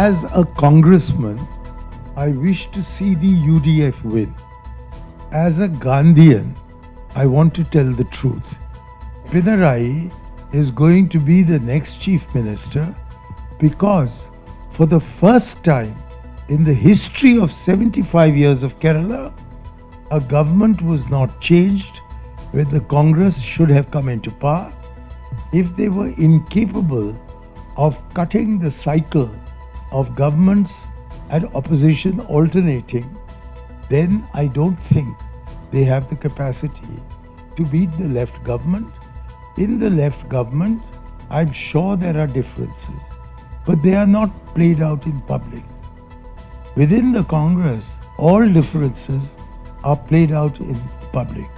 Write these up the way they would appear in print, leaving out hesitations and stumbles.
As a congressman, I wish to see the UDF win. As a Gandhian, I want to tell the truth. Pinarayi is going to be the next chief minister because for the first time in the history of 75 years of Kerala, a government was not changed when the Congress should have come into power. If they were incapable of cutting the cycle of governments and opposition alternating, then I don't think they have the capacity to beat the left government. In the left government, I'm sure there are differences, but they are not played out in public. Within the Congress, all differences are played out in public.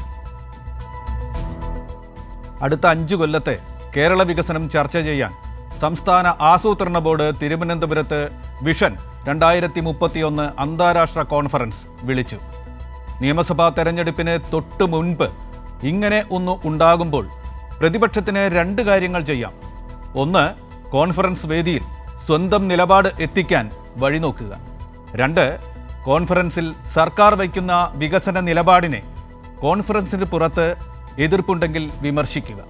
അടുത്ത 5 കൊല്ലത്തെ കേരള വികസനം ചർച്ച ചെയ്യാൻ സംസ്ഥാന ആസൂത്രണ board തിരുവനന്തപുരത്ത് vision 2031 അന്താരാഷ്ട്ര conference വിളിച്ചു. നിയമസഭാ തെരഞ്ഞെടുപ്പിന് തൊട്ടു മുൻപ് ഇങ്ങനെ ഒന്ന് ഉണ്ടാകുമ്പോൾ പ്രതിപക്ഷത്തിന് 2 കാര്യങ്ങൾ ചെയ്യാം. ഒന്ന്, കോൺഫറൻസ് വേദിയിൽ സ്വന്തം നിലപാട് എത്തിക്കാൻ വഴിനോക്കുക. 2, കോൺഫറൻസിൽ സർക്കാർ വയ്ക്കുന്ന വികസന നിലപാടിനെ കോൺഫറൻസിന് പുറത്ത് എതിർപ്പുണ്ടെങ്കിൽ വിമർശിക്കുക.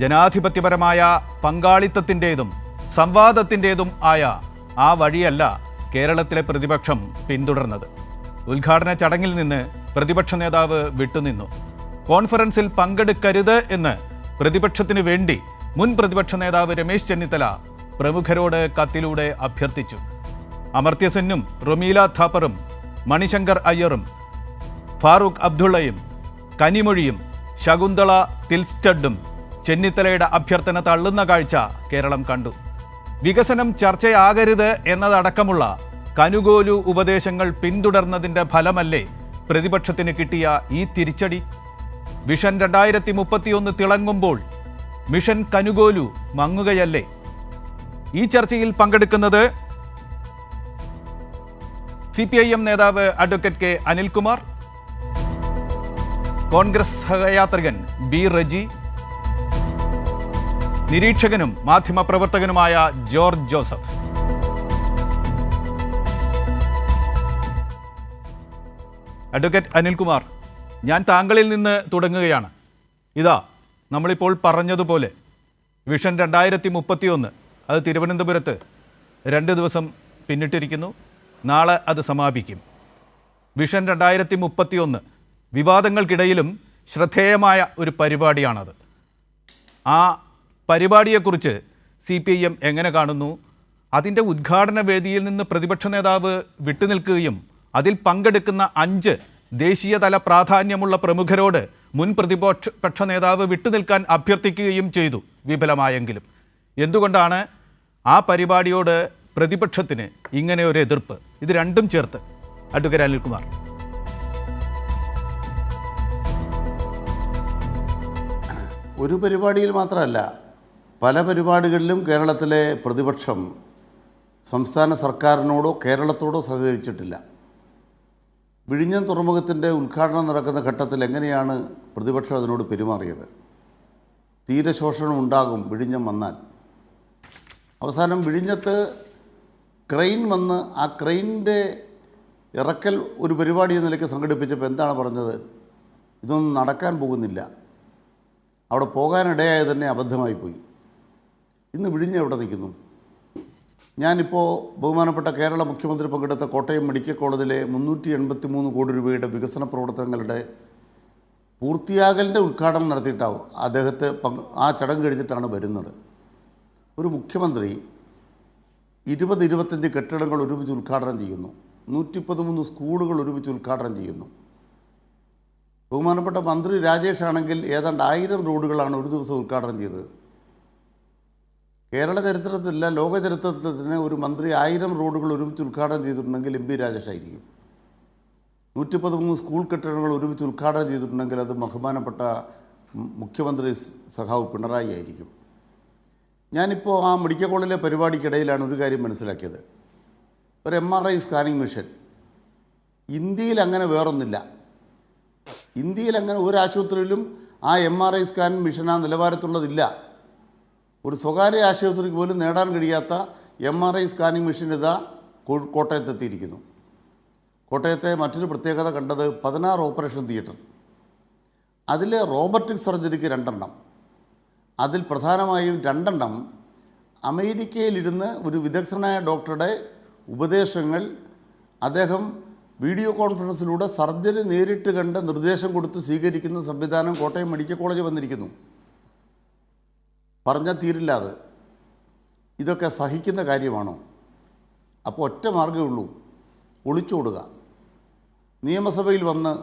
ജനാധിപത്യപരമായ പങ്കാളിത്തത്തിൻ്റെതും സംവാദത്തിൻ്റെതും ആയ ആ വഴിയല്ല കേരളത്തിലെ പ്രതിപക്ഷം പിന്തുടർന്നത്. ഉദ്ഘാടന ചടങ്ങിൽ നിന്ന് പ്രതിപക്ഷ നേതാവ് വിട്ടുനിന്നു. കോൺഫറൻസിൽ പങ്കെടുക്കരുത് എന്ന് പ്രതിപക്ഷത്തിനു വേണ്ടി മുൻ പ്രതിപക്ഷ നേതാവ് രമേശ് ചെന്നിത്തല പ്രമുഖരോട് കത്തിലൂടെ അഭ്യർത്ഥിച്ചു. അമർത്യസെന്നും റൊമീല ഥാപ്പറും മണിശങ്കർ അയ്യറും ഫാറൂഖ് അബ്ദുള്ളയും കനിമൊഴിയും ശകുന്തള തിൽസ്റ്റഡും ചെന്നിത്തലയുടെ അഭ്യർത്ഥന തള്ളുന്ന കാഴ്ച കേരളം കണ്ടു. വികസനം ചർച്ചയാകരുത് എന്നതടക്കമുള്ള കനുകോലു ഉപദേശങ്ങൾ പിന്തുടർന്നതിൻ്റെ ഫലമല്ലേ പ്രതിപക്ഷത്തിന് കിട്ടിയ ഈ തിരിച്ചടി? വിഷൻ 2031 തിളങ്ങുമ്പോൾ മിഷൻ കനുകോലു മങ്ങുകയല്ലേ? ഈ ചർച്ചയിൽ പങ്കെടുക്കുന്നത് CPIM നേതാവ് അഡ്വക്കേറ്റ് കെ അനിൽകുമാർ, കോൺഗ്രസ് സഹയാത്രികൻ ബി റജി, നിരീക്ഷകനും മാധ്യമപ്രവർത്തകനുമായ ജോർജ് ജോസഫ്. അഡ്വക്കേറ്റ് അനിൽകുമാർ, ഞാൻ താങ്കളിൽ നിന്ന് തുടങ്ങുകയാണ്. ഇതാ നമ്മളിപ്പോൾ പറഞ്ഞതുപോലെ വിഷൻ 2031 അത് തിരുവനന്തപുരത്ത് 2 ദിവസം പിന്നിട്ടിരിക്കുന്നു. നാളെ അത് സമാപിക്കും. വിഷൻ 2031 വിവാദങ്ങൾക്കിടയിലും ശ്രദ്ധേയമായ ഒരു പരിപാടിയാണത്. ആ പരിപാടിയെക്കുറിച്ച് CPIM എങ്ങനെ കാണുന്നു? അതിൻ്റെ ഉദ്ഘാടന വേദിയിൽ നിന്ന് പ്രതിപക്ഷ നേതാവ് വിട്ടുനിൽക്കുകയും അതിൽ പങ്കെടുക്കുന്ന 5 ദേശീയതല പ്രാധാന്യമുള്ള പ്രമുഖരോട് മുൻ പ്രതിപക്ഷ നേതാവ് വിട്ടുനിൽക്കാൻ അഭ്യർത്ഥിക്കുകയും ചെയ്തു, വിഫലമായെങ്കിലും. എന്തുകൊണ്ടാണ് ആ പരിപാടിയോട് പ്രതിപക്ഷത്തിന് ഇങ്ങനെ ഒരു എതിർപ്പ്? ഇത് രണ്ടും ചേർത്ത് അഡ്വക്കേറ്റ് അനിൽകുമാർ. ഒരു പരിപാടിയിൽ മാത്രമല്ല, പല പരിപാടികളിലും കേരളത്തിലെ പ്രതിപക്ഷം സംസ്ഥാന സർക്കാരിനോടോ കേരളത്തോടോ സഹകരിച്ചിട്ടില്ല. വിഴിഞ്ഞം തുറമുഖത്തിൻ്റെ ഉദ്ഘാടനം നടക്കുന്ന ഘട്ടത്തിൽ എങ്ങനെയാണ് പ്രതിപക്ഷം അതിനോട് പെരുമാറിയത്? തീരശോഷണം ഉണ്ടാകും വിഴിഞ്ഞം വന്നാൽ. അവസാനം വിഴിഞ്ഞത്ത് ക്രെയിൻ വന്ന് ആ ക്രെയിനിൻ്റെ ഇറക്കൽ ഒരു പരിപാടി എന്ന നിലയ്ക്ക് സംഘടിപ്പിച്ചപ്പോൾ എന്താണ് പറഞ്ഞത്? ഇതൊന്നും നടക്കാൻ പോകുന്നില്ല. അവിടെ പോകാനിടയായ തന്നെ അബദ്ധമായിപ്പോയി. ഇന്ന് വിഴിഞ്ഞം എവിടെ നിൽക്കുന്നു? ഞാനിപ്പോൾ ബഹുമാനപ്പെട്ട കേരള മുഖ്യമന്ത്രി പങ്കെടുത്ത കോട്ടയം മെഡിക്കൽ കോളേജിലെ 383 കോടി രൂപയുടെ വികസന പ്രവർത്തനങ്ങളുടെ പൂർത്തിയാകലിൻ്റെ ഉദ്ഘാടനം നടത്തിയിട്ടാവും അദ്ദേഹത്തെ ആ ചടങ്ങ് കഴിഞ്ഞിട്ടാണ് വരുന്നത്. ഒരു മുഖ്യമന്ത്രി 20-25 കെട്ടിടങ്ങൾ ഒരുമിച്ച് ഉദ്ഘാടനം ചെയ്യുന്നു, 113 സ്കൂളുകൾ ഒരുമിച്ച് ഉദ്ഘാടനം ചെയ്യുന്നു. ബഹുമാനപ്പെട്ട മന്ത്രി രാജേഷ് ആണെങ്കിൽ ഏതാണ്ട് 1000 റോഡുകളാണ് ഒരു ദിവസം ഉദ്ഘാടനം ചെയ്തത്. കേരള ചരിത്രത്തിലല്ല, ലോക ചരിത്രത്തിൽ തന്നെ ഒരു മന്ത്രി 1000 റോഡുകൾ ഒരുമിച്ച് ഉദ്ഘാടനം ചെയ്തിട്ടുണ്ടെങ്കിൽ MP രാജേഷ് ആയിരിക്കും. 113 സ്കൂൾ കെട്ടിടങ്ങൾ ഒരുമിച്ച് ഉദ്ഘാടനം ചെയ്തിട്ടുണ്ടെങ്കിൽ അത് ബഹുമാനപ്പെട്ട മുഖ്യമന്ത്രി സഖാവ് പിണറായി ആയിരിക്കും. ഞാനിപ്പോൾ ആ മെഡിക്കൽ കോളേജിലെ പരിപാടിക്കിടയിലാണ് ഒരു കാര്യം മനസ്സിലാക്കിയത്. ഒരു MRI സ്കാനിങ് മെഷീൻ ഇന്ത്യയിൽ അങ്ങനെ വേറൊന്നില്ല. ഇന്ത്യയിൽ അങ്ങനെ ഒരു ആശുപത്രിയിലും ആ MRI സ്കാനിങ് മെഷീൻ ആ നിലവാരത്തുള്ളതില്ല. ഒരു സ്വകാര്യ ആശുപത്രിക്ക് പോലും നേടാൻ കഴിയാത്ത MRI സ്കാനിങ് മെഷീൻ ഇതാ കോട്ടയത്തെത്തിയിരിക്കുന്നു. കോട്ടയത്തെ മറ്റൊരു പ്രത്യേകത കണ്ടത് 16 ഓപ്പറേഷൻ തിയേറ്റർ, അതിൽ റോബോട്ടിക് സർജറിക്ക് 2 എണ്ണം, അതിൽ പ്രധാനമായും 2 എണ്ണം അമേരിക്കയിലിരുന്ന് ഒരു വിദഗ്ധനായ ഡോക്ടറുടെ ഉപദേശങ്ങൾ അദ്ദേഹം വീഡിയോ കോൺഫറൻസിലൂടെ സർജറി നേരിട്ട് കണ്ട് നിർദ്ദേശം കൊടുത്ത് സ്വീകരിക്കുന്ന സംവിധാനം കോട്ടയം മെഡിക്കൽ കോളേജ് വന്നിരിക്കുന്നു. പറഞ്ഞാൽ തീരില്ല അത്. ഇതൊക്കെ സഹിക്കുന്ന കാര്യമാണോ? അപ്പോൾ ഒറ്റ മാർഗ്ഗമേ ഉള്ളൂ, ഒളിച്ചോടുക. നിയമസഭയിൽ വന്ന്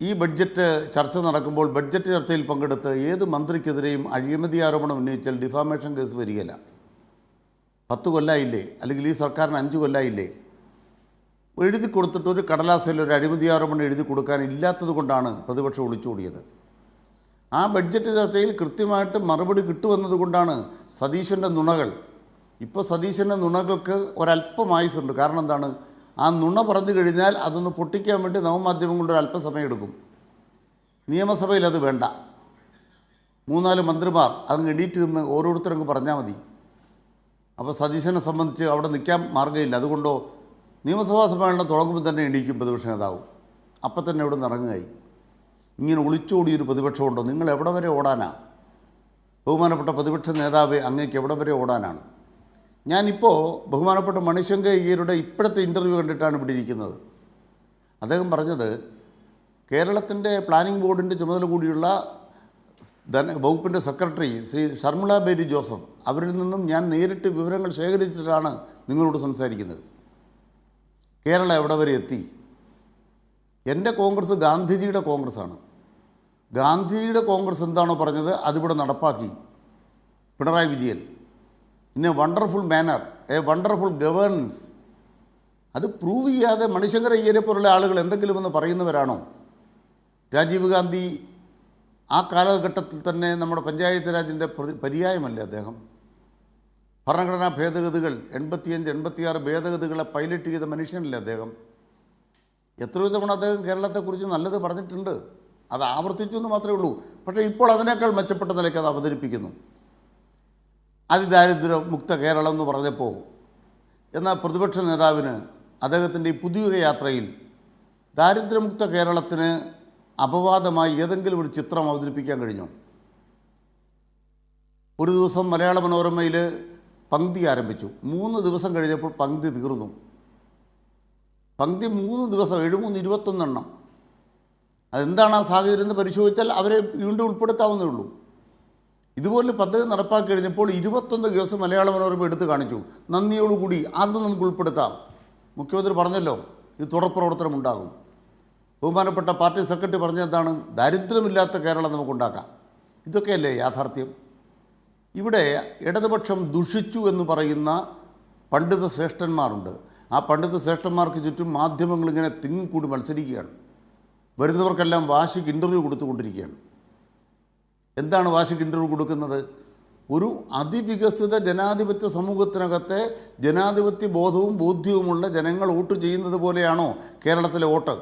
ഈ ബഡ്ജറ്റ് ചർച്ച നടക്കുമ്പോൾ ബഡ്ജറ്റ് ചർച്ചയിൽ പങ്കെടുത്ത് ഏത് മന്ത്രിക്കെതിരെയും അഴിമതി ആരോപണം ഉന്നയിച്ചാൽ ഡിഫാമേഷൻ കേസ് വരികയില്ല. 10 കൊല്ലമായില്ലേ, അല്ലെങ്കിൽ ഈ സർക്കാരിന് 5 കൊല്ലമായില്ലേ? എഴുതി കൊടുത്തിട്ട് ഒരു കടലാസിൽ ഒരു അഴിമതി ആരോപണം എഴുതി കൊടുക്കാനില്ലാത്തത് കൊണ്ടാണ് പ്രതിപക്ഷം ഒളിച്ചോടിയത്. ആ ബഡ്ജറ്റ് ചർച്ചയിൽ കൃത്യമായിട്ട് മറുപടി കിട്ടുമെന്നതുകൊണ്ടാണ് സതീശൻ്റെ നുണകൾ. ഇപ്പോൾ സതീശൻ്റെ നുണകൾക്ക് ഒരല്പം ആയുസുണ്ട്. കാരണം എന്താണ്? ആ നുണ പറഞ്ഞു കഴിഞ്ഞാൽ അതൊന്ന് പൊട്ടിക്കാൻ വേണ്ടി നവമാധ്യമങ്ങളുടെ ഒരു അല്പസമയം എടുക്കും. നിയമസഭയിൽ അത് വേണ്ട. 3-4 മന്ത്രിമാർ അങ്ങ് എഡിറ്റ് നിന്ന് ഓരോരുത്തരങ്ങ് പറഞ്ഞാൽ മതി. അപ്പോൾ സതീശനെ സംബന്ധിച്ച് അവിടെ നിൽക്കാൻ മാർഗ്ഗമില്ല. അതുകൊണ്ടോ നിയമസഭാ സമ്മേളനം തുടങ്ങുമ്പോൾ തന്നെ എണീക്കും പ്രതിപക്ഷ നേതാവ്. അപ്പം തന്നെ ഇവിടെ നിന്ന് ഇറങ്ങുകയായി. ഇങ്ങനെ ഒളിച്ചോടിയൊരു പ്രതിപക്ഷമുണ്ടോ? നിങ്ങൾ എവിടെ വരെ ഓടാനാണ്? ബഹുമാനപ്പെട്ട പ്രതിപക്ഷ നേതാവ്, അങ്ങേക്ക് എവിടെ വരെ ഓടാനാണ്? ഞാനിപ്പോൾ ബഹുമാനപ്പെട്ട മണിശങ്കർ അയ്യരുടെ ഇപ്പോഴത്തെ ഇൻ്റർവ്യൂ കണ്ടിട്ടാണ് ഇവിടെ ഇരിക്കുന്നത്. അദ്ദേഹം പറഞ്ഞത് കേരളത്തിൻ്റെ പ്ലാനിംഗ് ബോർഡിൻ്റെ ചുമതല കൂടിയുള്ള വകുപ്പിൻ്റെ സെക്രട്ടറി ശ്രീ ഷർമിള ബേരി ജോസഫ്, അവരിൽ നിന്നും ഞാൻ നേരിട്ട് വിവരങ്ങൾ ശേഖരിച്ചിട്ടാണ് നിങ്ങളോട് സംസാരിക്കുന്നത്. കേരളം എവിടെ വരെ എത്തി? എൻ്റെ കോൺഗ്രസ് ഗാന്ധിജിയുടെ കോൺഗ്രസ്സാണ്. ഗാന്ധിജിയുടെ കോൺഗ്രസ് എന്താണോ പറഞ്ഞത് അതിവിടെ നടപ്പാക്കി Pinarayi Vijayan. In a wonderful manner, a wonderful governance. അത് പ്രൂവ് ചെയ്യാതെ മണിശങ്കർ അയ്യരെ പോലുള്ള ആളുകൾ എന്തെങ്കിലും എന്ന് പറയുന്നവരാണോ? രാജീവ് ഗാന്ധി ആ കാലഘട്ടത്തിൽ തന്നെ നമ്മുടെ പഞ്ചായത്ത് രാജിൻ്റെ പര്യായമല്ലേ അദ്ദേഹം? ഭരണഘടനാ ഭേദഗതികൾ 85, 86 ഭേദഗതികളെ പൈലറ്റ് ചെയ്ത മനുഷ്യനല്ലേ അദ്ദേഹം? എത്രയോ തവണ അദ്ദേഹം കേരളത്തെക്കുറിച്ച് നല്ലത് പറഞ്ഞിട്ടുണ്ട്. അത് ആവർത്തിച്ചു എന്ന് മാത്രമേ ഉള്ളൂ. പക്ഷേ ഇപ്പോൾ അതിനേക്കാൾ മെച്ചപ്പെട്ട നിലയ്ക്ക് അത് അവതരിപ്പിക്കുന്നു. അതിദാരിദ്ര്യമുക്ത കേരളം എന്ന് പറഞ്ഞപ്പോൾ, എന്നാൽ പ്രതിപക്ഷ നേതാവിന് അദ്ദേഹത്തിൻ്റെ ഈ പുതിയ യാത്രയിൽ ദാരിദ്ര്യമുക്ത കേരളത്തിന് അപവാദമായി ഏതെങ്കിലും ഒരു ചിത്രം അവതരിപ്പിക്കാൻ കഴിഞ്ഞോ? ഒരു ദിവസം മലയാള മനോരമയിൽ പങ്ക്തി ആരംഭിച്ചു. 3 ദിവസം കഴിഞ്ഞപ്പോൾ പങ്ക്തി തീർന്നു. പങ്ക്തി 3 ദിവസം 7×3 21 എണ്ണം. അതെന്താണ് ആ സാഹചര്യം എന്ന് പരിശോധിച്ചാൽ അവരെ വീണ്ടും ഉൾപ്പെടുത്താവുന്നേ ഉള്ളൂ. ഇതുപോലെ പദ്ധതി നടപ്പാക്കി കഴിഞ്ഞപ്പോൾ 21 ദിവസം മലയാള മനോരമ എടുത്ത് കാണിച്ചു. നന്ദിയോടുകൂടി അത് നമുക്ക് ഉൾപ്പെടുത്താം. മുഖ്യമന്ത്രി പറഞ്ഞല്ലോ ഇത് തുടർപ്രവർത്തനം ഉണ്ടാകും. ബഹുമാനപ്പെട്ട പാർട്ടി സെക്രട്ടറി പറഞ്ഞെന്താണ്? ദാരിദ്ര്യമില്ലാത്ത കേരളം നമുക്കുണ്ടാക്കാം. ഇതൊക്കെയല്ലേ യാഥാർത്ഥ്യം? ഇവിടെ ഇടതുപക്ഷം ദുഷിച്ചു എന്ന് പറയുന്ന പണ്ഡിത ശ്രേഷ്ഠന്മാരുണ്ട്. ആ പണ്ഡിത ശ്രേഷ്ഠന്മാർക്ക് ചുറ്റും മാധ്യമങ്ങൾ ഇങ്ങനെ തിങ്ങിക്കൂടി മത്സരിക്കുകയാണ്. വരുന്നവർക്കെല്ലാം വാശിക്ക് ഇൻ്റർവ്യൂ കൊടുത്തുകൊണ്ടിരിക്കുകയാണ്. എന്താണ് വാശിക്ക് ഇൻ്റർവ്യൂ കൊടുക്കുന്നത്? ഒരു അതിവികസിത ജനാധിപത്യ സമൂഹത്തിനകത്തെ ജനാധിപത്യ ബോധവും ബോധ്യവുമുള്ള ജനങ്ങൾ വോട്ട് ചെയ്യുന്നത് പോലെയാണോ കേരളത്തിലെ വോട്ട്?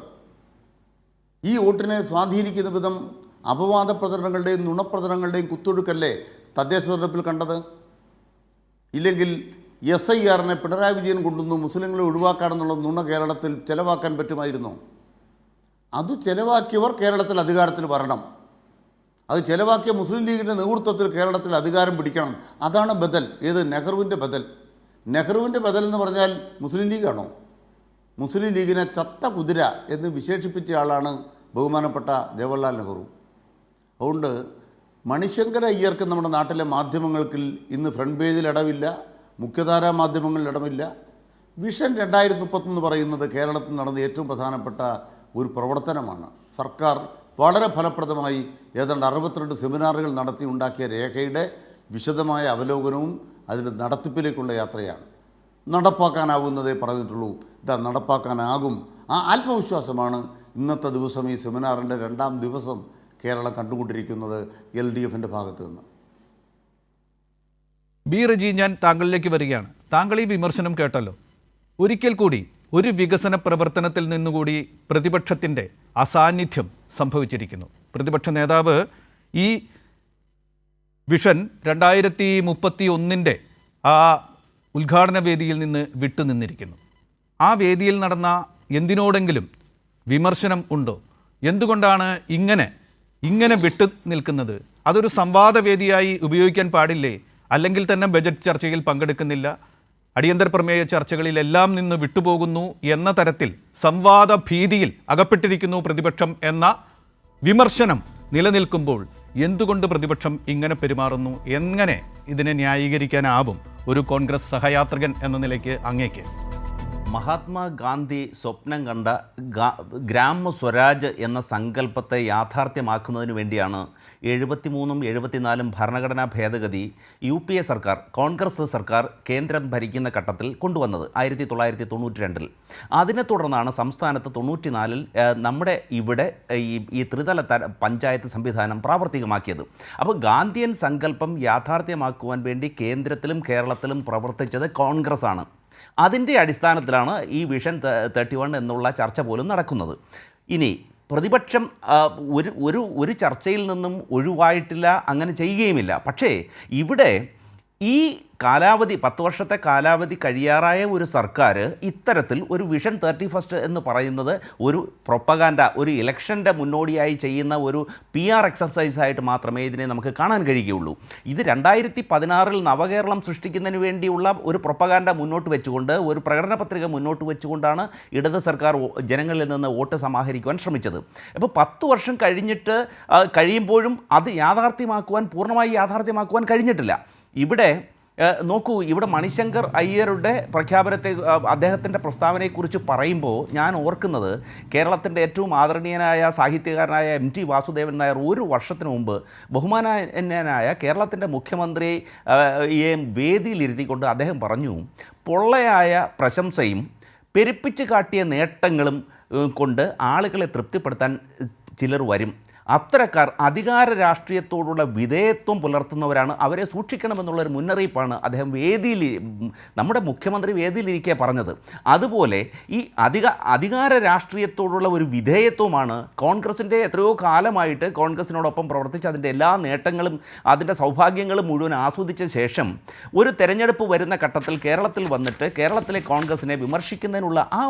ഈ വോട്ടിനെ സ്വാധീനിക്കുന്ന വിധം അപവാദ പ്രചരണങ്ങളുടെയും നുണപ്രചരണങ്ങളുടെയും കുത്തൊഴുക്കല്ലേ തദ്ദേശ തെരഞ്ഞെടുപ്പിൽ കണ്ടത്? ഇല്ലെങ്കിൽ SIR-നെ പിണറായി വിജയൻ കൊണ്ടുവന്നു മുസ്ലിങ്ങളെ ഒഴിവാക്കാനെന്നുള്ള നുണ കേരളത്തിൽ ചെലവാക്കാൻ പറ്റുമായിരുന്നോ? അത് ചെലവാക്കിയവർ കേരളത്തിൽ അധികാരത്തിൽ വരണം. അത് ചെലവാക്കിയ മുസ്ലിം ലീഗിൻ്റെ നേതൃത്വത്തിൽ കേരളത്തിൽ അധികാരം പിടിക്കണം. അതാണ് ബദൽ. ഏത്? നെഹ്റുവിൻ്റെ ബദൽ. നെഹ്റുവിൻ്റെ ബദൽ എന്ന് പറഞ്ഞാൽ മുസ്ലിം ലീഗാണോ? മുസ്ലിം ലീഗിനെ ചത്ത കുതിര എന്ന് വിശേഷിപ്പിച്ച ആളാണ് ബഹുമാനപ്പെട്ട ജവഹർലാൽ നെഹ്റു. അതുകൊണ്ട് മണിശങ്കർ അയ്യർക്ക് നമ്മുടെ നാട്ടിലെ മാധ്യമങ്ങൾക്ക് ഇന്ന് ഫ്രണ്ട് പേജിൽ ഇടമില്ല, മുഖ്യധാരാ മാധ്യമങ്ങളിൽ ഇടമില്ല. വിഷൻ 2031 പറയുന്നത് കേരളത്തിൽ നടന്ന ഏറ്റവും പ്രധാനപ്പെട്ട ഒരു പ്രവർത്തനമാണ്. സർക്കാർ വളരെ ഫലപ്രദമായി ഏതാണ്ട് 62 സെമിനാറുകൾ നടത്തി ഉണ്ടാക്കിയ രേഖയുടെ വിശദമായ അവലോകനവും അതിൻ്റെ നടത്തിപ്പിലേക്കുള്ള യാത്രയാണ്. നടപ്പാക്കാനാകുന്നതേ പറഞ്ഞിട്ടുള്ളൂ. ഇതാ നടപ്പാക്കാനാകും. ആ ആത്മവിശ്വാസമാണ് ഇന്നത്തെ ദിവസം ഈ സെമിനാറിൻ്റെ 2ാം ദിവസം കേരളം കണ്ടുകൊണ്ടിരിക്കുന്നത് LDF-ൻ്റെ ഭാഗത്തു നിന്ന്. ബി റജി, ഞാൻ താങ്കളിലേക്ക് വരികയാണ്. താങ്കൾ ഈ വിമർശനം കേട്ടല്ലോ. ഒരിക്കൽ കൂടി ഒരു വികസന പ്രവർത്തനത്തിൽ നിന്നുകൂടി പ്രതിപക്ഷത്തിൻ്റെ അസാന്നിധ്യം സംഭവിച്ചിരിക്കുന്നു. പ്രതിപക്ഷ നേതാവ് ഈ വിഷൻ 2031 ആ ഉദ്ഘാടന വേദിയിൽ നിന്ന് വിട്ടുനിന്നിരിക്കുന്നു. ആ വേദിയിൽ നടന്ന എന്തിനോടെങ്കിലും വിമർശനം ഉണ്ടോ? എന്തുകൊണ്ടാണ് ഇങ്ങനെ വിട്ടു നിൽക്കുന്നത്? അതൊരു സംവാദ വേദിയായി ഉപയോഗിക്കാൻ പാടില്ലേ? അല്ലെങ്കിൽ തന്നെ ബജറ്റ് ചർച്ചയിൽ പങ്കെടുക്കുന്നില്ല, അടിയന്തര പ്രമേയ ചർച്ചകളിലെല്ലാം നിന്ന് വിട്ടുപോകുന്നു എന്ന തരത്തിൽ സംവാദ ഭീതിയിൽ അകപ്പെട്ടിരിക്കുന്നു പ്രതിപക്ഷം എന്ന വിമർശനം നിലനിൽക്കുമ്പോൾ എന്തുകൊണ്ട് പ്രതിപക്ഷം ഇങ്ങനെ പെരുമാറുന്നു? എങ്ങനെ ഇതിനെ ന്യായീകരിക്കാനാവും ഒരു കോൺഗ്രസ് സഹയാത്രികൻ എന്ന നിലയ്ക്ക് അങ്ങേക്ക്? മഹാത്മാഗാന്ധി സ്വപ്നം കണ്ട ഗ്രാമ സ്വരാജ് എന്ന സങ്കല്പത്തെ യാഥാർത്ഥ്യമാക്കുന്നതിന് വേണ്ടിയാണ് 73-ഉം 74-ഉം ഭരണഘടനാ ഭേദഗതി UPA സർക്കാർ, കോൺഗ്രസ് സർക്കാർ കേന്ദ്രം ഭരിക്കുന്ന ഘട്ടത്തിൽ കൊണ്ടുവന്നത് 1992-ൽ. അതിനെ തുടർന്നാണ് സംസ്ഥാനത്ത് 94-ൽ നമ്മുടെ ഇവിടെ ഈ ത്രിതല പഞ്ചായത്ത് സംവിധാനം പ്രാവർത്തികമാക്കിയത്. അപ്പോൾ ഗാന്ധിയൻ സങ്കല്പം യാഥാർത്ഥ്യമാക്കുവാൻ വേണ്ടി കേന്ദ്രത്തിലും കേരളത്തിലും പ്രവർത്തിച്ചത് കോൺഗ്രസ് ആണ്. അതിൻ്റെ അടിസ്ഥാനത്തിലാണ് ഈ വിഷൻ 31 എന്നുള്ള ചർച്ച പോലും നടക്കുന്നത്. ഇനി പ്രതിപക്ഷം ഒരു ചർച്ചയിൽ നിന്നും ഒഴിവായിട്ടില്ല, അങ്ങനെ ചെയ്യുകയുമില്ല. പക്ഷേ ഇവിടെ ഈ കാലാവധി 10 വർഷത്തെ കാലാവധി കഴിയാറായ ഒരു സർക്കാർ ഇത്തരത്തിൽ ഒരു വിഷൻ 31 എന്ന് പറയുന്നത് ഒരു പ്രൊപ്പഗാൻഡ, ഒരു ഇലക്ഷൻ്റെ മുന്നോടിയായി ചെയ്യുന്ന ഒരു PR എക്സർസൈസായിട്ട് മാത്രമേ ഇതിനെ നമുക്ക് കാണാൻ കഴിയുകയുള്ളൂ. ഇത് 2016-ൽ നവകേരളം സൃഷ്ടിക്കുന്നതിന് വേണ്ടിയുള്ള ഒരു പ്രൊപ്പഗാൻഡ മുന്നോട്ട് വെച്ചുകൊണ്ട്, ഒരു പ്രകടന പത്രിക മുന്നോട്ട് വെച്ചുകൊണ്ടാണ് ഇടത് സർക്കാർ ജനങ്ങളിൽ നിന്ന് വോട്ട് സമാഹരിക്കുവാൻ ശ്രമിച്ചത്. അപ്പോൾ 10 വർഷം കഴിയുമ്പോഴും അത് പൂർണ്ണമായി യാഥാർത്ഥ്യമാക്കുവാൻ കഴിഞ്ഞിട്ടില്ല. ഇവിടെ നോക്കൂ, ഇവിടെ മണിശങ്കർ അയ്യരുടെ പ്രഖ്യാപനത്തെ, അദ്ദേഹത്തിൻ്റെ പ്രസ്താവനയെക്കുറിച്ച് പറയുമ്പോൾ ഞാൻ ഓർക്കുന്നത് കേരളത്തിൻ്റെ ഏറ്റവും ആദരണീയനായ സാഹിത്യകാരനായ MT വാസുദേവൻ നായർ ഒരു വർഷത്തിന് മുമ്പ് ബഹുമാനീയനായ കേരളത്തിൻ്റെ മുഖ്യമന്ത്രിയെ വേദിയിലിരുത്തിക്കൊണ്ട് അദ്ദേഹം പറഞ്ഞു, പൊള്ളയായ പ്രശംസയും പെരുപ്പിച്ച് കാട്ടിയ നേട്ടങ്ങളും കൊണ്ട് ആളുകളെ തൃപ്തിപ്പെടുത്താൻ ചിലർ വരും. അത്തരക്കാർ അധികാര രാഷ്ട്രീയത്തോടുള്ള വിധേയത്വം പുലർത്തുന്നവരാണ്, അവരെ സൂക്ഷിക്കണമെന്നുള്ളൊരു മുന്നറിയിപ്പാണ് അദ്ദേഹം നമ്മുടെ മുഖ്യമന്ത്രി വേദിയിലിരിക്കെ പറഞ്ഞത്. അതുപോലെ ഈ അധികാര രാഷ്ട്രീയത്തോടുള്ള ഒരു വിധേയത്വമാണ് കോൺഗ്രസിൻ്റെ എത്രയോ കാലമായിട്ട് കോൺഗ്രസിനോടൊപ്പം പ്രവർത്തിച്ച് അതിൻ്റെ എല്ലാ നേട്ടങ്ങളും അതിൻ്റെ സൗഭാഗ്യങ്ങളും മുഴുവൻ ആസ്വദിച്ച ശേഷം ഒരു തെരഞ്ഞെടുപ്പ് വരുന്ന ഘട്ടത്തിൽ കേരളത്തിൽ വന്നിട്ട് കേരളത്തിലെ കോൺഗ്രസിനെ വിമർശിക്കുന്നതിനുള്ള ആ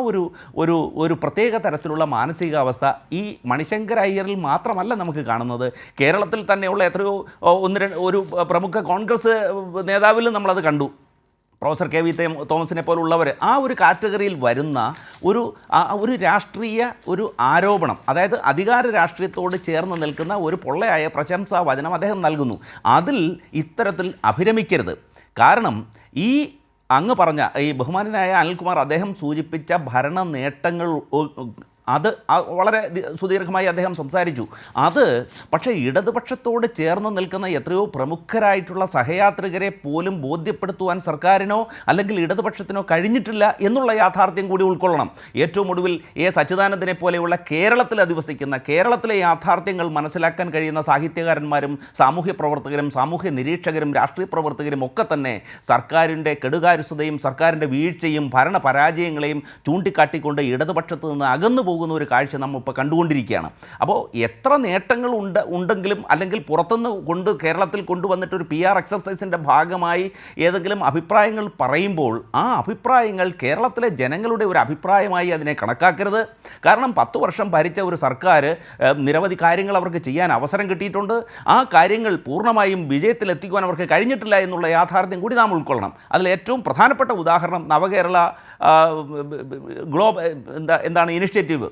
ഒരു പ്രത്യേക തരത്തിലുള്ള മാനസികാവസ്ഥ ഈ മണിശങ്കർ അയ്യറിൽ മാത്രമല്ല നമുക്ക് കാണുന്നത്. കേരളത്തിൽ തന്നെയുള്ള എത്രയോ ഒരു പ്രമുഖ കോൺഗ്രസ് നേതാവിലും നമ്മളത് കണ്ടു. പ്രൊഫസർ KV തോമസിനെ പോലുള്ളവർ ആ ഒരു കാറ്റഗറിയിൽ വരുന്ന ഒരു രാഷ്ട്രീയ ഒരു ആരോപണം, അതായത് അധികാര രാഷ്ട്രീയത്തോട് ചേർന്ന് നിൽക്കുന്ന ഒരു പൊള്ളയായ പ്രശംസാ വചനം അദ്ദേഹം നൽകുന്നു. അതിൽ ഇത്തരത്തിൽ അഭിരമിക്കരുത്. കാരണം ഈ അങ്ങ് പറഞ്ഞ ഈ ബഹുമാനനായ അനിൽകുമാർ അദ്ദേഹം സൂചിപ്പിച്ച ഭരണ നേട്ടങ്ങൾ അത് വളരെ സുദീർഘമായി അദ്ദേഹം സംസാരിച്ചു. അത് പക്ഷേ ഇടതുപക്ഷത്തോട് ചേർന്ന് നിൽക്കുന്ന എത്രയോ പ്രമുഖരായിട്ടുള്ള സഹയാത്രികരെ പോലും ബോധ്യപ്പെടുത്തുവാൻ സർക്കാരിനോ അല്ലെങ്കിൽ ഇടതുപക്ഷത്തിനോ കഴിഞ്ഞിട്ടില്ല എന്നുള്ള യാഥാർത്ഥ്യം കൂടി ഉൾക്കൊള്ളണം. ഏറ്റവും ഒടുവിൽ സച്ചിദാനന്ദനെ പോലെയുള്ള കേരളത്തിൽ അധിവസിക്കുന്ന, കേരളത്തിലെ യാഥാർത്ഥ്യങ്ങൾ മനസ്സിലാക്കാൻ കഴിയുന്ന സാഹിത്യകാരന്മാരും സാമൂഹ്യ പ്രവർത്തകരും സാമൂഹ്യ നിരീക്ഷകരും രാഷ്ട്രീയ പ്രവർത്തകരും ഒക്കെ തന്നെ സർക്കാരിൻ്റെ കെടുകാര്യസ്ഥതയും സർക്കാരിൻ്റെ വീഴ്ചയും ഭരണ പരാജയങ്ങളെയും ചൂണ്ടിക്കാട്ടിക്കൊണ്ട് ഇടതുപക്ഷത്ത് നിന്ന് അകന്നു പോകുന്ന ഒരു കാഴ്ച നമ്മൾ ഇപ്പോൾ കണ്ടുകൊണ്ടിരിക്കുകയാണ്. അപ്പോൾ എത്ര നേട്ടങ്ങൾ ഉണ്ടെങ്കിലും അല്ലെങ്കിൽ പുറത്തുനിന്ന് കേരളത്തിൽ കൊണ്ടുവന്നിട്ടൊരു PR എക്സർസൈസിൻ്റെ ഭാഗമായി ഏതെങ്കിലും അഭിപ്രായങ്ങൾ പറയുമ്പോൾ ആ അഭിപ്രായങ്ങൾ കേരളത്തിലെ ജനങ്ങളുടെ ഒരു അഭിപ്രായമായി അതിനെ കണക്കാക്കരുത്. കാരണം 10 വർഷം ഭരിച്ച ഒരു സർക്കാർ നിരവധി കാര്യങ്ങൾ അവർക്ക് ചെയ്യാൻ അവസരം കിട്ടിയിട്ടുണ്ട്. ആ കാര്യങ്ങൾ പൂർണ്ണമായും വിജയത്തിലെത്തിക്കുവാൻ അവർക്ക് കഴിഞ്ഞിട്ടില്ല എന്നുള്ള യാഥാർത്ഥ്യം കൂടി നാം ഉൾക്കൊള്ളണം. അതിൽ ഏറ്റവും പ്രധാനപ്പെട്ട ഉദാഹരണം നവകേരള എന്താണ് ഇനിഷ്യേറ്റീവ്,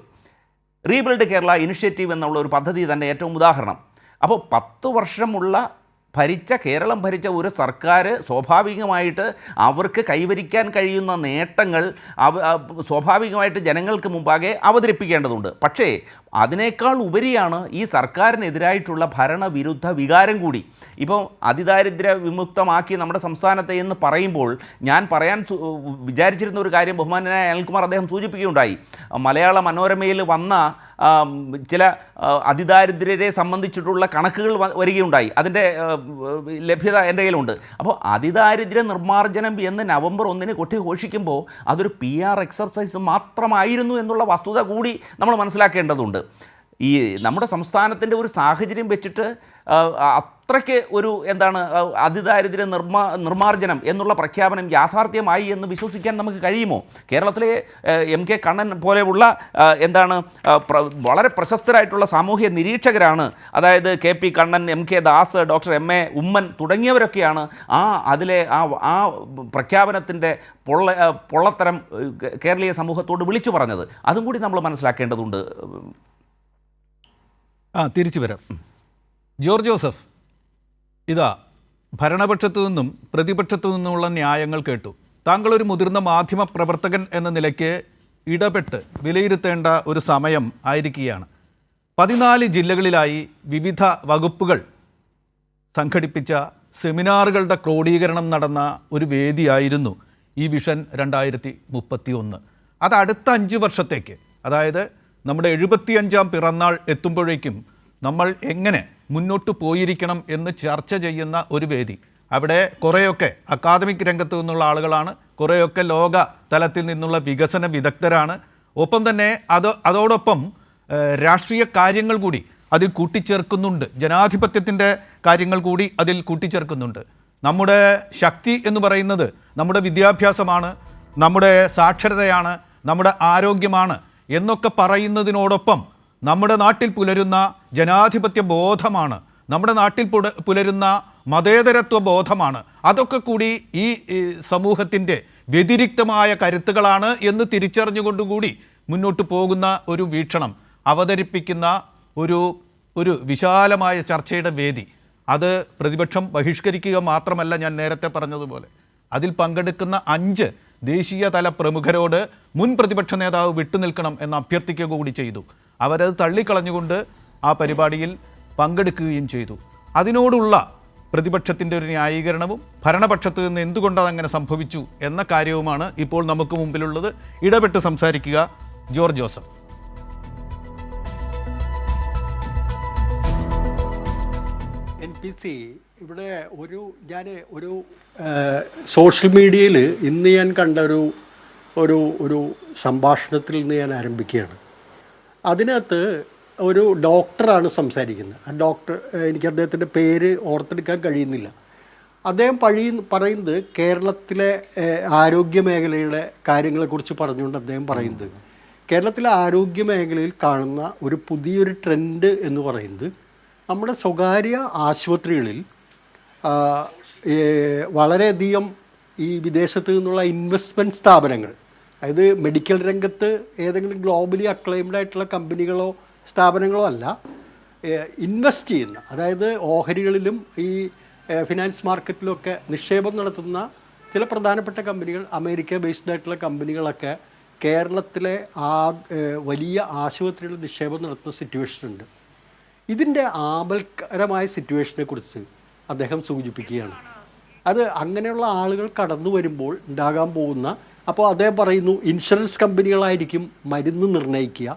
റീബിൽഡ് കേരള ഇനിഷ്യേറ്റീവ് എന്നുള്ള ഒരു പദ്ധതി തന്നെ ഏറ്റവും ഉദാഹരണം. അപ്പോൾ 10 വർഷമുള്ള കേരളം ഭരിച്ച ഒരു സർക്കാർ സ്വാഭാവികമായിട്ട് അവർക്ക് കൈവരിക്കാൻ കഴിയുന്ന നേട്ടങ്ങൾ സ്വാഭാവികമായിട്ട് ജനങ്ങൾക്ക് മുമ്പാകെ അവതരിപ്പിക്കേണ്ടതുണ്ട്. പക്ഷേ അതിനേക്കാൾ ഉപരിയാണ് ഈ സർക്കാരിനെതിരായിട്ടുള്ള ഭരണവിരുദ്ധ വികാരം കൂടി. ഇപ്പോൾ അതിദാരിദ്ര്യ വിമുക്തമാക്കി നമ്മുടെ സംസ്ഥാനത്തെ എന്ന് പറയുമ്പോൾ ഞാൻ പറയാൻ വിചാരിച്ചിരുന്ന ഒരു കാര്യം ബഹുമാനനായ അനിൽകുമാർ അദ്ദേഹം സൂചിപ്പിക്കുകയുണ്ടായി. മലയാള മനോരമയിൽ വന്ന ചില അതിദാരിദ്ര്യരെ സംബന്ധിച്ചിട്ടുള്ള കണക്കുകൾ വരികയുണ്ടായി. അതിൻ്റെ ലഭ്യത എൻ്റെ കയ്യിലുണ്ട്. അപ്പോൾ അതിദാരിദ്ര്യ നിർമ്മാർജ്ജനം എന്ന് നവംബർ 1 കൊട്ടിഘോഷിക്കുമ്പോൾ അതൊരു PR എക്സർസൈസ് മാത്രമായിരുന്നു എന്നുള്ള വസ്തുത കൂടി നമ്മൾ മനസ്സിലാക്കേണ്ടതുണ്ട്. ഈ നമ്മുടെ സംസ്ഥാനത്തിൻ്റെ ഒരു സാഹചര്യം വെച്ചിട്ട് അത്രയ്ക്ക് ഒരു എന്താണ് അതിദാരിദ്ര്യ നിർമ്മാർജ്ജനം എന്നുള്ള പ്രഖ്യാപനം യാഥാർത്ഥ്യമായി എന്ന് വിശ്വസിക്കാൻ നമുക്ക് കഴിയുമോ? കേരളത്തിലെ MK കണ്ണൻ പോലെയുള്ള എന്താണ് വളരെ പ്രശസ്തരായിട്ടുള്ള സാമൂഹ്യ നിരീക്ഷകരാണ്, അതായത് KP Kannan, MK Das, doctor MA Oommen തുടങ്ങിയവരൊക്കെയാണ് അതിലെ ആ പ്രഖ്യാപനത്തിൻ്റെ പൊള്ളത്തരം കേരളീയ സമൂഹത്തോട് വിളിച്ചു പറഞ്ഞത്. അതും കൂടി നമ്മൾ മനസ്സിലാക്കേണ്ടതുണ്ട്. തിരിച്ചു വരാം. ജോർജ് ജോസഫ്, ഇതാ ഭരണപക്ഷത്തു നിന്നും പ്രതിപക്ഷത്തു നിന്നുമുള്ള ന്യായങ്ങൾ കേട്ടു. താങ്കളൊരു മുതിർന്ന മാധ്യമ പ്രവർത്തകൻ എന്ന നിലയ്ക്ക് ഇടപെട്ട് വിലയിരുത്തേണ്ട ഒരു സമയം ആയിരിക്കുകയാണ്. 14 ജില്ലകളിലായി വിവിധ വകുപ്പുകൾ സംഘടിപ്പിച്ച സെമിനാറുകളുടെ ക്രോഡീകരണം നടന്ന ഒരു വേദിയായിരുന്നു ഈ വിഷൻ 2031. അത് അടുത്ത 5 വർഷത്തേക്ക്, അതായത് നമ്മുടെ 75ാം പിറന്നാൾ എത്തുമ്പോഴേക്കും നമ്മൾ എങ്ങനെ മുന്നോട്ട് പോയിരിക്കണം എന്ന് ചർച്ച ചെയ്യുന്ന ഒരു വേദി. അവിടെ കുറേയൊക്കെ അക്കാദമിക് രംഗത്ത് നിന്നുള്ള ആളുകളാണ്, കുറേയൊക്കെ ലോക തലത്തിൽ നിന്നുള്ള വികസന വിദഗ്ധരാണ്. ഒപ്പം തന്നെ അതോടൊപ്പം രാഷ്ട്രീയ കാര്യങ്ങൾ കൂടി അതിൽ കൂട്ടിച്ചേർക്കുന്നുണ്ട്, ജനാധിപത്യത്തിൻ്റെ കാര്യങ്ങൾ കൂടി അതിൽ കൂട്ടിച്ചേർക്കുന്നുണ്ട്. നമ്മുടെ ശക്തി എന്ന് പറയുന്നത് നമ്മുടെ വിദ്യാഭ്യാസമാണ്, നമ്മുടെ സാക്ഷരതയാണ്, നമ്മുടെ ആരോഗ്യമാണ് എന്നൊക്കെ പറയുന്നതിനോടൊപ്പം നമ്മുടെ നാട്ടിൽ പുലരുന്ന ജനാധിപത്യ ബോധമാണ്, നമ്മുടെ നാട്ടിൽ പുലരുന്ന മതേതരത്വ ബോധമാണ്. അതൊക്കെ കൂടി ഈ സമൂഹത്തിൻ്റെ വ്യതിരിക്തമായ കരുത്തുകളാണ് എന്ന് തിരിച്ചറിഞ്ഞുകൊണ്ടുകൂടി മുന്നോട്ട് പോകുന്ന ഒരു വീക്ഷണം അവതരിപ്പിക്കുന്ന ഒരു വിശാലമായ ചർച്ചയുടെ വേദി. അത് പ്രതിപക്ഷം ബഹിഷ്കരിക്കുക മാത്രമല്ല, ഞാൻ നേരത്തെ പറഞ്ഞതുപോലെ അതിൽ പങ്കെടുക്കുന്ന 5 ദേശീയതല പ്രമുഖരോട് മുൻ പ്രതിപക്ഷ നേതാവ് വിട്ടുനിൽക്കണം എന്ന് അഭ്യർത്ഥിക്കുക കൂടി ചെയ്തു. അവരത് തള്ളിക്കളഞ്ഞുകൊണ്ട് ആ പരിപാടിയിൽ പങ്കെടുക്കുകയും ചെയ്തു. അതിനോടുള്ള പ്രതിപക്ഷത്തിൻ്റെ ഒരു ന്യായീകരണവും ഭരണപക്ഷത്ത് നിന്ന് എന്തുകൊണ്ട് അതങ്ങനെ സംഭവിച്ചു എന്ന കാര്യവുമാണ് ഇപ്പോൾ നമുക്ക് മുമ്പിലുള്ളത്. ഇടപെട്ട് സംസാരിക്കുക ജോർജ് ജോസഫ്. NPC ഇവിടെ ഞാൻ ഒരു സോഷ്യൽ മീഡിയയിൽ ഇന്ന് ഞാൻ കണ്ട ഒരു സംഭാഷണത്തിൽ നിന്ന് ഞാൻ ആരംഭിക്കുകയാണ്. അതിനകത്ത് ഒരു ഡോക്ടറാണ് സംസാരിക്കുന്നത്. ആ ഡോക്ടർ, എനിക്ക് അദ്ദേഹത്തിൻ്റെ പേര് ഓർത്തെടുക്കാൻ കഴിയുന്നില്ല. അദ്ദേഹം പറയുന്നത് കേരളത്തിലെ ആരോഗ്യ മേഖലയുടെ കാര്യങ്ങളെക്കുറിച്ച് പറഞ്ഞുകൊണ്ട് അദ്ദേഹം പറയുന്നത്, കേരളത്തിലെ ആരോഗ്യ മേഖലയിൽ കാണുന്ന ഒരു പുതിയൊരു ട്രെൻഡ് എന്ന് പറയുന്നത് നമ്മുടെ സ്വകാര്യ ആശുപത്രികളിൽ വളരെയധികം ഈ വിദേശത്ത് നിന്നുള്ള ഇൻവെസ്റ്റ്മെൻറ്റ് സ്ഥാപനങ്ങൾ, അതായത് മെഡിക്കൽ രംഗത്ത് ഏതെങ്കിലും ഗ്ലോബലി അക്ലൈംഡ് ആയിട്ടുള്ള കമ്പനികളോ സ്ഥാപനങ്ങളോ അല്ല, ഇൻവെസ്റ്റ് ചെയ്യുന്ന, അതായത് ഓഹരികളിലും ഈ ഫിനാൻസ് മാർക്കറ്റിലുമൊക്കെ നിക്ഷേപം നടത്തുന്ന ചില പ്രധാനപ്പെട്ട കമ്പനികൾ, അമേരിക്ക ബേസ്ഡ് ആയിട്ടുള്ള കമ്പനികളൊക്കെ കേരളത്തിലെ വലിയ ആശുപത്രികളിൽ നിക്ഷേപം നടത്തുന്ന സിറ്റുവേഷനുണ്ട്. ഇതിൻ്റെ ആപൽക്കരമായ സിറ്റുവേഷനെ കുറിച്ച് അദ്ദേഹം സൂചിപ്പിക്കുകയാണ്. അത് അങ്ങനെയുള്ള ആളുകൾ കടന്നു വരുമ്പോൾ ഉണ്ടാകാൻ പോകുന്ന, അപ്പോൾ അദ്ദേഹം പറയുന്നു ഇൻഷുറൻസ് കമ്പനികളായിരിക്കും മരുന്ന് നിർണ്ണയിക്കുക,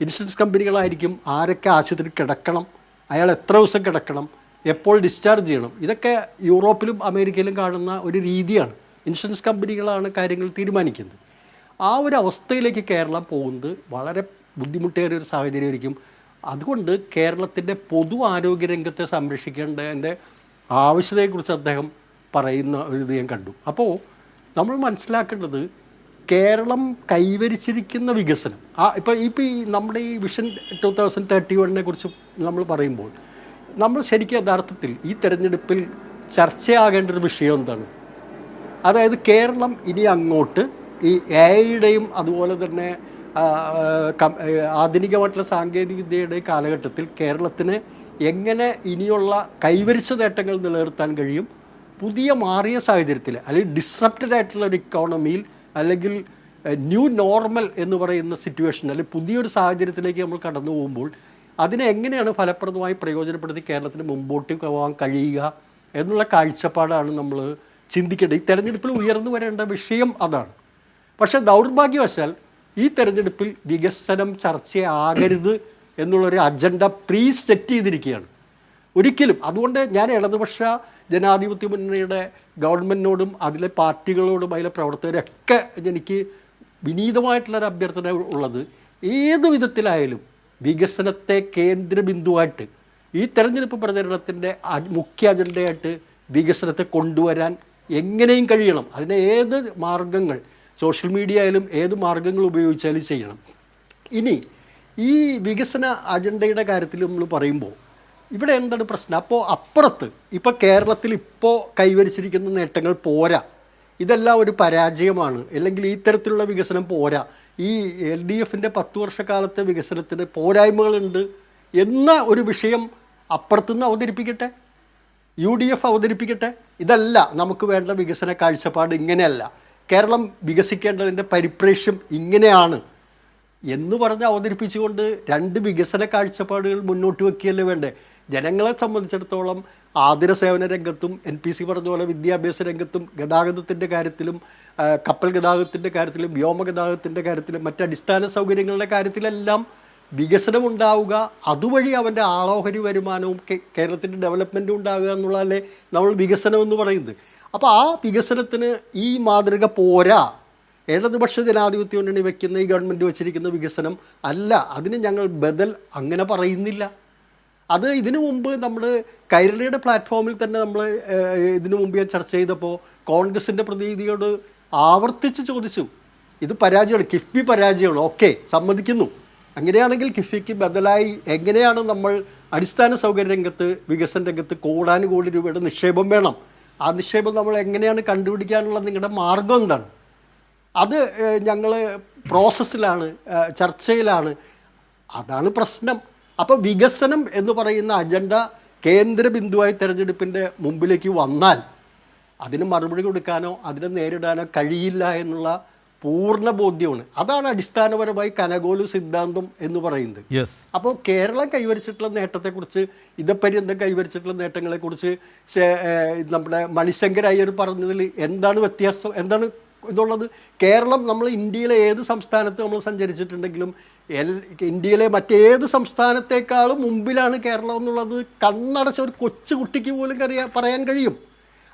ഇൻഷുറൻസ് കമ്പനികളായിരിക്കും ആരൊക്കെ ആശുപത്രി കിടക്കണം, അയാൾ എത്ര ദിവസം കിടക്കണം, എപ്പോൾ ഡിസ്ചാർജ് ചെയ്യണം. ഇതൊക്കെ യൂറോപ്പിലും അമേരിക്കയിലും കാണുന്ന ഒരു രീതിയാണ്. ഇൻഷുറൻസ് കമ്പനികളാണ് കാര്യങ്ങൾ തീരുമാനിക്കുന്നത്. ആ ഒരു അവസ്ഥയിലേക്ക് കേരളം പോകുന്നത് വളരെ ബുദ്ധിമുട്ടേറിയ ഒരു സാഹചര്യമായിരിക്കും. അതുകൊണ്ട് കേരളത്തിൻ്റെ പൊതു ആരോഗ്യ രംഗത്തെ സംരക്ഷിക്കേണ്ടതിൻ്റെ ആവശ്യതയെക്കുറിച്ച് അദ്ദേഹം പറയുന്ന ഒരു ഇത് ഞാൻ കണ്ടു. അപ്പോൾ നമ്മൾ മനസ്സിലാക്കേണ്ടത് കേരളം കൈവരിച്ചിരിക്കുന്ന വികസനം, ഇപ്പോൾ ഈ നമ്മുടെ ഈ വിഷൻ 2031 കുറിച്ച് നമ്മൾ പറയുമ്പോൾ നമ്മൾ ശരിക്കും യഥാർത്ഥത്തിൽ ഈ തെരഞ്ഞെടുപ്പിൽ ചർച്ചയാകേണ്ട ഒരു വിഷയം എന്താണ്? അതായത് കേരളം ഇനി അങ്ങോട്ട് ഈ AI-യുടെയും അതുപോലെ തന്നെ ആധുനികമായിട്ടുള്ള സാങ്കേതികവിദ്യയുടെ കാലഘട്ടത്തിൽ കേരളത്തിന് എങ്ങനെ ഇനിയുള്ള കൈവരിച്ച നേട്ടങ്ങൾ നിലനിർത്താൻ കഴിയും, പുതിയ മാറിയ സാഹചര്യത്തിൽ അല്ലെങ്കിൽ ഡിസ്റപ്റ്റഡ് ആയിട്ടുള്ള ഒരു ഇക്കോണമിയിൽ അല്ലെങ്കിൽ ന്യൂ നോർമൽ എന്ന് പറയുന്ന സിറ്റുവേഷൻ അല്ലെങ്കിൽ പുതിയൊരു സാഹചര്യത്തിലേക്ക് നമ്മൾ കടന്നു പോകുമ്പോൾ അതിനെ എങ്ങനെയാണ് ഫലപ്രദമായി പ്രയോജനപ്പെടുത്തി കേരളത്തിന് മുമ്പോട്ട് പോകാൻ കഴിയുക എന്നുള്ള കാഴ്ചപ്പാടാണ് നമ്മൾ ചിന്തിക്കേണ്ടത്. ഈ തെരഞ്ഞെടുപ്പിൽ ഉയർന്നു വരേണ്ട വിഷയം അതാണ്. പക്ഷേ ദൗർഭാഗ്യവശാൽ ഈ തെരഞ്ഞെടുപ്പിൽ വികസനം ചർച്ചയാകരുത് എന്നുള്ളൊരു അജണ്ട സെറ്റ് ചെയ്തിരിക്കുകയാണ്. ഒരിക്കലും അതുകൊണ്ട് ഞാൻ ഇടതുപക്ഷ ജനാധിപത്യ മുന്നണിയുടെ ഗവൺമെൻറ്റിനോടും അതിലെ പാർട്ടികളോടും അതിലെ പ്രവർത്തകരൊക്കെ എനിക്ക് വിനീതമായിട്ടുള്ളൊരു അഭ്യർത്ഥന ഉള്ളത്, ഏത് വിധത്തിലായാലും വികസനത്തെ കേന്ദ്രബിന്ദുവായിട്ട് ഈ തെരഞ്ഞെടുപ്പ് പ്രചരണത്തിൻ്റെ മുഖ്യ അജണ്ടയായിട്ട് വികസനത്തെ കൊണ്ടുവരാൻ എങ്ങനെയും കഴിയണം. അതിന് ഏത് മാർഗങ്ങൾ, സോഷ്യൽ മീഡിയ ആയാലും ഏത് മാർഗങ്ങൾ ഉപയോഗിച്ചാലും ചെയ്യണം. ഇനി ഈ വികസന അജണ്ടയുടെ കാര്യത്തിൽ നമ്മൾ പറയുമ്പോൾ ഇവിടെ എന്താണ് പ്രശ്നം? അപ്പോൾ അപ്പുറത്ത് ഇപ്പോൾ കേരളത്തിൽ ഇപ്പോൾ കൈവരിച്ചിരിക്കുന്ന നേട്ടങ്ങൾ പോരാ, ഇതെല്ലാം ഒരു പരാജയമാണ്, അല്ലെങ്കിൽ ഈ തരത്തിലുള്ള വികസനം പോരാ, ഈ LDFൻ്റെ 10 വർഷക്കാലത്തെ വികസനത്തിന് പോരായ്മകളുണ്ട് എന്ന ഒരു വിഷയം അപ്പുറത്തുനിന്ന് അവതരിപ്പിക്കട്ടെ, UDF അവതരിപ്പിക്കട്ടെ. ഇതല്ല നമുക്ക് വേണ്ട വികസന കാഴ്ചപ്പാട്, ഇങ്ങനെയല്ല, കേരളം വികസിക്കേണ്ടതിൻ്റെ പരിപ്രേക്ഷ്യം ഇങ്ങനെയാണ് എന്ന് പറഞ്ഞ് അവതരിപ്പിച്ചുകൊണ്ട് 2 വികസന കാഴ്ചപ്പാടുകൾ മുന്നോട്ട് വയ്ക്കുകയല്ലേ വേണ്ടേ? ജനങ്ങളെ സംബന്ധിച്ചിടത്തോളം ആതുര സേവന രംഗത്തും NPC പറഞ്ഞ പോലെ വിദ്യാഭ്യാസ രംഗത്തും ഗതാഗതത്തിൻ്റെ കാര്യത്തിലും കപ്പൽ ഗതാഗതത്തിൻ്റെ കാര്യത്തിലും വ്യോമഗതാഗതത്തിൻ്റെ കാര്യത്തിലും മറ്റടിസ്ഥാന സൗകര്യങ്ങളുടെ കാര്യത്തിലെല്ലാം വികസനമുണ്ടാവുക, അതുവഴി അവൻ്റെ ആളോഹരി വരുമാനവും കേരളത്തിൻ്റെ ഡെവലപ്മെൻറ്റും ഉണ്ടാവുക എന്നുള്ളതല്ലേ നമ്മൾ വികസനം എന്ന് പറയുന്നത്. അപ്പോൾ ആ വികസനത്തിന് ഈ മാതൃക പോരാ, ഇടതുപക്ഷ ജനാധിപത്യ മുന്നണി വയ്ക്കുന്ന ഈ ഗവൺമെൻറ് വച്ചിരിക്കുന്ന വികസനം അല്ല, അതിന് ഞങ്ങൾ ബദൽ അങ്ങനെ പറയുന്നില്ല. അത് ഇതിനു മുമ്പ് നമ്മൾ കൈരളിയുടെ പ്ലാറ്റ്ഫോമിൽ തന്നെ നമ്മൾ ഇതിനു മുമ്പ് ഞാൻ ചർച്ച ചെയ്തപ്പോൾ കോൺഗ്രസിൻ്റെ പ്രതിനിധിയോട് ആവർത്തിച്ച് ചോദിച്ചു, ഇത് പരാജയമാണ്, കിഫ്ബി പരാജയമാണ്, ഓക്കെ സമ്മതിക്കുന്നു, അങ്ങനെയാണെങ്കിൽ കിഫ്ബിക്ക് ബദലായി എങ്ങനെയാണ് നമ്മൾ അടിസ്ഥാന സൗകര്യ രംഗത്ത് വികസന രംഗത്ത് കോടാനുകോടി രൂപയുടെ നിക്ഷേപം വേണം, ആ നിക്ഷേപം നമ്മൾ എങ്ങനെയാണ് കണ്ടുപിടിക്കാനുള്ള നിങ്ങളുടെ മാർഗം എന്താണ്? അത് ഞങ്ങൾ പ്രോസസ്സിലാണ്, ചർച്ചയിലാണ്, അതാണ് പ്രശ്നം. അപ്പോൾ വികസനം എന്ന് പറയുന്ന അജണ്ട കേന്ദ്ര ബിന്ദുവായി തെരഞ്ഞെടുപ്പിൻ്റെ മുമ്പിലേക്ക് വന്നാൽ അതിന് മറുപടി കൊടുക്കാനോ അതിനെ നേരിടാനോ കഴിയില്ല എന്നുള്ള പൂർണ്ണ ബോധ്യമാണ്. അതാണ് അടിസ്ഥാനപരമായി കനകോലു സിദ്ധാന്തം എന്ന് പറയുന്നത്. അപ്പോൾ കേരളം കൈവരിച്ചിട്ടുള്ള നേട്ടത്തെക്കുറിച്ച്, ഇതപര്യന്തം കൈവരിച്ചിട്ടുള്ള നേട്ടങ്ങളെക്കുറിച്ച് നമ്മുടെ മണിശങ്കർ അയ്യർ പറഞ്ഞതിൽ എന്താണ് വ്യത്യാസം, എന്താണ് ഇതുള്ളത്? കേരളം, നമ്മൾ ഇന്ത്യയിലെ ഏത് സംസ്ഥാനത്ത് നമ്മൾ സഞ്ചരിച്ചിട്ടുണ്ടെങ്കിലും ഇന്ത്യയിലെ മറ്റേത് സംസ്ഥാനത്തേക്കാളും മുമ്പിലാണ് കേരളം എന്നുള്ളത് കണ്ണടച്ച ഒരു കൊച്ചു കുട്ടിക്ക് പോലും പറയാൻ കഴിയും.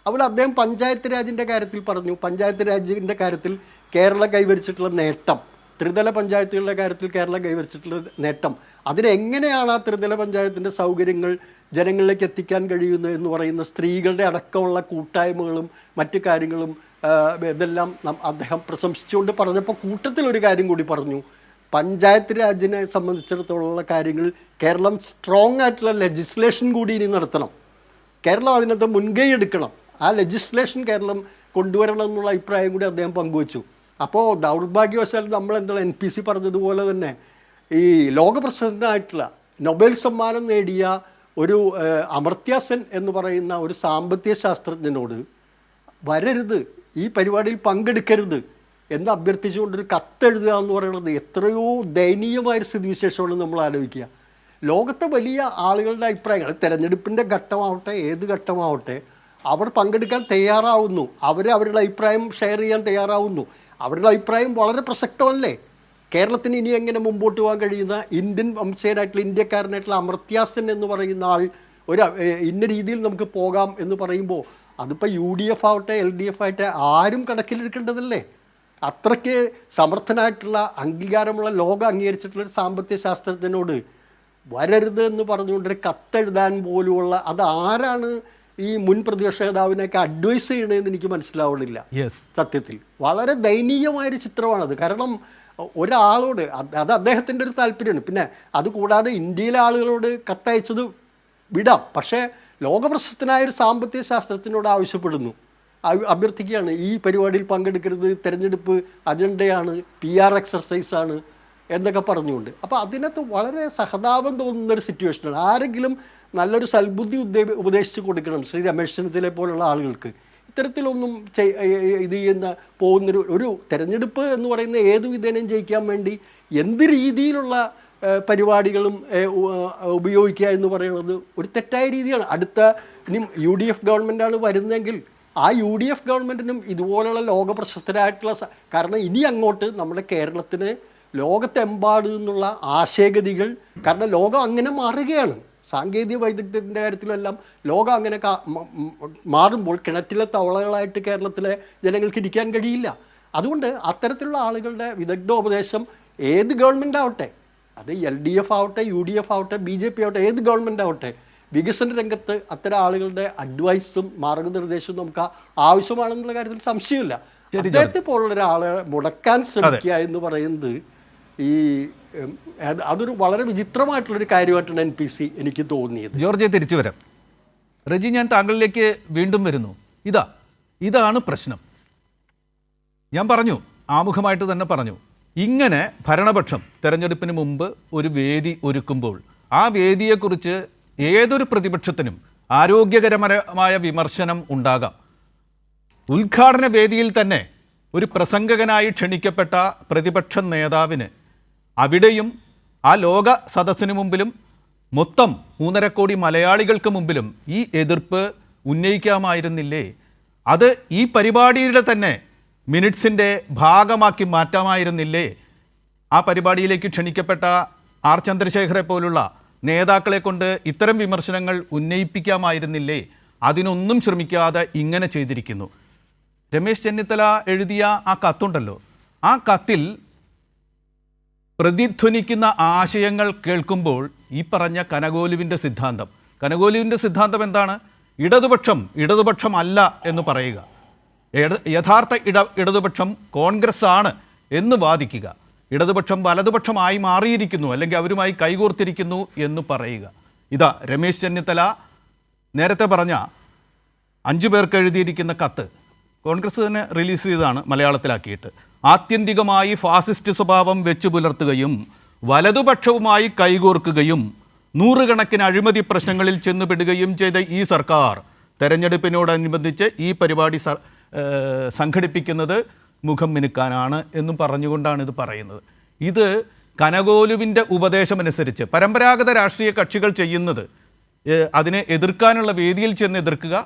അവിടെ അദ്ദേഹം പഞ്ചായത്ത് രാജിൻ്റെ കാര്യത്തിൽ പറഞ്ഞു, പഞ്ചായത്ത് രാജിൻ്റെ കാര്യത്തിൽ കേരളം കൈവരിച്ചിട്ടുള്ള നേട്ടം, ത്രിതല പഞ്ചായത്തുകളുടെ കാര്യത്തിൽ കേരളം കൈവരിച്ചിട്ടുള്ള നേട്ടം, അതിനെങ്ങനെയാണ് ആ ത്രിതല പഞ്ചായത്തിൻ്റെ സൗകര്യങ്ങൾ ജനങ്ങളിലേക്ക് എത്തിക്കാൻ കഴിയുന്നത് എന്ന് പറയുന്ന സ്ത്രീകളുടെ അടക്കമുള്ള കൂട്ടായ്മകളും മറ്റു കാര്യങ്ങളും ഇതെല്ലാം അദ്ദേഹം പ്രശംസിച്ചുകൊണ്ട് പറഞ്ഞപ്പോൾ കൂട്ടത്തിലൊരു കാര്യം കൂടി പറഞ്ഞു, പഞ്ചായത്ത് രാജിനെ സംബന്ധിച്ചിടത്തോളമുള്ള കാര്യങ്ങൾ കേരളം സ്ട്രോങ് ആയിട്ടുള്ള ലെജിസ്ലേഷൻ കൂടി ഇനി നടത്തണം, കേരളം അതിനകത്ത് മുൻകൈ എടുക്കണം, ആ ലെജിസ്ലേഷൻ കേരളം കൊണ്ടുവരണം എന്നുള്ള അഭിപ്രായം കൂടി അദ്ദേഹം പങ്കുവച്ചു. അപ്പോൾ ദൗർഭാഗ്യവശാൽ നമ്മളെന്താണ് NPC പറഞ്ഞതുപോലെ തന്നെ ഈ ലോകപ്രസിദ്ധനായിട്ടുള്ള നൊബേൽ സമ്മാനം നേടിയ ഒരു അമർത്യ സെൻ എന്ന് പറയുന്ന ഒരു സാമ്പത്തിക ശാസ്ത്രജ്ഞനോട് വരരുത്, ഈ പരിപാടിയിൽ പങ്കെടുക്കരുത് എന്ന് അഭ്യർത്ഥിച്ചുകൊണ്ടൊരു കത്തെഴുതുക എന്ന് പറയുന്നത് എത്രയോ ദയനീയമായൊരു സ്ഥിതിവിശേഷമാണ് നമ്മൾ ആലോചിക്കുക. ലോകത്തെ വലിയ ആളുകളുടെ അഭിപ്രായങ്ങൾ, തെരഞ്ഞെടുപ്പിൻ്റെ ഘട്ടമാവട്ടെ ഏത് ഘട്ടമാവട്ടെ, അവർ പങ്കെടുക്കാൻ തയ്യാറാവുന്നു, അവരുടെ അഭിപ്രായം ഷെയർ ചെയ്യാൻ തയ്യാറാവുന്നു, അവരുടെ അഭിപ്രായം വളരെ പ്രസക്തമല്ലേ? കേരളത്തിന് ഇനി എങ്ങനെ മുമ്പോട്ട് പോകാൻ കഴിയുന്ന ഇന്ത്യൻ വംശജനായിട്ടുള്ള ഇന്ത്യക്കാരനായിട്ടുള്ള അമർത്യ സെൻ എന്ന് പറയുന്ന ആൾ ഒരു ഇന്ന രീതിയിൽ നമുക്ക് പോകാം എന്ന് പറയുമ്പോൾ അതിപ്പോൾ UDF ആവട്ടെ LDF ആവട്ടെ ആരും കണക്കിലെടുക്കേണ്ടതല്ലേ? അത്രയ്ക്ക് സമർത്ഥനായിട്ടുള്ള അംഗീകാരമുള്ള ലോകം അംഗീകരിച്ചിട്ടുള്ളൊരു സാമ്പത്തിക ശാസ്ത്രജ്ഞനോട് വരരുത് എന്ന് പറഞ്ഞുകൊണ്ടൊരു കത്തെഴുതാൻ പോലുമുള്ള അത് ആരാണ് ഈ മുൻ പ്രതിപക്ഷ നേതാവിനെയൊക്കെ അഡ്വൈസ് ചെയ്യണമെന്ന് എനിക്ക് മനസ്സിലാവുന്നില്ല. സത്യത്തിൽ വളരെ ദയനീയമായൊരു ചിത്രമാണത്. കാരണം ഒരാളോട് അത് അദ്ദേഹത്തിൻ്റെ ഒരു താല്പര്യമാണ്. പിന്നെ അതുകൂടാതെ ഇന്ത്യയിലെ ആളുകളോട് കത്തയച്ചത് വിടാം, പക്ഷേ ലോകപ്രശസ്തനായൊരു സാമ്പത്തിക ശാസ്ത്രജ്ഞനോട് ആവശ്യപ്പെടുന്നു, അഭ്യർത്ഥിക്കുകയാണ്, ഈ പരിപാടിയിൽ പങ്കെടുക്കരുത്, തെരഞ്ഞെടുപ്പ് അജണ്ടയാണ്, PR എക്സർസൈസാണ് എന്നൊക്കെ പറഞ്ഞുകൊണ്ട്. അപ്പോൾ അതിനകത്ത് വളരെ സഹതാപം തോന്നുന്നൊരു സിറ്റുവേഷനാണ്. ആരെങ്കിലും നല്ലൊരു സൽബുദ്ധി ഉപദേശിച്ച് കൊടുക്കണം ശ്രീ രമേശ് ചെന്നിത്തലയെ പോലുള്ള ആളുകൾക്ക്. ഇത്തരത്തിലൊന്നും ഇത് ചെയ്യുന്ന പോകുന്നൊരു തെരഞ്ഞെടുപ്പ് എന്ന് പറയുന്ന ഏതു വിധേനയും ജയിക്കാൻ വേണ്ടി എന്ത് രീതിയിലുള്ള പരിപാടികളും ഉപയോഗിക്കുക എന്ന് പറയുന്നത് ഒരു തെറ്റായ രീതിയാണ്. അടുത്ത ഇനി UDF ഗവൺമെൻറ്റാണ് വരുന്നതെങ്കിൽ ആ UDF ഗവൺമെൻറ്റിനും ഇതുപോലുള്ള ലോകപ്രശസ്തരായിട്ടുള്ള കാരണം ഇനി അങ്ങോട്ട് നമ്മുടെ കേരളത്തിന് ലോകത്തെമ്പാടും നിന്നുള്ള ആശയഗതികൾ, കാരണം ലോകം അങ്ങനെ മാറുകയാണ്, സാങ്കേതിക വൈദഗ്ധ്യത്തിൻ്റെ കാര്യത്തിലെല്ലാം ലോകം അങ്ങനെ മാറുമ്പോൾ കിണറ്റിലെ തവളകളായിട്ട് കേരളത്തിലെ ജനങ്ങൾക്ക് ഇരിക്കാൻ കഴിയില്ല. അതുകൊണ്ട് അത്തരത്തിലുള്ള ആളുകളുടെ വിദഗ്ധോപദേശം ഏത് ഗവൺമെൻറ് ആവട്ടെ, അത് LDF ആവട്ടെ, UDF ആവട്ടെ, BJP ആവട്ടെ, ഏത് ഗവൺമെൻറ് ആവട്ടെ, വികസന രംഗത്ത് അത്തരം ആളുകളുടെ അഡ്വൈസും മാർഗനിർദ്ദേശവും നമുക്ക് ആവശ്യമാണെന്നുള്ള കാര്യത്തിൽ സംശയമില്ല. അദ്ദേഹത്തെ പോലുള്ള ഒരാളെ മുടക്കാൻ ശ്രമിക്കുക എന്ന് പറയുന്നത് ഈ അതൊരു വളരെ വിചിത്രമായിട്ടുള്ളൊരു കാര്യമായിട്ടാണ് NPC എനിക്ക് തോന്നിയത്. ജോർജ് തിരിച്ചു വരാം. റജി, ഞാൻ താങ്കളിലേക്ക് വീണ്ടും വരുന്നു. ഇതാണ് പ്രശ്നം. ഞാൻ പറഞ്ഞു, ആമുഖമായിട്ട് തന്നെ പറഞ്ഞു, ഇങ്ങനെ ഭരണപക്ഷം തെരഞ്ഞെടുപ്പിന് മുമ്പ് ഒരു വേദി ഒരുക്കുമ്പോൾ ആ വേദിയെക്കുറിച്ച് ഏതൊരു പ്രതിപക്ഷത്തിനും ആരോഗ്യകരമായ വിമർശനം ഉണ്ടാകാം. ഉദ്ഘാടന വേദിയിൽ തന്നെ ഒരു പ്രസംഗകനായി ക്ഷണിക്കപ്പെട്ട പ്രതിപക്ഷ നേതാവിന് അവിടെയും ആ ലോക സദസ്സിന് മുമ്പിലും മൊത്തം 3.5 കോടി മലയാളികൾക്ക് മുമ്പിലും ഈ എതിർപ്പ് ഉന്നയിക്കാമായിരുന്നില്ലേ? അത് ഈ പരിപാടിയുടെ തന്നെ മിനിറ്റ്സിൻ്റെ ഭാഗമാക്കി മാറ്റാമായിരുന്നില്ലേ? ആ പരിപാടിയിലേക്ക് ക്ഷണിക്കപ്പെട്ട ആർ ചന്ദ്രശേഖരെ പോലുള്ള നേതാക്കളെ കൊണ്ട് ഇത്തരം വിമർശനങ്ങൾ ഉന്നയിപ്പിക്കാമായിരുന്നില്ലേ? അതിനൊന്നും ശ്രമിക്കാതെ ഇങ്ങനെ ചെയ്തിരിക്കുന്നു. രമേശ് ചെന്നിത്തല എഴുതിയ ആ കത്തുണ്ടല്ലോ, ആ കത്തിൽ പ്രതിധ്വനിക്കുന്ന ആശയങ്ങൾ കേൾക്കുമ്പോൾ ഈ പറഞ്ഞ കനകോലുവിൻ്റെ സിദ്ധാന്തം എന്താണ്? ഇടതുപക്ഷം അല്ല എന്ന് പറയുക, യഥാർത്ഥ ഇടതുപക്ഷം കോൺഗ്രസ് ആണ് എന്ന് വാദിക്കുക, ഇടതുപക്ഷം വലതുപക്ഷമായി മാറിയിരിക്കുന്നു അല്ലെങ്കിൽ അവരുമായി കൈകോർത്തിരിക്കുന്നു എന്ന് പറയുക. ഇതാ രമേശ് ചെന്നിത്തല നേരത്തെ പറഞ്ഞ 5 പേർക്ക് എഴുതിയിരിക്കുന്ന കത്ത് കോൺഗ്രസ് തന്നെ റിലീസ് ചെയ്തതാണ് മലയാളത്തിലാക്കിയിട്ട്. ആത്യന്തികമായി ഫാസിസ്റ്റ് സ്വഭാവം വെച്ചു പുലർത്തുകയും വലതുപക്ഷവുമായി കൈകോർക്കുകയും 100 കണക്കിന് അഴിമതി പ്രശ്നങ്ങളിൽ ചെന്നുപെടുകയും ചെയ്ത ഈ സർക്കാർ തെരഞ്ഞെടുപ്പിനോടനുബന്ധിച്ച് ഈ പരിപാടി സംഘടിപ്പിക്കുന്നത് മുഖം മിനുക്കാനാണ് എന്നും പറഞ്ഞുകൊണ്ടാണ് ഇത് പറയുന്നത്. ഇത് കനകോലുവിൻ്റെ ഉപദേശമനുസരിച്ച് പരമ്പരാഗത രാഷ്ട്രീയ കക്ഷികൾ ചെയ്യുന്നത് അതിനെ എതിർക്കാനുള്ള വേദിയിൽ ചെന്ന് എതിർക്കുക,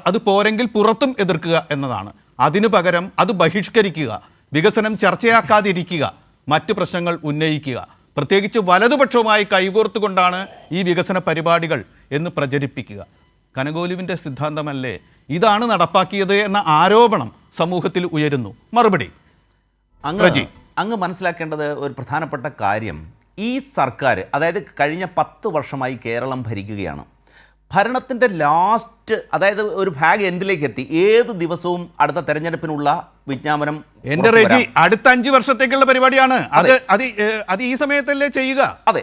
അത് പോരെങ്കിൽ പുറത്തും എതിർക്കുക എന്നതാണ്. അതിനു പകരം അത് ബഹിഷ്കരിക്കുക, വികസനം ചർച്ചയാക്കാതിരിക്കുക, മറ്റ് പ്രശ്നങ്ങൾ ഉന്നയിക്കുക, പ്രത്യേകിച്ച് വലതുപക്ഷവുമായി കൈകോർത്തുകൊണ്ടാണ് ഈ വികസന പരിപാടികൾ എന്ന് പ്രചരിപ്പിക്കുക. കനകോലുവിൻ്റെ സിദ്ധാന്തമല്ലേ ഇതാണ് നടപ്പാക്കിയത് എന്ന ആരോപണം സമൂഹത്തിൽ ഉയരുന്നു. മറുപടി അങ്ങ് മനസ്സിലാക്കേണ്ടത് ഒരു പ്രധാനപ്പെട്ട കാര്യം, ഈ സർക്കാർ അതായത് കഴിഞ്ഞ 10 വർഷമായി കേരളം ഭരിക്കുകയാണ്. ഭരണത്തിൻ്റെ ലാസ്റ്റ്, അതായത് ഒരു ഭാഗ് എൻഡിലേക്ക് എത്തി. ഏത് ദിവസവും അടുത്ത തെരഞ്ഞെടുപ്പിനുള്ള വിജ്ഞാപനം അടുത്ത 5 വർഷത്തേക്കുള്ള പരിപാടിയാണ്. അത് ഈ സമയത്തല്ലേ ചെയ്യുക? അതെ,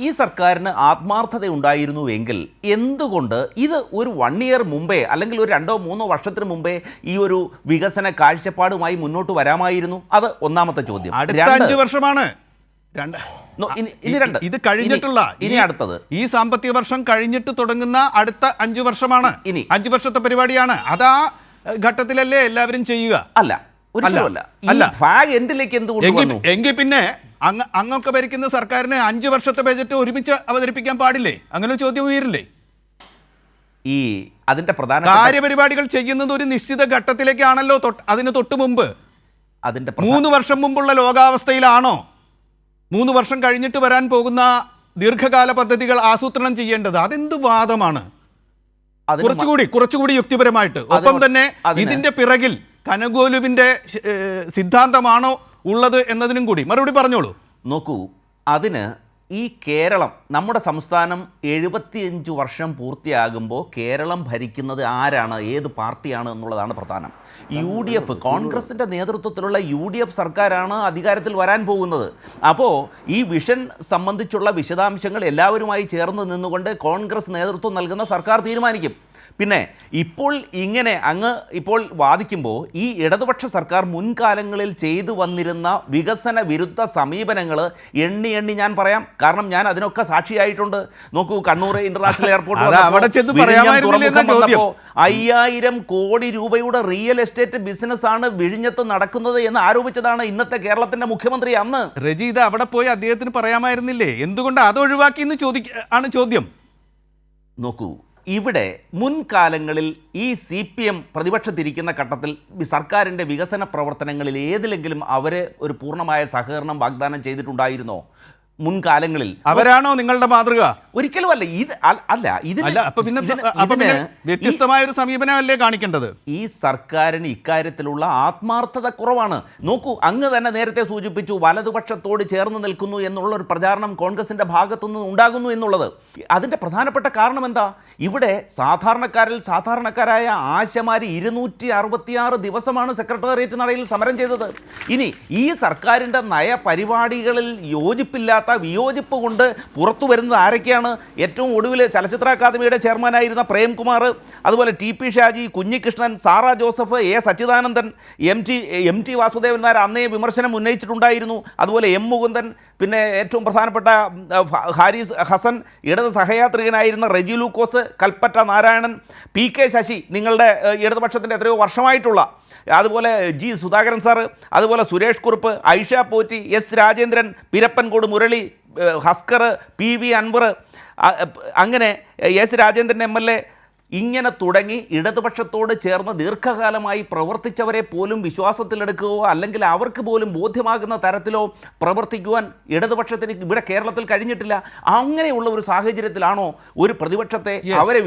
ഈ സർക്കാരിന് ആത്മാർത്ഥത ഉണ്ടായിരുന്നുവെങ്കിൽ എന്തുകൊണ്ട് ഇത് ഒരു 1 ഇയർ മുമ്പേ അല്ലെങ്കിൽ ഒരു 2-3 വർഷത്തിന് മുമ്പേ ഈ ഒരു വികസന കാഴ്ചപ്പാടുമായി മുന്നോട്ട് വരാമായിരുന്നു? അത് ഒന്നാമത്തെ ചോദ്യം. അടുത്ത 5 വർഷമാണ്. ഇത് കഴിഞ്ഞിട്ടുള്ള ഇനി അടുത്തത് ഈ സാമ്പത്തിക വർഷം കഴിഞ്ഞിട്ട് തുടങ്ങുന്ന അടുത്ത 5 വർഷമാണ്. ഇനി 5 വർഷത്തെ പരിപാടിയാണ്. അതാ ഘട്ടത്തിലല്ലേ എല്ലാവരും ചെയ്യുക? അല്ല, ഒരിക്കലുമല്ല. ഭാഗ് എൻഡിലേക്ക് എന്തുകൊണ്ട് വന്നു? എങ്കിൽ പിന്നെ അങ്ങൊക്കെ ഭരിക്കുന്ന സർക്കാരിന് 5 വർഷത്തെ ബജറ്റ് ഒരുമിച്ച് അവതരിപ്പിക്കാൻ പാടില്ലേ? അങ്ങനെ ചോദ്യം ഉയരില്ലേ? ഈ അതിന്റെ പ്രധാന കാര്യപരിപാടികൾ ചെയ്യുന്നത് ഒരു നിശ്ചിത ഘട്ടത്തിലേക്കാണല്ലോ. അതിന് തൊട്ട് മുമ്പ് അതിന്റെ 3 വർഷം മുമ്പുള്ള ലോകാവസ്ഥയിലാണോ 3 വർഷം കഴിഞ്ഞിട്ട് വരാൻ പോകുന്ന ദീർഘകാല പദ്ധതികൾ ആസൂത്രണം ചെയ്യേണ്ടത്? അതെന്ത് വാദമാണ്? കുറച്ചുകൂടി യുക്തിപരമായിട്ട്. ഒപ്പം തന്നെ ഇതിന്റെ പിറകിൽ കനകോലുവിന്റെ സിദ്ധാന്തമാണോ ഉള്ളത് എന്നതിനും കൂടി മറുപടി പറഞ്ഞോളൂ. നോക്കൂ, അതിന് ഈ കേരളം, നമ്മുടെ സംസ്ഥാനം 75 വർഷം പൂർത്തിയാകുമ്പോൾ കേരളം ഭരിക്കുന്നത് ആരാണ്, ഏത് പാർട്ടിയാണ് എന്നുള്ളതാണ് പ്രധാനം. UDF, കോൺഗ്രസിൻ്റെ നേതൃത്വത്തിലുള്ള UDF സർക്കാരാണ് അധികാരത്തിൽ വരാൻ പോകുന്നത്. അപ്പോൾ ഈ വിഷൻ സംബന്ധിച്ചുള്ള വിശദാംശങ്ങൾ എല്ലാവരുമായി ചേർന്ന് നിന്നുകൊണ്ട് കോൺഗ്രസ് നേതൃത്വം നൽകുന്ന സർക്കാർ തീരുമാനിക്കും. പിന്നെ ഇപ്പോൾ വാദിക്കുമ്പോൾ ഈ ഇടതുപക്ഷ സർക്കാർ മുൻകാലങ്ങളിൽ ചെയ്തു വന്നിരുന്ന വികസന വിരുദ്ധ സമീപനങ്ങൾ എണ്ണി ഞാൻ പറയാം. കാരണം ഞാൻ അതിനൊക്കെ സാക്ഷിയായിട്ടുണ്ട്. നോക്കൂ, കണ്ണൂർ ഇന്റർനാഷണൽ എയർപോർട്ട് വന്നപ്പോൾ 5000 കോടി രൂപയുടെ റിയൽ എസ്റ്റേറ്റ് ബിസിനസ്സാണ് വിഴിഞ്ഞത്ത് നടക്കുന്നത് എന്ന് ആരോപിച്ചതാണ് ഇന്നത്തെ കേരളത്തിന്റെ മുഖ്യമന്ത്രി അന്ന്. രജീത അവിടെ പോയി അദ്ദേഹത്തിന് പറയാമായിരുന്നില്ലേ? എന്തുകൊണ്ട് അത് ഒഴിവാക്കി എന്ന് ആണ് ചോദ്യം. നോക്കൂ, ഇവിടെ മുൻകാലങ്ങളിൽ ഈ CPM പ്രതിപക്ഷത്തിരിക്കുന്ന ഘട്ടത്തിൽ സർക്കാരിൻ്റെ വികസന പ്രവർത്തനങ്ങളിൽ ഏതിലെങ്കിലും അവർ ഒരു പൂർണ്ണമായ സഹകരണം വാഗ്ദാനം ചെയ്തിട്ടുണ്ടായിരുന്നോ? മുൻകാലങ്ങളിൽ അവരാണോ നിങ്ങളുടെ മാതൃക? ഒരിക്കലുമല്ല. അല്ല അപ്പൊ പിന്നെ വ്യത്യസ്തമായ ഒരു സമീപനമല്ലേ കാണിക്കേണ്ടത്? ഈ സർക്കാരിന് ഇക്കാര്യത്തിലുള്ള ആത്മാർത്ഥത കുറവാണ്. നോക്കൂ, അങ്ങ് തന്നെ നേരത്തെ സൂചിപ്പിച്ചു വലതുപക്ഷത്തോട് ചേർന്ന് നിൽക്കുന്നു എന്നുള്ള ഒരു പ്രചാരണം കോൺഗ്രസിന്റെ ഭാഗത്തുനിന്ന് ഉണ്ടാകുന്നു എന്നുള്ളത്. അതിന്റെ പ്രധാനപ്പെട്ട കാരണം എന്താ? ഇവിടെ സാധാരണക്കാരായ ആശമാർ 266 ദിവസമാണ് സെക്രട്ടേറിയറ്റ് നടയിൽ സമരം ചെയ്തത്. ഇനി ഈ സർക്കാരിൻ്റെ നയപരിപാടികളിൽ യോജിപ്പില്ലാത്ത വിയോജിപ്പ് കൊണ്ട് പുറത്തു വരുന്നത് ആരൊക്കെയാണ്? ഏറ്റവും ഒടുവിൽ ചലച്ചിത്ര അക്കാദമിയുടെ ചെയർമാനായിരുന്ന പ്രേംകുമാർ, അതുപോലെ TP ഷാജി, കുഞ്ഞികൃഷ്ണൻ, സാറ ജോസഫ്, സച്ചിദാനന്ദൻ, MT വാസുദേവൻ നായർ അന്നേ വിമർശനം ഉന്നയിച്ചിട്ടുണ്ടായിരുന്നു. അതുപോലെ M മുകുന്ദൻ, പിന്നെ ഏറ്റവും പ്രധാനപ്പെട്ട ഹാരിസ് ഹസൻ, ഇടത് സഹയാത്രികനായിരുന്ന റെജി ലൂക്കോസ്, കൽപ്പറ്റ നാരായണൻ, PK ശശി, നിങ്ങളുടെ ഇടതുപക്ഷത്തിൻ്റെ എത്രയോ വർഷമായിട്ടുള്ള, അതുപോലെ G സുധാകരൻ സാറ്, അതുപോലെ സുരേഷ് കുറുപ്പ്, ഐഷ പോറ്റി, S രാജേന്ദ്രൻ, പിരപ്പൻകോട് മുരളി, ഹസ്കർ, PV അൻവർ, അങ്ങനെ S രാജേന്ദ്രൻ MLA, ഇങ്ങനെ തുടങ്ങി ഇടതുപക്ഷത്തോട് ചേർന്ന് ദീർഘകാലമായി പ്രവർത്തിച്ചവരെ പോലും വിശ്വാസത്തിലെടുക്കുകയോ അല്ലെങ്കിൽ അവർക്ക് പോലും ബോധ്യമാകുന്ന തരത്തിലോ പ്രവർത്തിക്കുവാൻ ഇടതുപക്ഷത്തിന് ഇവിടെ കേരളത്തിൽ കഴിഞ്ഞിട്ടില്ല. അങ്ങനെയുള്ള ഒരു സാഹചര്യത്തിലാണോ ഒരു പ്രതിപക്ഷത്തെ അവരെ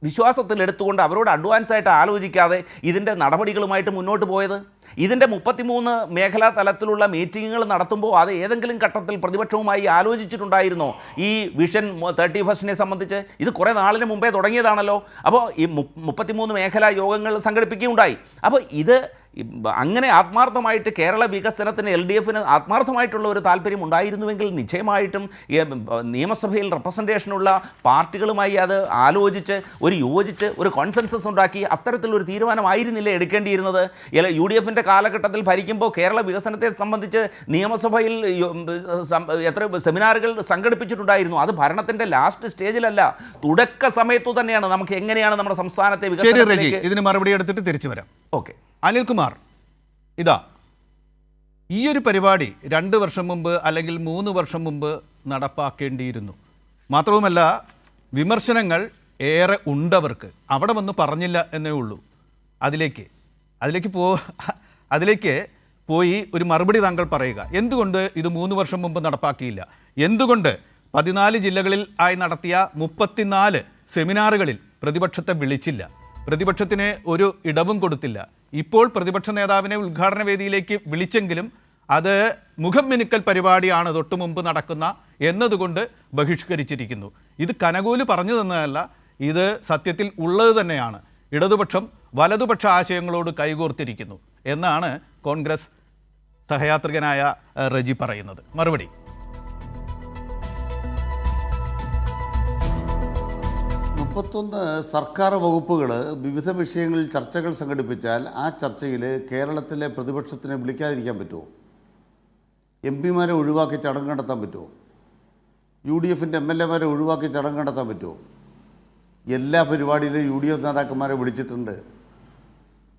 വിശ്വാസത്തിലെടുത്തുകൊണ്ട് അവരോട് അഡ്വാൻസായിട്ട് ആലോചിക്കാതെ ഇതിൻ്റെ നടപടികളുമായിട്ട് മുന്നോട്ട് പോയത്? ഇതിൻ്റെ 33 മേഖലാ തലത്തിലുള്ള മീറ്റിങ്ങുകൾ നടത്തുമ്പോൾ അത് ഏതെങ്കിലും ഘട്ടത്തിൽ പ്രതിപക്ഷവുമായി ആലോചിച്ചിട്ടുണ്ടായിരുന്നോ? ഈ വിഷൻ 31നെ സംബന്ധിച്ച് ഇത് കുറേ നാളിന് മുമ്പേ തുടങ്ങിയതാണല്ലോ. അപ്പോൾ ഈ 33 മേഖലാ യോഗങ്ങൾ സംഘടിപ്പിക്കുകയുണ്ടായി. അപ്പോൾ ഇത് അങ്ങനെ ആത്മാർത്ഥമായിട്ട് കേരള വികസനത്തിന് LDFന് ആത്മാർത്ഥമായിട്ടുള്ള ഒരു താല്പര്യം ഉണ്ടായിരുന്നുവെങ്കിൽ നിശ്ചയമായിട്ടും നിയമസഭയിൽ റെപ്രസെൻറ്റേഷനുള്ള പാർട്ടികളുമായി അത് ആലോചിച്ച് യോജിച്ച് ഒരു കോൺസെൻസസ് ഉണ്ടാക്കി അത്തരത്തിലൊരു തീരുമാനമായിരുന്നില്ലേ എടുക്കേണ്ടിയിരുന്നത്? UDFൻ്റെ കാലഘട്ടത്തിൽ ഭരിക്കുമ്പോൾ കേരള വികസനത്തെ സംബന്ധിച്ച് നിയമസഭയിൽ എത്ര സെമിനാറുകൾ സംഘടിപ്പിച്ചിട്ടുണ്ടായിരുന്നു. അത് ഭരണത്തിൻ്റെ ലാസ്റ്റ് സ്റ്റേജിലല്ല, തുടക്ക സമയത്തു തന്നെയാണ്. നമുക്ക് എങ്ങനെയാണ് നമ്മുടെ സംസ്ഥാനത്തെ വികസനത്തിലേക്ക് ഇതിന് മറുപടി എടുത്തിട്ട് തിരിച്ചു വരാം. ഓക്കെ അനിൽകുമാർ, ഈ ഒരു പരിപാടി 2 വർഷം മുമ്പ് അല്ലെങ്കിൽ 3 വർഷം മുമ്പ് നടപ്പാക്കേണ്ടിയിരുന്നു. മാത്രവുമല്ല വിമർശനങ്ങൾ ഏറെ ഉണ്ടവർക്ക്, അവിടെ വന്ന് പറഞ്ഞില്ല എന്നേ ഉള്ളൂ. അതിലേക്ക് പോയി ഒരു മറുപടി താങ്കൾ പറയുക. എന്തുകൊണ്ട് ഇത് 3 വർഷം മുമ്പ് നടപ്പാക്കിയില്ല? എന്തുകൊണ്ട് 14 ജില്ലകളിൽ ആയി നടത്തിയ 34 സെമിനാറുകളിൽ പ്രതിപക്ഷത്തെ വിളിച്ചില്ല? പ്രതിപക്ഷത്തിന് ഒരു ഇടവും കൊടുത്തില്ല. ഇപ്പോൾ പ്രതിപക്ഷ നേതാവിനെ ഉദ്ഘാടന വേദിയിലേക്ക് വിളിച്ചെങ്കിലും അത് മുഖം മിനുക്കൽ പരിപാടിയാണ് തൊട്ടു മുമ്പ് നടക്കുന്ന എന്നതുകൊണ്ട് ബഹിഷ്കരിച്ചിരിക്കുന്നു. ഇത് കനകൂല് പറഞ്ഞു തന്നതല്ല, ഇത് സത്യത്തിൽ ഉള്ളത് തന്നെയാണ്. ഇടതുപക്ഷം വലതുപക്ഷ ആശയങ്ങളോട് കൈകോർത്തിരിക്കുന്നു എന്നാണ് കോൺഗ്രസ് സഹയാത്രികനായ റജി പറയുന്നത്. മറുപടി: സർക്കാർ വകുപ്പുകൾ വിവിധ വിഷയങ്ങളിൽ ചർച്ചകൾ സംഘടിപ്പിച്ചാൽ ആ ചർച്ചയിൽ കേരളത്തിലെ പ്രതിപക്ഷത്തിനെ വിളിക്കാതിരിക്കാൻ പറ്റുമോ? MPമാരെ ഒഴിവാക്കി ചടങ്ങ് നടത്താൻ പറ്റുമോ? UDFൻ്റെ MLAമാരെ ഒഴിവാക്കി ചടങ്ങ് നടത്താൻ പറ്റുമോ? എല്ലാ പരിപാടിയിലും UDF നേതാക്കന്മാരെ വിളിച്ചിട്ടുണ്ട്,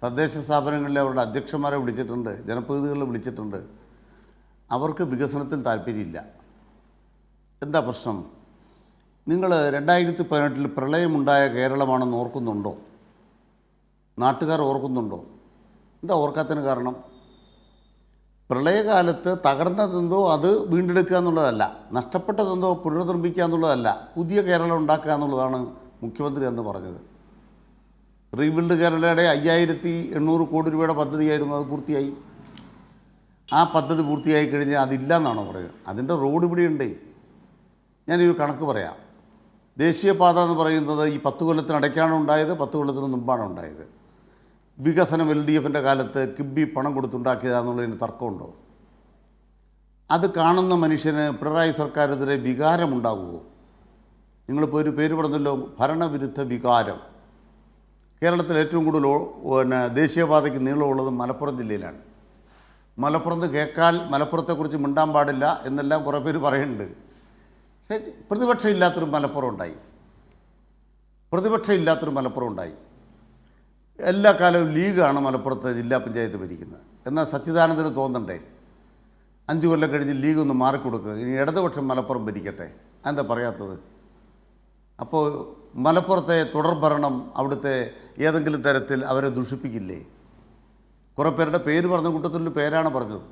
തദ്ദേശ സ്ഥാപനങ്ങളിലെ അവരുടെ അധ്യക്ഷന്മാരെ വിളിച്ചിട്ടുണ്ട്, ജനപ്രതിനിധികളെ വിളിച്ചിട്ടുണ്ട്. അവർക്ക് വികസനത്തിൽ താല്പര്യമില്ല. എന്താ പ്രശ്നം? നിങ്ങൾ 2018 പ്രളയമുണ്ടായ കേരളമാണെന്ന് ഓർക്കുന്നുണ്ടോ? നാട്ടുകാർ ഓർക്കുന്നുണ്ടോ? എന്താ ഓർക്കാത്തതിന് കാരണം? പ്രളയകാലത്ത് തകർന്നതെന്തോ അത് വീണ്ടെടുക്കുക എന്നുള്ളതല്ല, നഷ്ടപ്പെട്ടതെന്തോ പുനർനിർമ്മിക്കുക എന്നുള്ളതല്ല, പുതിയ കേരളം ഉണ്ടാക്കുക എന്നുള്ളതാണ് മുഖ്യമന്ത്രി അന്ന് പറഞ്ഞത്. റീബിൽഡ് കേരളയുടെ 5800 കോടി രൂപയുടെ പദ്ധതിയായിരുന്നു, അത് പൂർത്തിയായി. ആ പദ്ധതി പൂർത്തിയായി കഴിഞ്ഞാൽ അതില്ല എന്നാണോ പറയുക? അതിൻ്റെ റോഡ് ഇവിടെയുണ്ട്. ഞാനൊരു കണക്ക് പറയാം. ദേശീയപാത എന്ന് പറയുന്നത് ഈ 10 കൊല്ലത്തിനിടയ്ക്കാണ് ഉണ്ടായത്, 10 കൊല്ലത്തിന് മുമ്പാണ് ഉണ്ടായത്. വികസനം LDFൻ്റെ കാലത്ത് കിബി പണം കൊടുത്തുണ്ടാക്കിയതാണെന്നുള്ളതിന് തർക്കമുണ്ടോ? അത് കാണുന്ന മനുഷ്യന് പിണറായി സർക്കാരിനെതിരെ വികാരമുണ്ടാകുമോ? നിങ്ങളിപ്പോൾ ഒരു പേര് പറഞ്ഞല്ലോ, ഭരണവിരുദ്ധ വികാരം. കേരളത്തിൽ ഏറ്റവും കൂടുതൽ ദേശീയപാതയ്ക്ക് നീളമുള്ളത് മലപ്പുറം ജില്ലയിലാണ്. മലപ്പുറത്ത് കേൾക്കാൽ മലപ്പുറത്തെക്കുറിച്ച് മിണ്ടാൻ പാടില്ല എന്നെല്ലാം കുറേ പേര് പറയുന്നുണ്ട്. പക്ഷേ പ്രതിപക്ഷം ഇല്ലാത്തൊരു മലപ്പുറം ഉണ്ടായി. എല്ലാ കാലവും ലീഗാണ് മലപ്പുറത്ത് ജില്ലാ പഞ്ചായത്ത് ഭരിക്കുന്നത്. എന്നാൽ സച്ചിദാനന്ദന് തോന്നണ്ടേ 5 കൊല്ലം കഴിഞ്ഞ് ലീഗ് ഒന്ന് മാറിക്കൊടുക്കുക, ഇനി ഇടതുപക്ഷം മലപ്പുറം ഭരിക്കട്ടെ? എന്താ പറയാത്തത്? അപ്പോൾ മലപ്പുറത്തെ തുടർഭരണം അവിടുത്തെ ഏതെങ്കിലും തരത്തിൽ അവരെ ദുഷിപ്പിക്കില്ലേ? കുറേ പേരുടെ പേര് പറഞ്ഞ കൂട്ടത്തിലൊരു പേരാണ് പറഞ്ഞത്,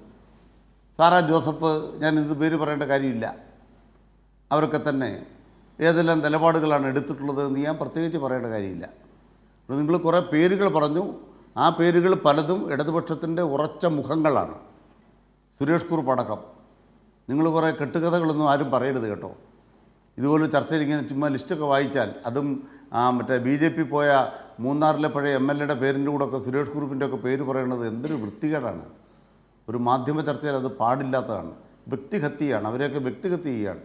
സാറാ ജോസഫ്. ഞാൻ ഇത് പേര് പറയേണ്ട കാര്യമില്ല. അവരൊക്കെ തന്നെ ഏതെല്ലാം നിലപാടുകളാണ് എടുത്തിട്ടുള്ളത് എന്ന് ഞാൻ പ്രത്യേകിച്ച് പറയേണ്ട കാര്യമില്ല. നിങ്ങൾ കുറേ പേരുകൾ പറഞ്ഞു. ആ പേരുകൾ പലതും ഇടതുപക്ഷത്തിൻ്റെ ഉറച്ച മുഖങ്ങളാണ്. സുരേഷ് കുറുപ്പ് അടക്കം. നിങ്ങൾ കുറേ കെട്ടുകഥകളൊന്നും ആരും പറയരുത് കേട്ടോ. ഇതുപോലെ ചർച്ചയിൽ ഇങ്ങനെ ചുമ്മാ ലിസ്റ്റൊക്കെ വായിച്ചാൽ അതും മറ്റേ BJP പോയ മൂന്നാറിലെ പഴയ MLA പേരിൻ്റെ കൂടെ ഒക്കെ സുരേഷ് കുറുപ്പിൻ്റെ ഒക്കെ പേര് പറയുന്നത് എന്തൊരു വൃത്തികേടാണ്. ഒരു മാധ്യമ ചർച്ചയിൽ അത് പാടില്ലാത്തതാണ്. വ്യക്തിഹത്യയാണ്. അവരെയൊക്കെ വ്യക്തിഹത്യ ചെയ്യുകയാണ്.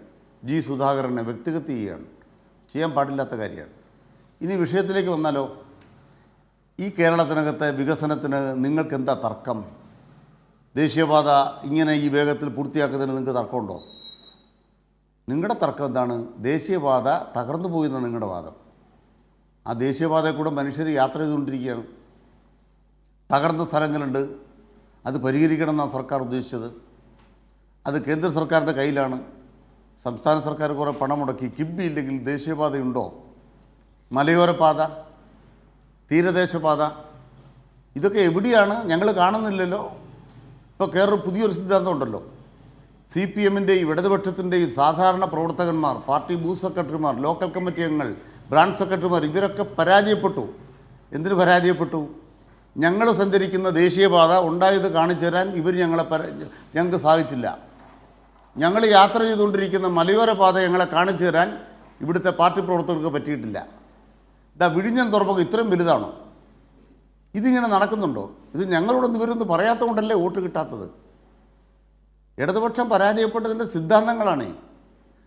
G. സുധാകരനെ വ്യക്തിഹത്യ ചെയ്യുകയാണ്. ചെയ്യാൻ പാടില്ലാത്ത കാര്യമാണ്. ഇനി വിഷയത്തിലേക്ക് വന്നാലോ, ഈ കേരളത്തിനകത്തെ വികസനത്തിന് നിങ്ങൾക്ക് എന്താ തർക്കം? ദേശീയപാത ഇങ്ങനെ ഈ വേഗത്തിൽ പൂർത്തിയാക്കുന്നതിന് നിങ്ങൾക്ക് തർക്കമുണ്ടോ? നിങ്ങളുടെ തർക്കം എന്താണ്? ദേശീയപാത തകർന്നു പോയെന്ന നിങ്ങളുടെ വാദം. ആ ദേശീയപാതയിൽ കൂടെ മനുഷ്യർ യാത്ര ചെയ്തുകൊണ്ടിരിക്കുകയാണ്. തകർന്ന സ്ഥലങ്ങളുണ്ട്, അത് പരിഹരിക്കണം എന്നാണ് സർക്കാർ ഉദ്ദേശിച്ചത്. അത് കേന്ദ്ര സർക്കാരിൻ്റെ കയ്യിലാണ്. സംസ്ഥാന സർക്കാർ കുറേ പണം മുടക്കി. കിബി ഇല്ലെങ്കിൽ ദേശീയപാതയുണ്ടോ? മലയോര പാത, തീരദേശപാത, ഇതൊക്കെ എവിടെയാണ്? ഞങ്ങൾ കാണുന്നില്ലല്ലോ. ഇപ്പോൾ കേരളം പുതിയൊരു സിദ്ധാന്തം ഉണ്ടല്ലോ. CPM-ൻ്റെയും ഇടതുപക്ഷത്തിൻ്റെയും സാധാരണ പ്രവർത്തകന്മാർ, പാർട്ടി ബൂത്ത് സെക്രട്ടറിമാർ, ലോക്കൽ കമ്മിറ്റി അംഗങ്ങൾ, ബ്രാഞ്ച് സെക്രട്ടറിമാർ, ഇവരൊക്കെ പരാജയപ്പെട്ടു. എന്തിനു പരാജയപ്പെട്ടു? ഞങ്ങൾ സഞ്ചരിക്കുന്ന ദേശീയപാത ഉണ്ടായത് കാണിച്ചു തരാൻ ഞങ്ങൾക്ക് സാധിച്ചില്ല. ഞങ്ങൾ യാത്ര ചെയ്തുകൊണ്ടിരിക്കുന്ന മലയോര പാത ഞങ്ങളെ കാണിച്ചു തരാൻ ഇവിടുത്തെ പാർട്ടി പ്രവർത്തകർക്ക് പറ്റിയിട്ടില്ല. വിഴിഞ്ഞം തുറമുഖം ഇത്രയും വലുതാണോ? ഇതിങ്ങനെ നടക്കുന്നുണ്ടോ? ഇത് ഞങ്ങളോടൊന്നും ഇവരൊന്നും പറയാത്തത് കൊണ്ടല്ലേ വോട്ട് കിട്ടാത്തത്. ഇടതുപക്ഷം പരാജയപ്പെട്ടതിൻ്റെ സിദ്ധാന്തങ്ങളാണ്.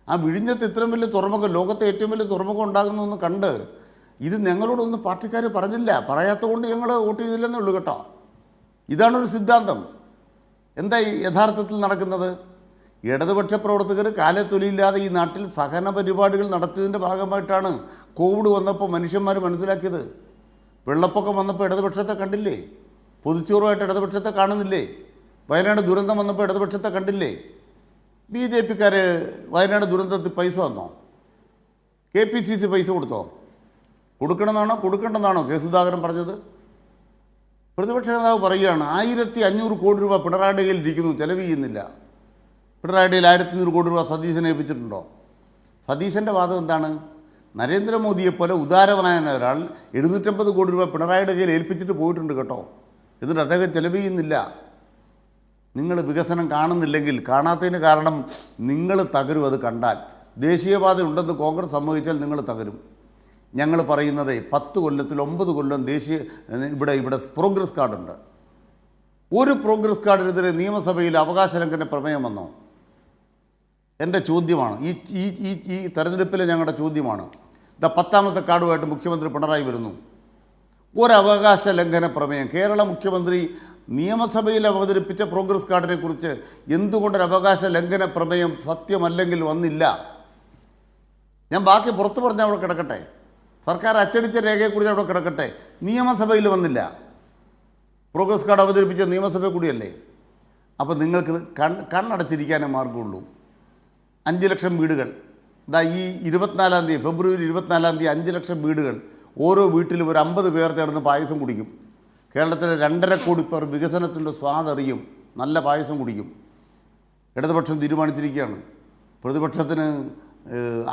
ആ വിഴിഞ്ഞത്ത് ഇത്രയും വലിയ തുറമുഖം, ലോകത്തെ ഏറ്റവും വലിയ തുറമുഖം ഉണ്ടാകുന്നതെന്ന് കണ്ട് ഇത് ഞങ്ങളോടൊന്നും പാർട്ടിക്കാർ പറഞ്ഞില്ല. പറയാത്തത് കൊണ്ട് ഞങ്ങൾ വോട്ട് ചെയ്തില്ലെന്നേ ഉള്ളൂ കേട്ടോ. ഇതാണൊരു സിദ്ധാന്തം. എന്താ യഥാർത്ഥത്തിൽ നടക്കുന്നത്? ഇടതുപക്ഷ പ്രവർത്തകർ കാലത്തൊലിയില്ലാതെ ഈ നാട്ടിൽ സഹന പരിപാടികൾ നടത്തിയതിൻ്റെ ഭാഗമായിട്ടാണ് കോവിഡ് വന്നപ്പോൾ മനുഷ്യന്മാർ മനസ്സിലാക്കിയത്. വെള്ളപ്പൊക്കം വന്നപ്പോൾ ഇടതുപക്ഷത്തെ കണ്ടില്ലേ? പൊതിച്ചോറുമായിട്ട് ഇടതുപക്ഷത്തെ കാണുന്നില്ലേ? വയനാട് ദുരന്തം വന്നപ്പോൾ ഇടതുപക്ഷത്തെ കണ്ടില്ലേ? BJP-ക്കാർ വയനാട് ദുരന്തത്തിൽ പൈസ തന്നോ? KPCC പൈസ കൊടുത്തോ? കൊടുക്കണമെന്നാണോ കൊടുക്കേണ്ടെന്നാണോ K. സുധാകരൻ പറഞ്ഞത്? പ്രതിപക്ഷ നേതാവ് പറയുകയാണ് 1500 കോടി രൂപ പിണറായിയുടെ കയ്യിൽ ഇരിക്കുന്നു, ചെലവ് ചെയ്യുന്നില്ല. പിണറായിയുടെ 1500 കോടി രൂപ സതീശനെ ഏൽപ്പിച്ചിട്ടുണ്ടോ? സതീശൻ്റെ വാദം എന്താണ്? നരേന്ദ്രമോദിയെപ്പോലെ ഉദാരമായ ഒരാൾ 750 കോടി രൂപ പിണറായിയുടെ കയ്യിൽ ഏൽപ്പിച്ചിട്ട് പോയിട്ടുണ്ട് കേട്ടോ. എന്നിട്ട് അദ്ദേഹം ചെലവ് ചെയ്യുന്നില്ല. നിങ്ങൾ വികസനം കാണുന്നില്ലെങ്കിൽ, കാണാത്തതിന് കാരണം നിങ്ങൾ തകരും. അത് കണ്ടാൽ ദേശീയപാത ഉണ്ടെന്ന് കോൺഗ്രസ് സമ്മതിച്ചാൽ നിങ്ങൾ തകരും. ഞങ്ങൾ പറയുന്നത് 10 കൊല്ലത്തിൽ 9 കൊല്ലം ഇവിടെ പ്രോഗ്രസ് കാർഡുണ്ട്. ഒരു പ്രോഗ്രസ് കാർഡിനെതിരെ നിയമസഭയിൽ അവകാശ ലംഘന പ്രമേയം വന്നോ? എൻ്റെ ചോദ്യമാണ്. ഈ തെരഞ്ഞെടുപ്പിലെ ഞങ്ങളുടെ ചോദ്യമാണ്. 10ാമത്തെ കാർഡുമായിട്ട് മുഖ്യമന്ത്രി പിണറായി വരുന്നു. ഒരവകാശ ലംഘന പ്രമേയം കേരള മുഖ്യമന്ത്രി നിയമസഭയിൽ അവതരിപ്പിച്ച പ്രോഗ്രസ് കാർഡിനെ കുറിച്ച് എന്തുകൊണ്ടൊരു അവകാശ ലംഘന പ്രമേയം സത്യമല്ലെങ്കിൽ വന്നില്ല? ഞാൻ ബാക്കി പുറത്തു പറഞ്ഞാൽ അവിടെ കിടക്കട്ടെ. സർക്കാർ അച്ചടിച്ച രേഖയെക്കുറിച്ച് അവിടെ കിടക്കട്ടെ. നിയമസഭയിൽ വന്നില്ല. പ്രോഗ്രസ് കാർഡ് അവതരിപ്പിച്ച നിയമസഭ കൂടിയല്ലേ? അപ്പോൾ നിങ്ങൾക്ക് കണ്ണടച്ചിരിക്കാനേ മാർഗമുള്ളൂ. 5 ലക്ഷം വീടുകൾ ഈ 24-ാം തീയതി, ഫെബ്രുവരി 24-ാം തീയതി 5 ലക്ഷം വീടുകൾ. ഓരോ വീട്ടിലും ഒരു 50 പേർ ചേർന്ന് പായസം കുടിക്കും. കേരളത്തിലെ 2.5 കോടി പേർ വികസനത്തിൻ്റെ സ്വാദറിയും, നല്ല പായസം കുടിക്കും. ഇടതുപക്ഷം തീരുമാനിച്ചിരിക്കുകയാണ്. പ്രതിപക്ഷത്തിന്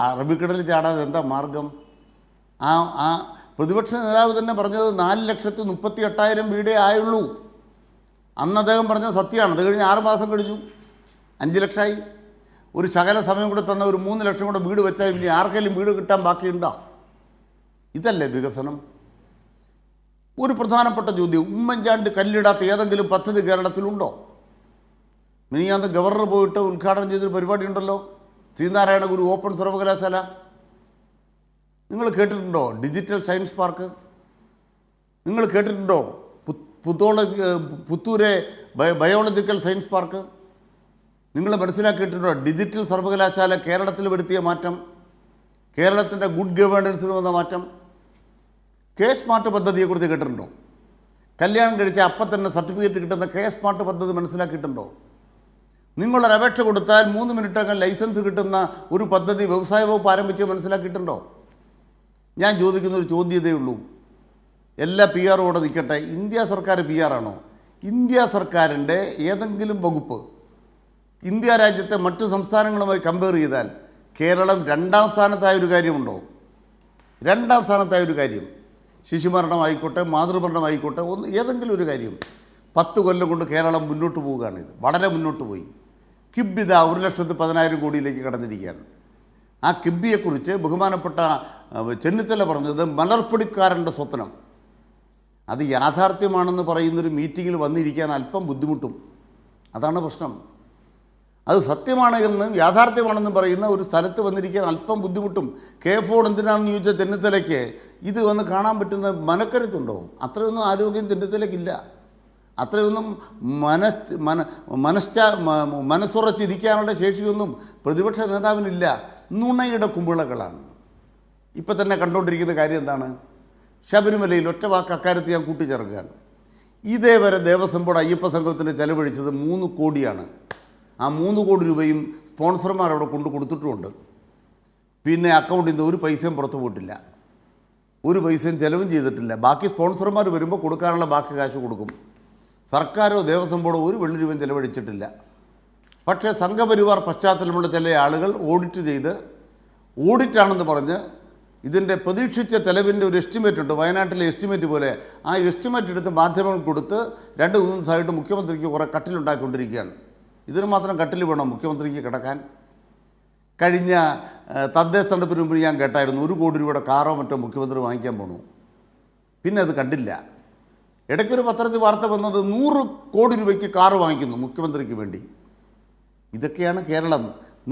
അറബിക്കടലിൽ ചാടാതെ എന്താ മാർഗം? ആ പ്രതിപക്ഷ നേതാവ് തന്നെ പറഞ്ഞത് 4,38,000 വീടേ ആയുള്ളൂ. അന്ന് അദ്ദേഹം പറഞ്ഞത് സത്യമാണ്. അത് കഴിഞ്ഞ് 6 മാസം കഴിഞ്ഞു, 5 ലക്ഷമായി. ഒരു ശകല സമയം കൂടെ തന്ന ഒരു 3 ലക്ഷം കൂടെ വീട് വെച്ചാൽ ഇനി ആർക്കെങ്കിലും വീട് കിട്ടാൻ ബാക്കിയുണ്ടോ? ഇതല്ലേ വികസനം? ഒരു പ്രധാനപ്പെട്ട ചോദ്യം, ഉമ്മൻചാണ്ടി കല്ലിടാത്ത ഏതെങ്കിലും പദ്ധതി കേരളത്തിലുണ്ടോ? മിനിയാന്ന് ഗവർണർ പോയിട്ട് ഉദ്ഘാടനം ചെയ്തൊരു പരിപാടി ഉണ്ടല്ലോ, ശ്രീനാരായണ ഗുരു ഓപ്പൺ സർവകലാശാല. നിങ്ങൾ കേട്ടിട്ടുണ്ടോ ഡിജിറ്റൽ സയൻസ് പാർക്ക്? നിങ്ങൾ കേട്ടിട്ടുണ്ടോ പുത്തൂരെ ബയോളജിക്കൽ സയൻസ് പാർക്ക്? നിങ്ങൾ മനസ്സിലാക്കിയിട്ടുണ്ടോ ഡിജിറ്റൽ സർവകലാശാല കേരളത്തിൽ വരുത്തിയ മാറ്റം, കേരളത്തിൻ്റെ ഗുഡ് ഗവേണൻസിന് വന്ന മാറ്റം? K-സ്മാർട്ട് പദ്ധതിയെക്കുറിച്ച് കേട്ടിട്ടുണ്ടോ? കല്യാണം കഴിച്ച അപ്പം തന്നെ സർട്ടിഫിക്കറ്റ് കിട്ടുന്ന K-സ്മാർട്ട് പദ്ധതി മനസ്സിലാക്കിയിട്ടുണ്ടോ? നിങ്ങളൊരു അപേക്ഷ കൊടുത്താൽ 3 മിനിറ്റകം ലൈസൻസ് കിട്ടുന്ന ഒരു പദ്ധതി വ്യവസായ വകുപ്പ് ആരംഭിച്ച് മനസ്സിലാക്കിയിട്ടുണ്ടോ? ഞാൻ ചോദിക്കുന്ന ഒരു ചോദ്യതേ ഉള്ളൂ. എല്ലാ PR-ഓടെ നിൽക്കട്ടെ. ഇന്ത്യ സർക്കാർ PR ആണോ? ഇന്ത്യ സർക്കാരിൻ്റെ ഏതെങ്കിലും വകുപ്പ് ഇന്ത്യ രാജ്യത്തെ മറ്റു സംസ്ഥാനങ്ങളുമായി കമ്പയർ ചെയ്താൽ കേരളം 2ാം സ്ഥാനത്തായ ഒരു കാര്യമുണ്ടോ? 2ാം സ്ഥാനത്തായ ഒരു കാര്യം, ശിശുമരണമായിക്കോട്ടെ, മാതൃമരണമായിക്കോട്ടെ, ഏതെങ്കിലും ഒരു കാര്യം 10 കൊല്ലം കൊണ്ട് കേരളം മുന്നോട്ട് പോവുകയാണിത്, വളരെ മുന്നോട്ട് പോയി. കിബ് ഇതാ 1,10,000 കോടിയിലേക്ക് കടന്നിരിക്കുകയാണ്. ആ കിബിയെക്കുറിച്ച് ബഹുമാനപ്പെട്ട ചെന്നിത്തല പറഞ്ഞത് മലർപ്പൊടിക്കാരൻ്റെ സ്വപ്നം. അത് യാഥാർത്ഥ്യമാണെന്ന് പറയുന്നൊരു മീറ്റിങ്ങിൽ വന്നിരിക്കാൻ അല്പം ബുദ്ധിമുട്ടും. അതാണ് പ്രശ്നം. അത് സത്യമാണ് എന്നും യാഥാർത്ഥ്യമാണെന്നും പറയുന്ന ഒരു സ്ഥലത്ത് വന്നിരിക്കാൻ അല്പം ബുദ്ധിമുട്ടും. K4 എന്തിനാണെന്ന് ചോദിച്ച ചെന്നിത്തലയ്ക്ക് ഇത് വന്ന് കാണാൻ പറ്റുന്ന മനക്കരുത്തുണ്ടോ? അത്രയൊന്നും ആരോഗ്യം ചെന്നിത്തലയ്ക്കില്ല. അത്രയൊന്നും മനസ്സുറച്ചിരിക്കാനുള്ള ശേഷിയൊന്നും പ്രതിപക്ഷ നേതാവിനില്ല. നുണയുടെ കുമ്പിളകളാണ്. ഇപ്പം തന്നെ കണ്ടുകൊണ്ടിരിക്കുന്ന കാര്യം എന്താണ്? ശബരിമലയിൽ ഒറ്റ വാക്ക് അക്കാര്യത്തിൽ ഞാൻ കൂട്ടിച്ചേർക്കുകയാണ്. ഇതേവരെ ദേവസ്വം ബോർഡ് അയ്യപ്പ സംഘത്തിന് ചെലവഴിച്ചത് 3 കോടിയാണ്. ആ 3 കോടി രൂപയും സ്പോൺസർമാർ അവിടെ കൊടുത്തിട്ടുമുണ്ട്. പിന്നെ അക്കൗണ്ടിൽ നിന്ന് ഒരു പൈസയും പുറത്തു പോയിട്ടില്ല, ഒരു പൈസയും ചെലവും ചെയ്തിട്ടില്ല. ബാക്കി സ്പോൺസർമാർ വരുമ്പോൾ കൊടുക്കാനുള്ള ബാക്കി കാശ് കൊടുക്കും. സർക്കാരോ ദേവസ്വം ബോർഡോ ഒരു വെള്ളി രൂപയും ചെലവഴിച്ചിട്ടില്ല. പക്ഷേ സംഘപരിവാർ പശ്ചാത്തലമുള്ള ചില ആളുകൾ ഓഡിറ്റ് ചെയ്ത്, ഓഡിറ്റാണെന്ന് പറഞ്ഞ് ഇതിൻ്റെ പ്രതീക്ഷിച്ച ചെലവിൻ്റെ ഒരു എസ്റ്റിമേറ്റ് ഉണ്ട്, വയനാട്ടിലെ എസ്റ്റിമേറ്റ് പോലെ. ആ എസ്റ്റിമേറ്റ് എടുത്ത് മാധ്യമങ്ങൾ കൊടുത്ത് 2 ദിവസമായിട്ട് മുഖ്യമന്ത്രിക്ക് കുറേ കട്ടിലുണ്ടാക്കിക്കൊണ്ടിരിക്കുകയാണ്. ഇതിന് മാത്രം കട്ടിൽ വേണോ മുഖ്യമന്ത്രിക്ക് കിടക്കാൻ? കഴിഞ്ഞ തദ്ദേശ തെരഞ്ഞെടുപ്പിന് മുമ്പ് ഞാൻ കേട്ടായിരുന്നു 1 കോടി രൂപയുടെ കാറോ മറ്റോ മുഖ്യമന്ത്രി വാങ്ങിക്കാൻ പോണു. പിന്നെ അത് കണ്ടില്ല. ഇടയ്ക്കൊരു പത്രത്തിൽ വാർത്ത വന്നത് 100 കോടി രൂപയ്ക്ക് കാറ് വാങ്ങിക്കുന്നു മുഖ്യമന്ത്രിക്ക് വേണ്ടി. ഇതൊക്കെയാണ് കേരളം.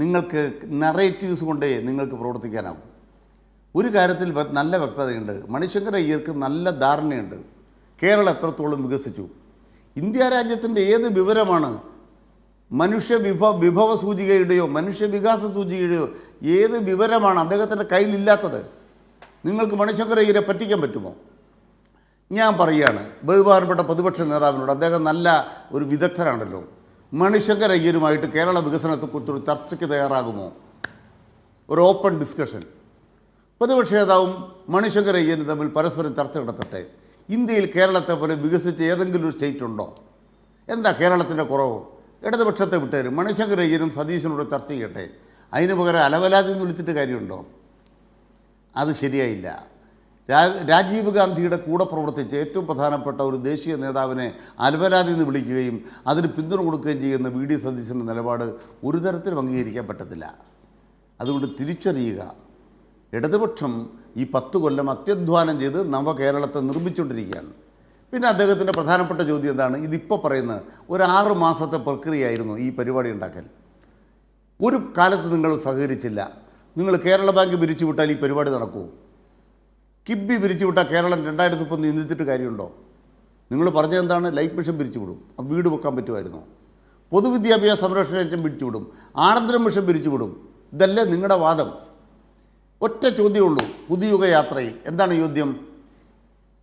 നിങ്ങൾക്ക് നറേറ്റീവ്സ് കൊണ്ടേ നിങ്ങൾക്ക് പ്രവർത്തിക്കാനാവും. ഒരു കാര്യത്തിൽ നല്ല വ്യക്തതയുണ്ട്. മണിശങ്കർ അയ്യർക്ക് നല്ല ധാരണയുണ്ട് കേരളം എത്രത്തോളം വികസിച്ചു. ഇന്ത്യ രാജ്യത്തിൻ്റെ ഏത് വിവരമാണ് വിഭവ സൂചികയുടെയോ മനുഷ്യവികാസ സൂചികയുടെയോ ഏത് വിവരമാണ് അദ്ദേഹത്തിൻ്റെ കയ്യിലില്ലാത്തത്? നിങ്ങൾക്ക് മണിശങ്കർ അയ്യരെ പറ്റിക്കാൻ പറ്റുമോ? ഞാൻ പറയുകയാണ് ബഹുമാനപ്പെട്ട പ്രതിപക്ഷ നേതാവിനോട്, അദ്ദേഹം നല്ല ഒരു വിദഗ്ധനാണല്ലോ, മണിശങ്കർ അയ്യരുമായിട്ട് കേരള വികസനത്തെക്കുറിച്ചൊരു ചർച്ചയ്ക്ക് തയ്യാറാകുമോ? ഒരു ഓപ്പൺ ഡിസ്കഷൻ. പ്രതിപക്ഷ നേതാവും മണിശങ്കർ അയ്യരും തമ്മിൽ പരസ്പരം ചർച്ച നടത്തട്ടെ. ഇന്ത്യയിൽ കേരളത്തെ പോലെ വികസിച്ച ഏതെങ്കിലും ഒരു സ്റ്റേറ്റ് ഉണ്ടോ? എന്താ കേരളത്തിൻ്റെ കുറവ്? ഇടതുപക്ഷത്തെ വിട്ടേരും, മണിശങ്കർ അയ്യരും സതീശനോട് ചർച്ച ചെയ്യട്ടെ. അതിന് പകരം അലവലാതി എന്ന് വിളിച്ചിട്ട് കാര്യമുണ്ടോ? അത് ശരിയായില്ല. രാജീവ് ഗാന്ധിയുടെ കൂടെ പ്രവർത്തിച്ച ഏറ്റവും പ്രധാനപ്പെട്ട ഒരു ദേശീയ നേതാവിനെ അലവലാതി എന്ന് വിളിക്കുകയും അതിന് പിന്തുണ കൊടുക്കുകയും ചെയ്യുന്ന VD സതീശൻ്റെ നിലപാട് ഒരു തരത്തിലും അംഗീകരിക്കാൻ പറ്റത്തില്ല. അതുകൊണ്ട് തിരിച്ചറിയുക, ഇടതുപക്ഷം ഈ 10 കൊല്ലം അത്യധ്വാനം ചെയ്ത് നവകേരളത്തെ നിർമ്മിച്ചുകൊണ്ടിരിക്കുകയാണ്. പിന്നെ അദ്ദേഹത്തിൻ്റെ പ്രധാനപ്പെട്ട ചോദ്യം എന്താണ്? ഇതിപ്പോൾ പറയുന്നത് ഒരു 6 മാസത്തെ പ്രക്രിയയായിരുന്നു ഈ പരിപാടി ഉണ്ടാക്കൽ. ഒരു കാലത്ത് നിങ്ങൾ സഹകരിച്ചില്ല. നിങ്ങൾ കേരള ബാങ്ക് പിരിച്ചുവിട്ടാൽ ഈ പരിപാടി നടക്കുമോ? കിബി പിരിച്ചുവിട്ടാൽ കേരളം 2013 നീന്തിച്ചിട്ട് കാര്യമുണ്ടോ? നിങ്ങൾ പറഞ്ഞതെന്താണ്? ലൈഫ് മിഷൻ പിരിച്ചുവിടും, വീട് വെക്കാൻ പറ്റുമായിരുന്നോ? പൊതുവിദ്യാഭ്യാസ സംരക്ഷണ യജ്ഞം പിരിച്ചുവിടും, ആനന്തരം മിഷൻ പിരിച്ചുവിടും. ഇതല്ലേ നിങ്ങളുടെ വാദം? ഒറ്റ ചോദ്യമുള്ളൂ പുതുയുഗ യാത്രയിൽ. എന്താണ് ചോദ്യം?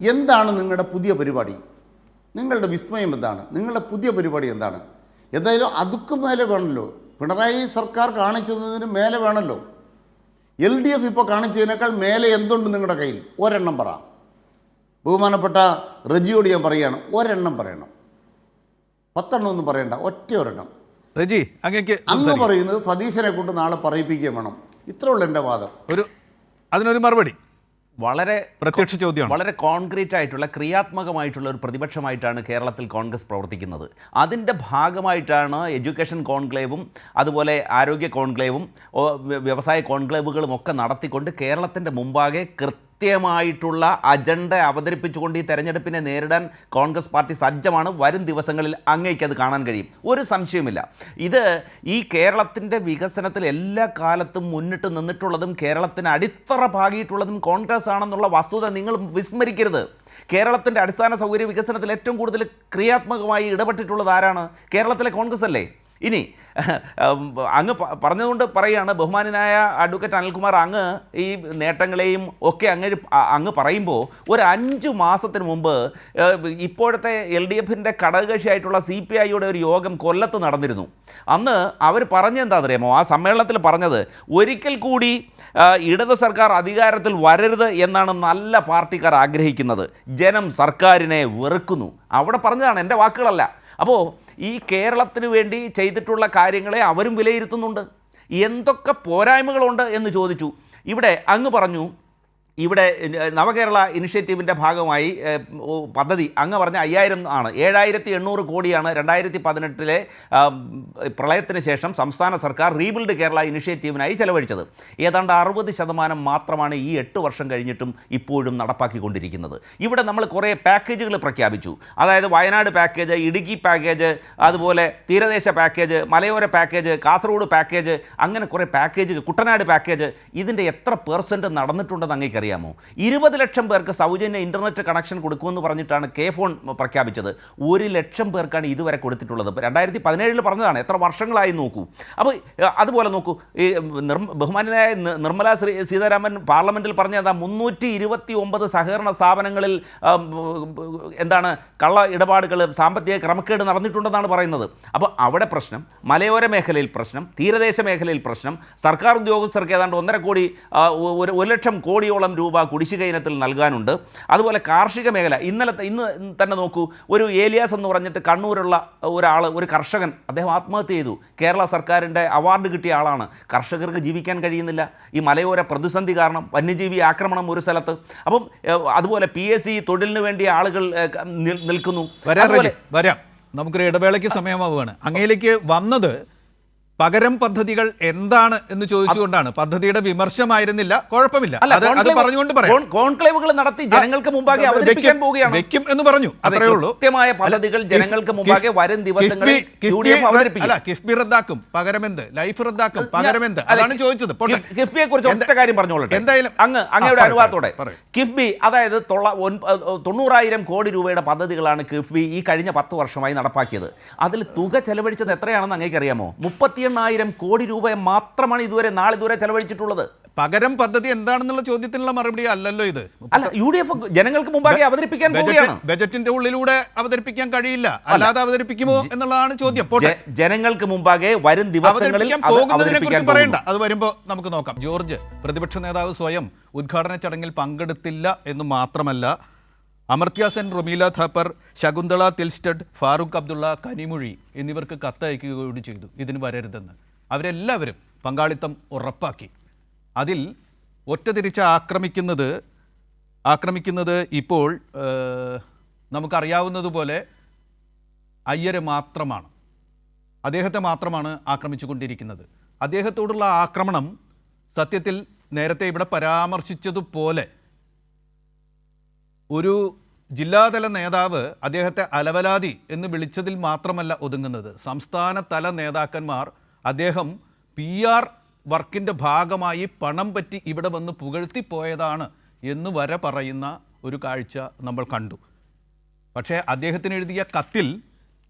എന്താണ് നിങ്ങളുടെ പുതിയ പരിപാടി? നിങ്ങളുടെ വിസ്മയം എന്താണ്? നിങ്ങളുടെ പുതിയ പരിപാടി എന്താണ്? എന്തായാലും അതുക്കും മേലെ വേണമല്ലോ. പിണറായി സർക്കാർ കാണിച്ചതിന് മേലെ വേണമല്ലോ. LDF ഇപ്പോൾ കാണിച്ചതിനേക്കാൾ മേലെ എന്തുണ്ട് നിങ്ങളുടെ കയ്യിൽ? ഒരെണ്ണം പറ. ബഹുമാനപ്പെട്ട റജിയോട് ഞാൻ പറയുകയാണ്, ഒരെണ്ണം പറയണം. 10 എണ്ണം ഒന്നും പറയണ്ട, ഒരെണ്ണം. റജി അങ്ങേക്ക് അന്ന് പറയുന്നത് സതീശനെ കൊണ്ട് നാളെ പറയിപ്പിക്കുകയും വേണം. ഇത്രേ ഉള്ളൂ എൻ്റെ വാദം. അതിനൊരു മറുപടി വളരെ പ്രത്യക്ഷ ചോദ്യമാണ്. വളരെ കോൺക്രീറ്റ് ആയിട്ടുള്ള ക്രിയാത്മകമായിട്ടുള്ള ഒരു പ്രതിപക്ഷമായിട്ടാണ് കേരളത്തിൽ കോൺഗ്രസ് പ്രവർത്തിക്കുന്നത്. അതിൻ്റെ ഭാഗമായിട്ടാണ് എഡ്യൂക്കേഷൻ കോൺക്ലേവും അതുപോലെ ആരോഗ്യ കോൺക്ലേവും വ്യവസായ കോൺക്ലേവുകളും ഒക്കെ നടത്തിക്കൊണ്ട് കേരളത്തിൻ്റെ മുമ്പാകെ കൃത്യമായിട്ടുള്ള അജണ്ട അവതരിപ്പിച്ചുകൊണ്ട് ഈ തെരഞ്ഞെടുപ്പിനെ നേരിടാൻ കോൺഗ്രസ് പാർട്ടി സജ്ജമാണ്. വരും ദിവസങ്ങളിൽ അങ്ങേക്കത് കാണാൻ കഴിയും, ഒരു സംശയവുമില്ല. ഇത് ഈ കേരളത്തിൻ്റെ വികസനത്തിൽ എല്ലാ കാലത്തും മുന്നിട്ട് നിന്നിട്ടുള്ളതും കേരളത്തിന് അടിത്തറ പാകിയിട്ടുള്ളതും കോൺഗ്രസ് ആണെന്നുള്ള വസ്തുത നിങ്ങൾ വിസ്മരിക്കരുത്. കേരളത്തിൻ്റെ അടിസ്ഥാന സൗകര്യ വികസനത്തിൽ ഏറ്റവും കൂടുതൽ ക്രിയാത്മകമായി ഇടപെട്ടിട്ടുള്ളത് ആരാണ്? കേരളത്തിലെ കോൺഗ്രസ് അല്ലേ? ഇനി അങ്ങ് പറഞ്ഞതുകൊണ്ട് പറയുകയാണ്, ബഹുമാനായ അഡ്വക്കേറ്റ് അനിൽകുമാർ, അങ്ങ് ഈ നേട്ടങ്ങളെയും ഒക്കെ അങ്ങ് പറയുമ്പോൾ ഒരു 5 മാസത്തിന് മുമ്പ് ഇപ്പോഴത്തെ LDFിൻ്റെ ഘടകകക്ഷിയായിട്ടുള്ള CPIയുടെ ഒരു യോഗം കൊല്ലത്ത് നടന്നിരുന്നു. അന്ന് അവർ പറഞ്ഞെന്താണെന്നറിയാമോ? ആ സമ്മേളനത്തിൽ പറഞ്ഞത്, ഒരിക്കൽ കൂടി ഇടതു സർക്കാർ അധികാരത്തിൽ വരരുത് എന്നാണ് നല്ല പാർട്ടിക്കാർ ആഗ്രഹിക്കുന്നത്. ജനം സർക്കാരിനെ വെറുക്കുന്നു. അവിടെ പറഞ്ഞതാണ്, എൻ്റെ വാക്കുകളല്ല. അപ്പോൾ ഈ കേരളത്തിന് വേണ്ടി ചെയ്തിട്ടുള്ള കാര്യങ്ങളെ അവരും വിലയിരുത്തുന്നുണ്ട്. എന്തൊക്കെ പോരായ്മകളുണ്ട് എന്ന് ചോദിച്ചു. ഇവിടെ അങ്ങ് പറഞ്ഞു, ഇവിടെ നവകേരള ഇനിഷ്യേറ്റീവിൻ്റെ ഭാഗമായി പദ്ധതി അങ്ങ് പറഞ്ഞ 5000 ആണ്, 7800 കോടിയാണ് 2018 പ്രളയത്തിന് ശേഷം സംസ്ഥാന സർക്കാർ റീബിൽഡ് കേരള ഇനിഷ്യേറ്റീവിനായി ചെലവഴിച്ചത്. ഏതാണ്ട് 60% മാത്രമാണ് ഈ 8 വർഷം കഴിഞ്ഞിട്ടും ഇപ്പോഴും നടപ്പാക്കിക്കൊണ്ടിരിക്കുന്നത്. ഇവിടെ നമ്മൾ കുറേ പാക്കേജുകൾ പ്രഖ്യാപിച്ചു. അതായത് വയനാട് പാക്കേജ്, ഇടുക്കി പാക്കേജ്, അതുപോലെ തീരദേശ പാക്കേജ്, മലയോര പാക്കേജ്, കാസർഗോഡ് പാക്കേജ്, അങ്ങനെ കുറേ പാക്കേജുകൾ, കുട്ടനാട് പാക്കേജ്. ഇതിൻ്റെ എത്ര % നടന്നിട്ടുണ്ടെന്ന് അങ്ങേക്ക് അറിയാമോ? 20 ലക്ഷം പേർക്ക് സൗജന്യ ഇൻ്റർനെറ്റ് കണക്ഷൻ കൊടുക്കുമെന്ന് പറഞ്ഞിട്ടാണ് കെ ഫോൺ പ്രഖ്യാപിച്ചത്. 1 ലക്ഷം പേർക്കാണ് ഇതുവരെ കൊടുത്തിട്ടുള്ളത്. 2017 പറഞ്ഞതാണ്, എത്ര വർഷങ്ങളായി നോക്കൂ. അപ്പോൾ അതുപോലെ നോക്കൂ, ഈ ബഹുമാനായ നിർമ്മല സീതാരാമൻ പാർലമെൻറ്റിൽ പറഞ്ഞതാ 329 സഹകരണ സ്ഥാപനങ്ങളിൽ എന്താണ് കള്ള ഇടപാടുകൾ, സാമ്പത്തിക ക്രമക്കേട് നടന്നിട്ടുണ്ടെന്നാണ് പറയുന്നത്. അപ്പോൾ അവിടെ പ്രശ്നം, മലയോര മേഖലയിൽ പ്രശ്നം, തീരദേശ മേഖലയിൽ പ്രശ്നം, സർക്കാർ ഉദ്യോഗസ്ഥർക്ക് ഏതാണ്ട് 1.5 കോടി 1 ലക്ഷം കോടിയോളം രൂപ കുടിശ്ശിക ഇനത്തിൽ നൽകാനുണ്ട്. അതുപോലെ കാർഷിക മേഖല, ഇന്ന് തന്നെ നോക്കൂ, ഒരു ഏലിയാസ് എന്ന് പറഞ്ഞിട്ട് കണ്ണൂരുള്ള ഒരാൾ, ഒരു കർഷകൻ, അദ്ദേഹം ആത്മഹത്യ ചെയ്തു. കേരള സർക്കാരിൻ്റെ അവാർഡ് കിട്ടിയ ആളാണ്. കർഷകർക്ക് ജീവിക്കാൻ കഴിയുന്നില്ല ഈ മലയോര പ്രതിസന്ധി കാരണം, വന്യജീവി ആക്രമണം ഒരു സ്ഥലത്ത്. അപ്പം അതുപോലെ PSC തൊഴിലിന് വേണ്ടി ആളുകൾ നിൽക്കുന്നു. വരാം, നമുക്കൊരു ഇടവേളയ്ക്ക് സമയമാവുകയാണ്. അങ്ങയിലേക്ക് വന്നത് പകരം പദ്ധതികൾ എന്താണ് എന്ന് ചോദിച്ചുകൊണ്ടാണ്. പദ്ധതിയുടെ വിമർശമായിരുന്നില്ല, കുഴപ്പമില്ല, അത് പറഞ്ഞുകൊണ്ട് പറയാം. കോൺക്ലേവുകൾ നടത്തി ജനങ്ങൾക്ക് മുമ്പാകെ അവതരിപ്പിക്കാൻ പോവുകയാണ്, വെക്കും എന്ന് പറഞ്ഞു, അത്രേ ഉള്ളൂ. കൃത്യമായ പദ്ധതികൾ ജനങ്ങൾക്ക് മുമ്പാകെ വരും ദിവസങ്ങളിൽ കിഫ്ബി റദ്ദാക്കും, പകരമെന്ത്? ലൈഫ് റദ്ദാക്കും, പകരമെന്ത്? അതാണ് ചോദിച്ചത്. കിഫ്ബിയെ കുറിച്ച് ഒറ്റ കാര്യം പറഞ്ഞോളട്ടെ എന്തായാലും, അങ്ങയുടെ അനുവാദത്തോടെ. കിഫ്ബി, അതായത് 90,000 കോടി രൂപയുടെ പദ്ധതികളാണ് കിഫ്ബി ഈ കഴിഞ്ഞ 10 വർഷമായി നടപ്പാക്കിയത്. അതിൽ തുക ചെലവഴിച്ചത് എത്രയാണെന്ന് അങ്ങേക്കറിയാമോ? 38,000 കോടി രൂപ മാത്രമാണ് ഇതുവരെ ചെലവഴിച്ചിട്ടുള്ളത്. പകരം പദ്ധതി എന്താണെന്നുള്ള ചോദ്യത്തിനുള്ള മറുപടി അല്ലല്ലോ ഇത്. അല്ല, UDF ജനങ്ങൾക്ക് മുമ്പാകെ അവതരിപ്പിക്കാൻ പോവുകയാണ്. ബജറ്റിന്റെ ഉള്ളിലൂടെ അവതരിപ്പിക്കാൻ കഴിയില്ല, അല്ലാതെ അവതരിപ്പിക്കുമോ എന്നുള്ളതാണ് ചോദ്യം. ജനങ്ങൾക്ക് മുമ്പാകെ വരും ദിവസങ്ങളിൽ പറയണ്ട, അത് വരുമ്പോ നമുക്ക് നോക്കാം. ജോർജ്, പ്രതിപക്ഷ നേതാവ് സ്വയം ഉദ്ഘാടന ചടങ്ങിൽ പങ്കെടുത്തില്ല എന്ന് മാത്രമല്ല, അമർത്യ സെൻ, റൊമീല ഥാപ്പർ, ശകുന്തള തിൽസ്റ്റഡ്, ഫാറൂഖ് അബ്ദുള്ള, കനിമൊഴി എന്നിവർക്ക് കത്തയക്കുകയോട് ചെയ്തു ഇതിന് വരരുതെന്ന്. അവരെല്ലാവരും പങ്കാളിത്തം ഉറപ്പാക്കി. അതിൽ ഒറ്റതിരിച്ച് ആക്രമിക്കുന്നത് ഇപ്പോൾ നമുക്കറിയാവുന്നതുപോലെ അയ്യരെ മാത്രമാണ്. അദ്ദേഹത്തെ മാത്രമാണ് ആക്രമിച്ചു കൊണ്ടിരിക്കുന്നത്. അദ്ദേഹത്തോടുള്ള ആക്രമണം സത്യത്തിൽ നേരത്തെ ഇവിടെ പരാമർശിച്ചതുപോലെ ഒരു ജില്ലാതല നേതാവ് അദ്ദേഹത്തെ അലവലാതി എന്ന് വിളിച്ചതിൽ മാത്രമല്ല ഒതുങ്ങുന്നത്. സംസ്ഥാന തല നേതാക്കന്മാർ അദ്ദേഹം PR വർക്കിൻ്റെ ഭാഗമായി പണം പറ്റി ഇവിടെ വന്ന് പുകഴ്ത്തിപ്പോയതാണ് എന്ന് വരെ പറയുന്ന ഒരു കാഴ്ച നമ്മൾ കണ്ടു. പക്ഷേ അദ്ദേഹത്തിന് എഴുതിയ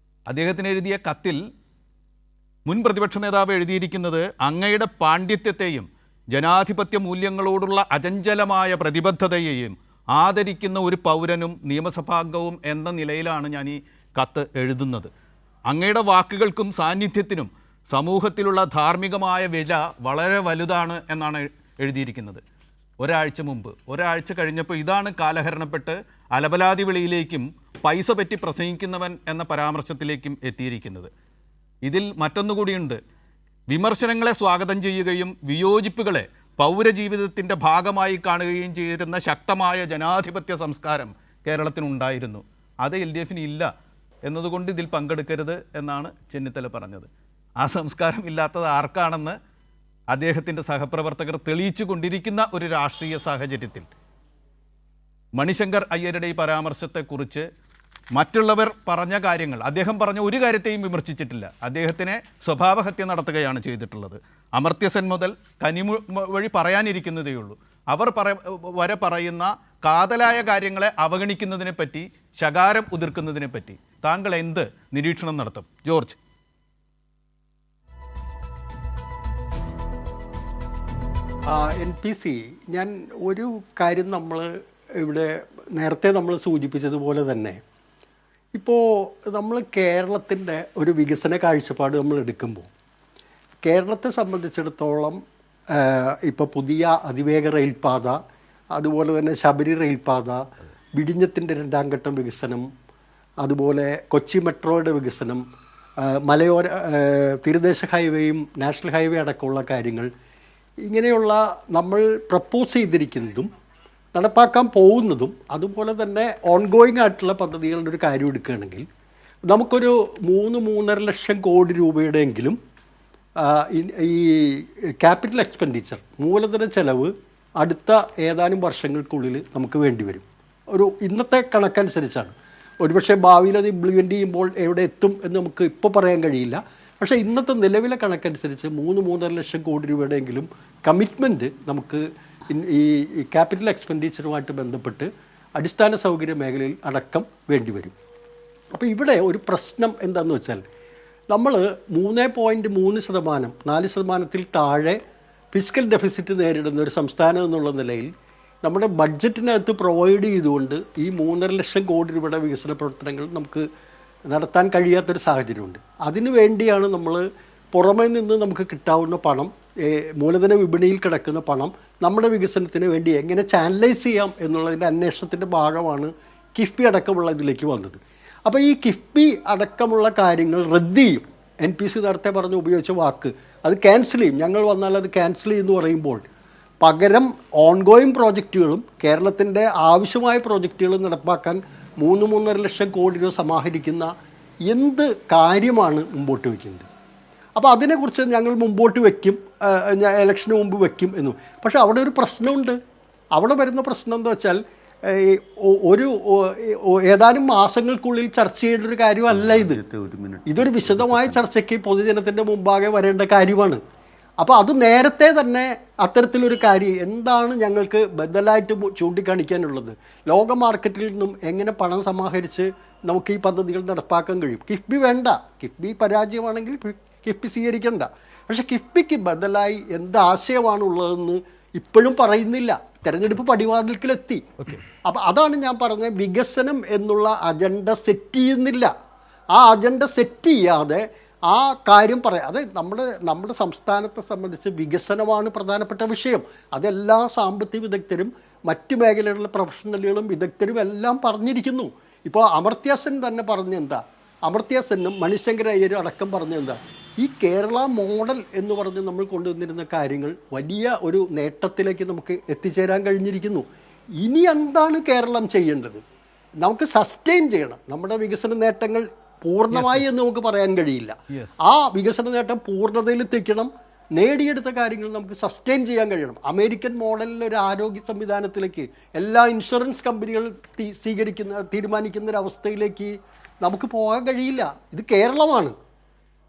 കത്തിൽ മുൻ പ്രതിപക്ഷ നേതാവ് എഴുതിയിരിക്കുന്നത് അങ്ങയുടെ പാണ്ഡിത്യത്തെയും ജനാധിപത്യ മൂല്യങ്ങളോടുള്ള അചഞ്ചലമായ പ്രതിബദ്ധതയെയും ആദരിക്കുന്ന ഒരു പൗരനും നിയമസഭാംഗവും എന്ന നിലയിലാണ് ഞാൻ ഈ കത്ത് എഴുതുന്നത്. അങ്ങയുടെ വാക്കുകൾക്കും സാന്നിധ്യത്തിനും സമൂഹത്തിലുള്ള ധാർമ്മികമായ വില വളരെ വലുതാണ് എന്നാണ് എഴുതിയിരിക്കുന്നത്. ഒരാഴ്ച കഴിഞ്ഞപ്പോൾ ഇതാണ് കാലഹരണപ്പെട്ട് അലബലാതി വിളിയിലേക്കും പൈസ പറ്റി പ്രസംഗിക്കുന്നവൻ എന്ന പരാമർശത്തിലേക്കും എത്തിയിരിക്കുന്നത്. ഇതിൽ മറ്റൊന്നുകൂടിയുണ്ട്. വിമർശനങ്ങളെ സ്വാഗതം ചെയ്യുകയും വിയോജിപ്പുകളെ പൗരജീവിതത്തിൻ്റെ ഭാഗമായി കാണുകയും ചെയ്തിരുന്ന ശക്തമായ ജനാധിപത്യ സംസ്കാരം കേരളത്തിനുണ്ടായിരുന്നു. അത് LDF ഇല്ല എന്നതുകൊണ്ട് ഇതിൽ പങ്കെടുക്കരുത് എന്നാണ് ചെന്നിത്തല പറഞ്ഞത്. ആ സംസ്കാരം ഇല്ലാത്തത് ആർക്കാണെന്ന് അദ്ദേഹത്തിൻ്റെ സഹപ്രവർത്തകർ തെളിയിച്ചു കൊണ്ടിരിക്കുന്ന ഒരു രാഷ്ട്രീയ സാഹചര്യത്തിൽ മണിശങ്കർ അയ്യരുടെ ഈ പരാമർശത്തെക്കുറിച്ച് മറ്റുള്ളവർ പറഞ്ഞ കാര്യങ്ങൾ, അദ്ദേഹം പറഞ്ഞ ഒരു കാര്യത്തെയും വിമർശിച്ചിട്ടില്ല. അദ്ദേഹത്തിനെ സ്വഭാവഹത്യ നടത്തുകയാണ് ചെയ്തിട്ടുള്ളത്. അമർത്യ സെൻ മുതൽ കനിമൊഴി പറയാനിരിക്കുന്നതേയുള്ളൂ. അവർ വരെ പറയുന്ന കാതലായ കാര്യങ്ങളെ അവഗണിക്കുന്നതിനെ പറ്റി, ശകാരം ഉതിർക്കുന്നതിനെ പറ്റി താങ്കൾ എന്ത് നിരീക്ഷണം നടത്തും? ജോർജ്. NPC, ഞാൻ ഒരു കാര്യം നമ്മൾ ഇവിടെ നേരത്തെ നമ്മൾ സൂചിപ്പിച്ചതുപോലെ തന്നെ ഇപ്പോൾ നമ്മൾ കേരളത്തിൻ്റെ ഒരു വികസന കാഴ്ചപ്പാട് നമ്മൾ എടുക്കുമ്പോൾ കേരളത്തെ സംബന്ധിച്ചിടത്തോളം ഇപ്പോൾ പുതിയ അതിവേഗ റെയിൽപാത, അതുപോലെ തന്നെ ശബരി റെയിൽപാത, വിഴിഞ്ഞത്തിൻ്റെ 2ാം ഘട്ടം വികസനം, അതുപോലെ കൊച്ചി മെട്രോയുടെ വികസനം, മലയോര തീരദേശ ഹൈവേയും നാഷണൽ ഹൈവേ അടക്കമുള്ള കാര്യങ്ങൾ, ഇങ്ങനെയുള്ള നമ്മൾ പ്രപ്പോസ് ചെയ്തിരിക്കുന്നതും നടപ്പാക്കാൻ പോകുന്നതും അതുപോലെ തന്നെ ഓൺഗോയിങ് ആയിട്ടുള്ള പദ്ധതികളുടെ ഒരു കാര്യം എടുക്കുകയാണെങ്കിൽ നമുക്കൊരു 3-3.5 ലക്ഷം കോടി രൂപയുടെയെങ്കിലും ഈ ക്യാപിറ്റൽ എക്സ്പെൻഡിച്ചർ, മൂലധന ചെലവ് അടുത്ത ഏതാനും വർഷങ്ങൾക്കുള്ളിൽ നമുക്ക് വേണ്ടി വരും. ഒരു ഇന്നത്തെ കണക്കനുസരിച്ചാണ്. ഒരുപക്ഷെ ഭാവിയിൽ അത് ഇംപ്ലിമെൻ്റ് ചെയ്യുമ്പോൾ എവിടെ എത്തും എന്ന് നമുക്ക് ഇപ്പോൾ പറയാൻ കഴിയില്ല. പക്ഷേ ഇന്നത്തെ നിലവിലെ കണക്കനുസരിച്ച് 3-3.5 ലക്ഷം കോടി രൂപയുടെയെങ്കിലും കമ്മിറ്റ്മെൻറ്റ് നമുക്ക് ഈ ക്യാപിറ്റൽ എക്സ്പെൻഡിച്ചറുമായിട്ട് ബന്ധപ്പെട്ട് അടിസ്ഥാന സൗകര്യ മേഖലയിൽ അടക്കം വേണ്ടിവരും. അപ്പോൾ ഇവിടെ ഒരു പ്രശ്നം എന്താണെന്ന് വെച്ചാൽ, നമ്മൾ 3.3%, 4% താഴെ ഫിസിക്കൽ ഡെഫിസിറ്റ് നേരിടുന്ന ഒരു സംസ്ഥാനം എന്നുള്ള നിലയിൽ നമ്മുടെ ബഡ്ജറ്റിനകത്ത് പ്രൊവൈഡ് ചെയ്തുകൊണ്ട് ഈ 3.5 ലക്ഷം കോടി രൂപയുടെ വികസന പ്രവർത്തനങ്ങൾ നമുക്ക് നടത്താൻ കഴിയാത്തൊരു സാഹചര്യമുണ്ട്. അതിനു വേണ്ടിയാണ് നമ്മൾ പുറമേ നിന്ന് നമുക്ക് കിട്ടാവുന്ന പണം, മൂലധന വിപണിയിൽ കിടക്കുന്ന പണം നമ്മുടെ വികസനത്തിന് വേണ്ടി എങ്ങനെ ചാനലൈസ് ചെയ്യാം എന്നുള്ളതിൻ്റെ അന്വേഷണത്തിൻ്റെ ഭാഗമാണ് കിഫ്ബി അടക്കമുള്ള ഇതിലേക്ക് വന്നത്. അപ്പോൾ ഈ കിഫ്ബി അടക്കമുള്ള കാര്യങ്ങൾ റദ്ദ് ചെയ്യും. NPC നേരത്തെ പറഞ്ഞ് ഉപയോഗിച്ച വാക്ക്, അത് ക്യാൻസൽ ചെയ്യും. ഞങ്ങൾ വന്നാൽ അത് ക്യാൻസൽ ചെയ്യുമെന്ന് പറയുമ്പോൾ പകരം ഓൺഗോയിങ് പ്രോജക്റ്റുകളും കേരളത്തിൻ്റെ ആവശ്യമായ പ്രോജക്റ്റുകളും നടപ്പാക്കാൻ 3-3.5 ലക്ഷം കോടി രൂപ സമാഹരിക്കുന്ന എന്ത് കാര്യമാണ് മുമ്പോട്ട് വയ്ക്കുന്നത്? അപ്പോൾ അതിനെക്കുറിച്ച് ഞങ്ങൾ മുമ്പോട്ട് വയ്ക്കും, ഇലക്ഷന് മുമ്പ് വയ്ക്കും എന്നും. പക്ഷേ അവിടെ ഒരു പ്രശ്നമുണ്ട്. അവിടെ വരുന്ന പ്രശ്നം എന്താ വെച്ചാൽ, ഒരു ഏതാനും മാസങ്ങൾക്കുള്ളിൽ ചർച്ച ചെയ്യേണ്ട ഒരു കാര്യമല്ല ഇത്. ഇതൊരു വിശദമായ ചർച്ചയ്ക്ക് പൊതുജനത്തിൻ്റെ മുമ്പാകെ വരേണ്ട കാര്യമാണ്. അപ്പോൾ അത് നേരത്തെ തന്നെ അത്തരത്തിലൊരു കാര്യം എന്താണ് ഞങ്ങൾക്ക് ബദലായിട്ട് ചൂണ്ടിക്കാണിക്കാനുള്ളത്? ലോക മാർക്കറ്റിൽ നിന്നും എങ്ങനെ പണം സമാഹരിച്ച് നമുക്ക് ഈ പദ്ധതികൾ നടപ്പാക്കാൻ കഴിയും? കിഫ്ബി വേണ്ട, കിഫ്ബി പരാജയമാണെങ്കിൽ കിഫ്ബി സ്വീകരിക്കണ്ട. പക്ഷേ കിഫ്ബിക്ക് ബദലായി എന്ത് ആശയമാണുള്ളതെന്ന് ഇപ്പോഴും പറയുന്നില്ല. തെരഞ്ഞെടുപ്പ് പടിവാതിൽക്കിലെത്തി. അപ്പം അതാണ് ഞാൻ പറഞ്ഞത്, വികസനം എന്നുള്ള അജണ്ട സെറ്റ് ചെയ്യുന്നില്ല. ആ അജണ്ട സെറ്റ് ചെയ്യാതെ ആ കാര്യം പറയാം. അത് നമ്മുടെ സംസ്ഥാനത്തെ സംബന്ധിച്ച് വികസനമാണ് പ്രധാനപ്പെട്ട വിഷയം. അതെല്ലാ സാമ്പത്തിക വിദഗ്ധരും മറ്റു മേഖലകളിലെ പ്രൊഫഷണലുകളും വിദഗ്ധരും എല്ലാം പറഞ്ഞിരിക്കുന്നു. ഇപ്പോൾ അമർത്യാസൻ തന്നെ പറഞ്ഞെന്താ, അമർത്യാസനും മണിശങ്കർ അയ്യരും അടക്കം പറഞ്ഞെന്താ, ഈ കേരള മോഡൽ എന്ന് പറഞ്ഞ് നമ്മൾ കൊണ്ടുവന്നിരുന്ന കാര്യങ്ങൾ വലിയ ഒരു നേട്ടത്തിലേക്ക് നമുക്ക് എത്തിച്ചേരാൻ കഴിഞ്ഞിരിക്കുന്നു. ഇനി എന്താണ് കേരളം ചെയ്യേണ്ടത്? നമുക്ക് സസ്റ്റെയിൻ ചെയ്യണം. നമ്മുടെ വികസന നേട്ടങ്ങൾ പൂർണ്ണമായി എന്ന് നമുക്ക് പറയാൻ കഴിയില്ല. ആ വികസന നേട്ടം പൂർണ്ണതയിലെത്തിക്കണം. നേടിയെടുത്ത കാര്യങ്ങൾ നമുക്ക് സസ്റ്റെയിൻ ചെയ്യാൻ കഴിയണം. അമേരിക്കൻ മോഡലിൽ ഒരു ആരോഗ്യ സംവിധാനത്തിലേക്ക് എല്ലാ ഇൻഷുറൻസ് കമ്പനികൾ തീരുമാനിക്കുന്ന ഒരവസ്ഥയിലേക്ക് നമുക്ക് പോകാൻ കഴിയില്ല. ഇത് കേരളമാണ്.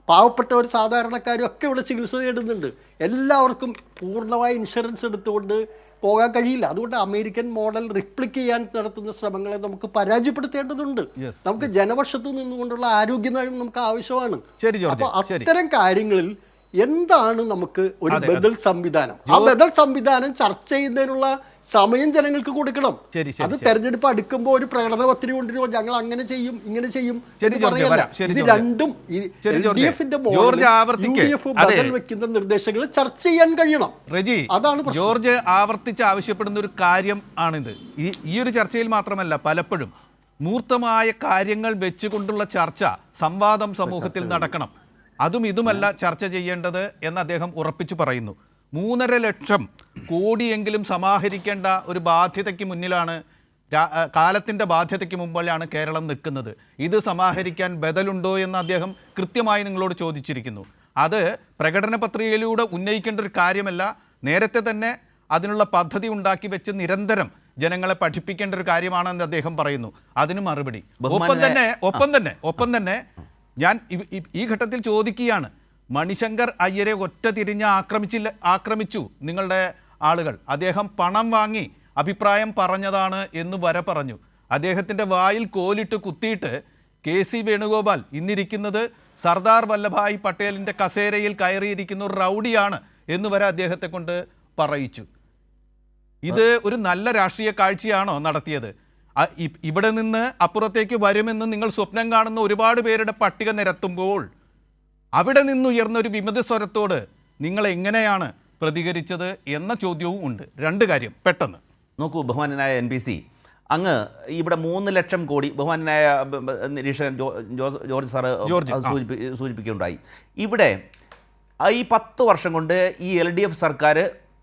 പാവപ്പെട്ട ഒരു സാധാരണക്കാരും ഒക്കെ ഇവിടെ ചികിത്സ നേടുന്നുണ്ട്. എല്ലാവർക്കും പൂർണ്ണമായ ഇൻഷുറൻസ് എടുത്തുകൊണ്ട് പോകാൻ കഴിയില്ല. അതുകൊണ്ട് അമേരിക്കൻ മോഡൽ റിപ്ലിക്ക് ചെയ്യാൻ നടത്തുന്ന ശ്രമങ്ങളെ നമുക്ക് പരാജയപ്പെടുത്തേണ്ടതുണ്ട്. നമുക്ക് ജനപക്ഷത്ത് നിന്നുകൊണ്ടുള്ള ആരോഗ്യ നയം നമുക്ക് ആവശ്യമാണ്. അപ്പോൾ അത്തരം കാര്യങ്ങളിൽ എന്താണ് നമുക്ക് ഒരു ബദൽ സംവിധാനം? ആ ബദൽ സംവിധാനം ചർച്ച ചെയ്യുന്നതിനുള്ള സമയം ജനങ്ങൾക്ക് കൊടുക്കണം. അത് തെരഞ്ഞെടുപ്പ് അടുക്കുമ്പോൾ ഒരു പ്രകടന പത്രിക കൊണ്ടുവരുമ്പോൾ ഞങ്ങൾ അങ്ങനെ ചെയ്യും ഇങ്ങനെ ചെയ്യും ഇത് രണ്ടും LDFന്റെ ബദൽ വെക്കുന്ന നിർദ്ദേശങ്ങൾ ചർച്ച ചെയ്യാൻ കഴിയണം. റെജി, അതാണ് ജോർജ് ആവർത്തിച്ച് ആവശ്യപ്പെടുന്ന ഒരു കാര്യം ആണിത്. ഈ ഒരു ചർച്ചയിൽ മാത്രമല്ല, പലപ്പോഴും മൂർത്തമായ കാര്യങ്ങൾ വെച്ചുകൊണ്ടുള്ള ചർച്ച, സംവാദം സമൂഹത്തിൽ നടക്കണം. അതും ഇതുമല്ല ചർച്ച ചെയ്യേണ്ടത് എന്ന് അദ്ദേഹം ഉറപ്പിച്ചു പറയുന്നു. 3.5 ലക്ഷം കോടിയെങ്കിലും സമാഹരിക്കേണ്ട ഒരു ബാധ്യതയ്ക്ക് മുന്നിലാണ്, കാലത്തിൻ്റെ ബാധ്യതയ്ക്ക് മുമ്പിലാണ് കേരളം നിൽക്കുന്നത്. ഇത് സമാഹരിക്കാൻ ബദലുണ്ടോ എന്ന് അദ്ദേഹം കൃത്യമായി നിങ്ങളോട് ചോദിച്ചിരിക്കുന്നു. അത് പ്രകടന പത്രികയിലൂടെ ഉന്നയിക്കേണ്ട ഒരു കാര്യമല്ല, നേരത്തെ തന്നെ അതിനുള്ള പദ്ധതി ഉണ്ടാക്കി വെച്ച് നിരന്തരം ജനങ്ങളെ പഠിപ്പിക്കേണ്ട ഒരു കാര്യമാണെന്ന് അദ്ദേഹം പറയുന്നു. അതിന് മറുപടി ഒപ്പം തന്നെ ഞാൻ ഈ ഘട്ടത്തിൽ ചോദിക്കുകയാണ്, മണിശങ്കർ അയ്യരെ ഒറ്റ തിരിഞ്ഞ് ആക്രമിച്ചു നിങ്ങളുടെ ആളുകൾ. അദ്ദേഹം പണം വാങ്ങി അഭിപ്രായം പറഞ്ഞതാണ് എന്ന് വരെ പറഞ്ഞു. അദ്ദേഹത്തിൻ്റെ വായിൽ കോലിട്ട് കുത്തിയിട്ട് KC വേണുഗോപാൽ ഇന്നിരിക്കുന്നത് സർദാർ വല്ലഭായ് പട്ടേലിൻ്റെ കസേരയിൽ കയറിയിരിക്കുന്ന ഒരു റൗഡിയാണ് എന്ന് വരെ അദ്ദേഹത്തെ കൊണ്ട് പറയിച്ചു. ഇത് ഒരു നല്ല രാഷ്ട്രീയ കാഴ്ചയാണോ നടത്തിയത്? ഇവിടെ നിന്ന് അപ്പുറത്തേക്ക് വരുമെന്ന് നിങ്ങൾ സ്വപ്നം കാണുന്ന ഒരുപാട് പേരുടെ പട്ടിക നിരത്തുമ്പോൾ അവിടെ നിന്നുയർന്ന ഒരു വിമത സ്വരത്തോട് നിങ്ങൾ എങ്ങനെയാണ് പ്രതികരിച്ചത് എന്ന ചോദ്യവും ഉണ്ട്. രണ്ട് കാര്യം പെട്ടെന്ന് നോക്കൂ. ബഹുമാനനായ NPC, അങ്ങ് ഇവിടെ 3 ലക്ഷം കോടി ബഹുമാനായ നിരീക്ഷകൻ ജോർജ് സാറ് സൂചിപ്പിക്കുകയുണ്ടായി. ഇവിടെ ഈ 10 വർഷം കൊണ്ട് ഈ LDF സർക്കാർ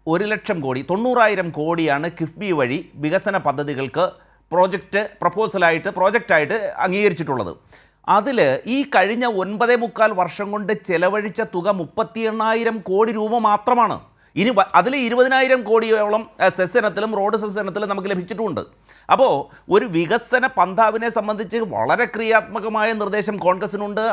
1 ലക്ഷം കോടി 90,000 കോടിയാണ് കിഫ്ബി വഴി വികസന പദ്ധതികൾക്ക് പ്രോജക്റ്റായിട്ട് അംഗീകരിച്ചിട്ടുള്ളത്. അതിൽ ഈ കഴിഞ്ഞ 9.25 വർഷം കൊണ്ട് ചെലവഴിച്ച തുക 38,000 കോടി രൂപ മാത്രമാണ്. ഇനി അതിൽ 20,000 കോടിയോളം സെസ് ഇനത്തിലും റോഡ് സെസ് ഇനത്തിലും നമുക്ക് ലഭിച്ചിട്ടുമുണ്ട്. അപ്പോൾ ഒരു വികസന പന്ഥാവിനെ സംബന്ധിച്ച് വളരെ ക്രിയാത്മകമായ നിർദ്ദേശം കോൺഗ്രസിനുണ്ട്.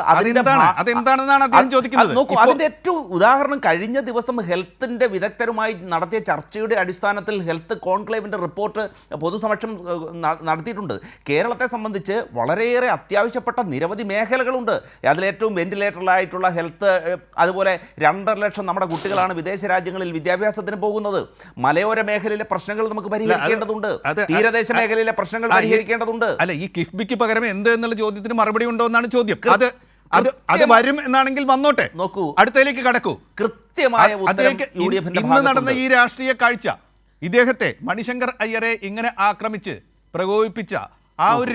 നോക്കൂ, അതിൻ്റെ ഏറ്റവും ഉദാഹരണം കഴിഞ്ഞ ദിവസം ഹെൽത്തിൻ്റെ വിദഗ്ധരുമായി നടത്തിയ ചർച്ചയുടെ അടിസ്ഥാനത്തിൽ ഹെൽത്ത് കോൺക്ലേവിൻ്റെ റിപ്പോർട്ട് പൊതുസമക്ഷം നടത്തിയിട്ടുണ്ട്. കേരളത്തെ സംബന്ധിച്ച് വളരെയേറെ അത്യാവശ്യപ്പെട്ട നിരവധി മേഖലകളുണ്ട്. അതിലേറ്റവും വെന്റിലേറ്ററിലായിട്ടുള്ള ഹെൽത്ത്, അതുപോലെ 2.5 ലക്ഷം നമ്മുടെ കുട്ടികളാണ് വിദേശ രാജ്യങ്ങളിൽ വിദ്യാഭ്യാസത്തിന് പോകുന്നത്. മലയോര മേഖലയിലെ പ്രശ്നങ്ങൾ നമുക്ക് പരിഹരിക്കേണ്ടതുണ്ട്. തീരദേശ മേഖലയിലെ പ്രശ്നങ്ങൾ പരിഹരിക്കേണ്ടതുണ്ട്. അല്ല, ഈ കിഫ്ബിക്ക് പകരം എന്ത് എന്നുള്ള ചോദ്യത്തിന് മറുപടി ഉണ്ടോ എന്നാണ് ചോദ്യം. അത് വരും എന്നാണെങ്കിൽ വന്നോട്ടെ. നോക്കൂ, അടുത്തതിലേക്ക് കടക്കൂ. കൃത്യമായ ഇന്ന് നടന്ന ഈ രാഷ്ട്രീയ കാഴ്ച, ഇദ്ദേഹത്തെ മണിശങ്കർ അയ്യരെ ഇങ്ങനെ ആക്രമിച്ച് പ്രകോപിപ്പിച്ച ആ ഒരു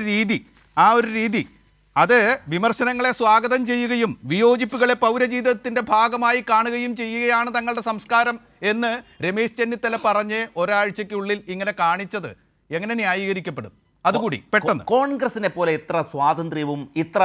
രീതി അത് വിമർശനങ്ങളെ സ്വാഗതം ചെയ്യുകയും വിയോജിപ്പുകളെ പൗരജീവിതത്തിൻ്റെ ഭാഗമായി കാണുകയും ചെയ്യുകയാണ് തങ്ങളുടെ സംസ്കാരം എന്ന് രമേശ് ചെന്നിത്തല പറഞ്ഞ് ഒരാഴ്ചയ്ക്കുള്ളിൽ ഇങ്ങനെ കാണിച്ചത് എങ്ങനെ ന്യായീകരിക്കപ്പെടും? അതുകൂടി പെട്ടെന്ന്. കോൺഗ്രസിനെ പോലെ ഇത്ര സ്വാതന്ത്ര്യവും ഇത്ര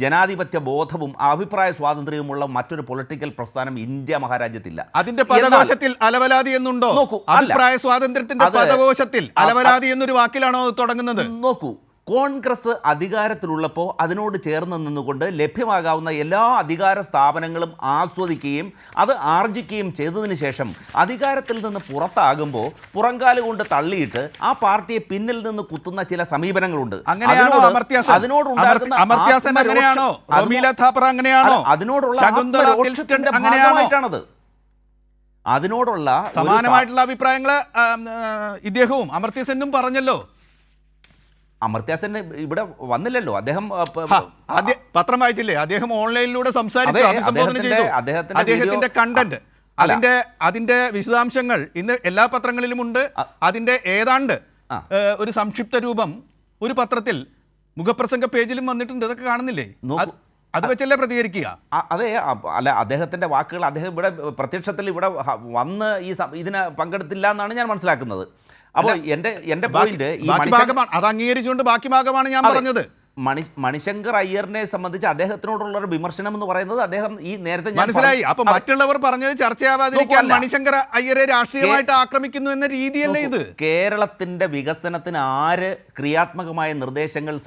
ജനാധിപത്യ ബോധവും അഭിപ്രായ സ്വാതന്ത്ര്യവുമുള്ള മറ്റൊരു പൊളിറ്റിക്കൽ പ്രസ്ഥാനം ഇന്ത്യ മഹാരാജ്യത്തില്ല. അതിന്റെ പദകോശത്തിൽ അലവലാതി എന്നുണ്ടോ? നോക്കൂ, അഭിപ്രായ സ്വാതന്ത്ര്യത്തിന്റെ പദകോശത്തിൽ അലവലാതി എന്നൊരു വാക്കിലാണോ തുടങ്ങുന്നത്? നോക്കൂ, കോൺഗ്രസ് അധികാരത്തിലുള്ളപ്പോൾ അതിനോട് ചേർന്ന് നിന്നുകൊണ്ട് ലഭ്യമാകാവുന്ന എല്ലാ അധികാര സ്ഥാപനങ്ങളും ആസ്വദിക്കുകയും അത് ആർജിക്കുകയും ചെയ്തതിന് ശേഷം അധികാരത്തിൽ നിന്ന് പുറത്താകുമ്പോൾ പുറങ്കാല് കൊണ്ട് തള്ളിയിട്ട് ആ പാർട്ടിയെ പിന്നിൽ നിന്ന് കുത്തുന്ന ചില സമീപനങ്ങളുണ്ട്. അതിനോടുള്ള സമാനമായിട്ടുള്ള അഭിപ്രായങ്ങൾ ഇദ്ദേഹവും അമർത്യ സെന്നും പറഞ്ഞല്ലോ. അമർത്യ സെൻ ഇവിടെ വന്നില്ലല്ലോ. അദ്ദേഹം പത്രം വായിച്ചില്ലേ? അദ്ദേഹം ഓൺലൈനിലൂടെ സംസാരിച്ചു, അദ്ദേഹത്തിന്റെ കണ്ടന്റ്, അതിന്റെ വിശദാംശങ്ങൾ ഇന്ന് എല്ലാ പത്രങ്ങളിലുമുണ്ട്. അതിന്റെ ഏതാണ്ട് ഒരു സംക്ഷിപ്ത രൂപം ഒരു പത്രത്തിൽ മുഖപ്രസംഗ പേജിലും വന്നിട്ടുണ്ട്. ഇതൊക്കെ കാണുന്നില്ലേ? അത് വെച്ചല്ലേ പ്രതികരിക്കുക? അതെ, അല്ല, അദ്ദേഹത്തിന്റെ വാക്കുകൾ, അദ്ദേഹം ഇവിടെ പ്രത്യക്ഷത്തിൽ ഇവിടെ വന്ന് ഇതിന് പങ്കെടുത്തില്ല എന്നാണ് ഞാൻ മനസ്സിലാക്കുന്നത്. അപ്പോൾ എന്റെ പോയിന്റ് അത് അംഗീകരിച്ചുകൊണ്ട് ബാക്കി ഭാഗമാണ് ഞാൻ പറഞ്ഞത്. മണിശങ്കർ അയ്യറിനെ സംബന്ധിച്ച് അദ്ദേഹത്തിനോടുള്ള ഒരു വിമർശനം എന്ന് പറയുന്നത് അദ്ദേഹം ഈ നേരത്തെ മനസ്സിലായി. അപ്പൊ മറ്റുള്ളവർ പറഞ്ഞത് ചർച്ചയാവാതിരിക്കാൻ മണിശങ്കർ അയ്യരെ രാഷ്ട്രീയമായിട്ട് ആക്രമിക്കുന്നു എന്ന രീതിയല്ലേ ഇത്? കേരളത്തിന്റെ വികസനത്തിന് ആര് ക്രിയാത്മകമായ നിർദ്ദേശങ്ങൾ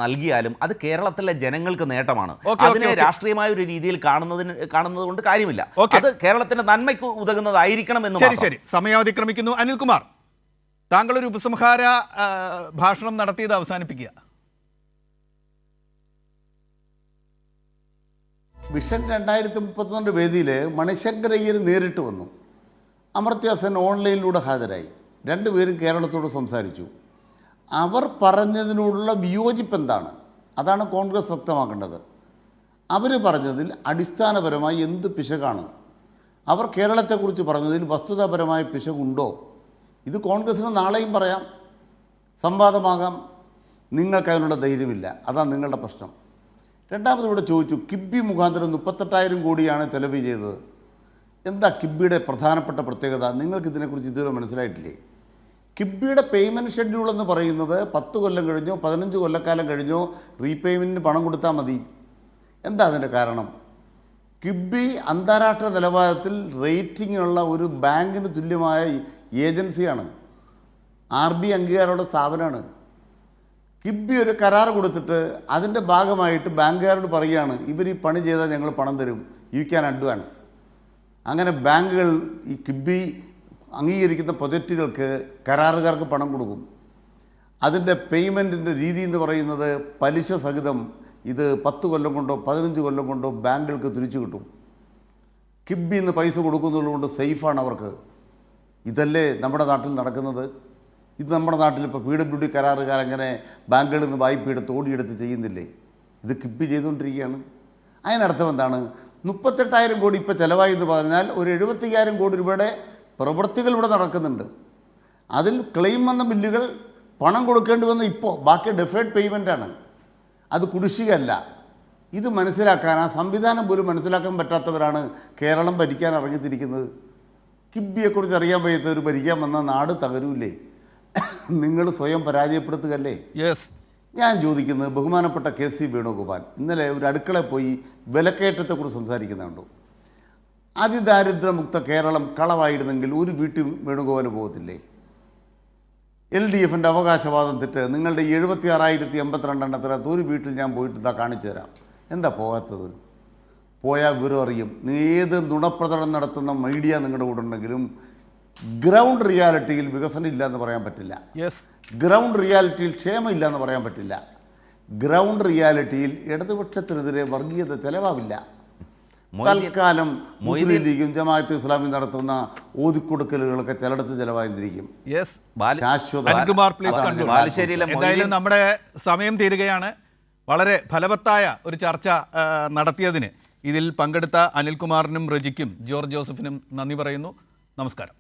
നൽകിയാലും അത് കേരളത്തിലെ ജനങ്ങൾക്ക് നേട്ടമാണ്. അതിനെ രാഷ്ട്രീയമായ ഒരു രീതിയിൽ കാണുന്നത് കൊണ്ട് കാര്യമില്ല. അത് കേരളത്തിന്റെ നന്മയ്ക്ക് ഉതകുന്നതായിരിക്കണം എന്ന്. ശരി, സമയം അതിക്രമിക്കുന്നു. അനിൽകുമാർ, താങ്കളൊരു ഉപസംഹാര ഭാഷണം നടത്തിയത് അവസാനിപ്പിക്കുക. വിഷൻ 2032 വേദിയിൽ മണിശങ്കർ അയ്യർ നേരിട്ട് വന്നു. അമർത്യ സെൻ ഓൺലൈനിലൂടെ ഹാജരായി. രണ്ടുപേരും കേരളത്തോട് സംസാരിച്ചു. അവർ പറഞ്ഞതിനോടുള്ള വിയോജിപ്പ് എന്താണ്? അതാണ് കോൺഗ്രസ് വ്യക്തമാക്കേണ്ടത്. അവർ പറഞ്ഞതിൽ അടിസ്ഥാനപരമായി എന്ത് പിശകാണ്? അവർ കേരളത്തെക്കുറിച്ച് പറഞ്ഞതിൽ വസ്തുതാപരമായ പിശകുണ്ടോ? ഇത് കോൺഗ്രസ്സിന് നാളെയും പറയാം, സംവാദമാകാം. നിങ്ങൾക്കതിനുള്ള ധൈര്യമില്ല, അതാണ് നിങ്ങളുടെ പ്രശ്നം. രണ്ടാമത് ഇവിടെ ചോദിച്ചു, കിബി മുഖാന്തരം 38,000 കോടിയാണ് ചെലവ് ചെയ്തത്. എന്താ കിബിയുടെ പ്രധാനപ്പെട്ട പ്രത്യേകത? നിങ്ങൾക്ക് ഇതിനെക്കുറിച്ച് ഇതുവരെ മനസ്സിലായിട്ടില്ലേ? കിബിയുടെ പേയ്മെൻറ്റ് ഷെഡ്യൂൾ എന്ന് പറയുന്നത് 10 കൊല്ലം കഴിഞ്ഞോ 15 കൊല്ലക്കാലം കഴിഞ്ഞോ റീപേയ്മെൻറ്റിന് പണം കൊടുത്താൽ മതി. എന്താ അതിൻ്റെ കാരണം? കിബി അന്താരാഷ്ട്ര നിലവാരത്തിൽ റേറ്റിംഗ് ഉള്ള ഒരു ബാങ്കിന് തുല്യമായ ഏജൻസിയാണ്. RBI അംഗീകാരമുള്ള സ്ഥാപനമാണ്. കിബി ഒരു കരാർ കൊടുത്തിട്ട് അതിൻ്റെ ഭാഗമായിട്ട് ബാങ്കുകാരോട് പറയുകയാണ്, ഇവർ ഈ പണി ചെയ്താൽ ഞങ്ങൾ പണം തരും, യു ക്യാൻ അഡ്വാൻസ്. അങ്ങനെ ബാങ്കുകൾ ഈ കിബി അംഗീകരിക്കുന്ന പ്രൊജക്റ്റുകൾക്ക് കരാറുകാർക്ക് പണം കൊടുക്കും. അതിൻ്റെ പേയ്മെൻറ്റിൻ്റെ രീതി എന്ന് പറയുന്നത് പലിശ സഹിതം ഇത് 10 കൊല്ലം കൊണ്ടോ 15 കൊല്ലം കൊണ്ടോ ബാങ്കുകൾക്ക് തിരിച്ചു കിട്ടും. കിബി ഇന്ന് പൈസ കൊടുക്കുന്നതുകൊണ്ട് സേഫാണ് അവർക്ക്. ഇതല്ലേ നമ്മുടെ നാട്ടിൽ നടക്കുന്നത്? ഇത് നമ്മുടെ നാട്ടിൽ ഇപ്പോൾ PWD കരാറുകാരങ്ങനെ ബാങ്കുകളിൽ നിന്ന് വായ്പ എടുത്ത് ഓടിയെടുത്ത് ചെയ്യുന്നില്ലേ? ഇത് കിബി ചെയ്തുകൊണ്ടിരിക്കുകയാണ്. അതിനർത്ഥം എന്താണ്? 38,000 കോടി ഇപ്പോൾ ചിലവായി എന്ന് പറഞ്ഞാൽ ഒരു 75,000 കോടി രൂപയുടെ പ്രവൃത്തികൾ ഇവിടെ നടക്കുന്നുണ്ട്. അതിൽ ക്ലെയിം വന്ന ബില്ലുകൾ പണം കൊടുക്കേണ്ടി വന്ന ഇപ്പോൾ, ബാക്കി ഡെഫേർഡ് പേയ്മെൻറ്റാണ്, അത് കുടിശ്ശികയല്ല. ഇത് മനസ്സിലാക്കാൻ, ആ സംവിധാനം പോലും മനസ്സിലാക്കാൻ പറ്റാത്തവരാണ് കേരളം ഭരിക്കാൻ ഇറങ്ങിത്തിരിക്കുന്നത്. കിബിയെക്കുറിച്ച് അറിയാൻ വയ്യാത്തവർ ഭരിക്കാൻ വന്ന നാട് തകരൂലേ? നിങ്ങൾ സ്വയം പരാജയപ്പെടുത്തുകയല്ലേ? യെസ്. ഞാൻ ചോദിക്കുന്നത്, ബഹുമാനപ്പെട്ട KC വേണുഗോപാൽ ഇന്നലെ ഒരു അടുക്കളയിൽ പോയി വിലക്കയറ്റത്തെക്കുറിച്ച് സംസാരിക്കുന്നുണ്ടോ? അതിദാരിദ്ര്യമുക്ത കേരളം കളവായിരുന്നെങ്കിൽ ഒരു വീട്ടിൽ വേണുഗോപാൽ പോകത്തില്ലേ? LDFൻ്റെ അവകാശവാദം തെറ്റ്. നിങ്ങളുടെ 76,082 എണ്ണത്തിനകത്ത് ഒരു വീട്ടിൽ ഞാൻ പോയിട്ട് ഇതാ കാണിച്ചു തരാം. എന്താ പോകാത്തത്? പോയാൽ വിവരം അറിയും. ഏത് നുണപ്രചരണം നടത്തുന്ന മീഡിയ നിങ്ങളുടെ കൂടെ ഉണ്ടെങ്കിലും ഗ്രൗണ്ട് റിയാലിറ്റിയിൽ വികസനം ഇല്ല എന്ന് പറയാൻ പറ്റില്ല. യെസ്. ഗ്രൗണ്ട് റിയാലിറ്റിയിൽ ക്ഷേമം ഇല്ല എന്ന് പറയാൻ പറ്റില്ല. ഗ്രൗണ്ട് റിയാലിറ്റിയിൽ ഇടതുപക്ഷത്തിനെതിരെ വർഗീയത ചെലവാവില്ല. തൽക്കാലം മുസ്ലിം ലീഗും ജമാഅത്ത് ഇസ്ലാമി നടത്തുന്ന ഓതിക്കൊടുക്കലുകളൊക്കെ ചിലയിടത്ത് ചെലവായിരിക്കും. എന്തായാലും നമ്മുടെ സമയം തീരുകയാണ്. വളരെ ഫലവത്തായ ഒരു ചർച്ച നടത്തിയതിന് ഇതിൽ പങ്കെടുത്ത അനിൽകുമാറിനും റജിക്കും ജോർജ് ജോസഫിനും നന്ദി പറയുന്നു. നമസ്കാരം.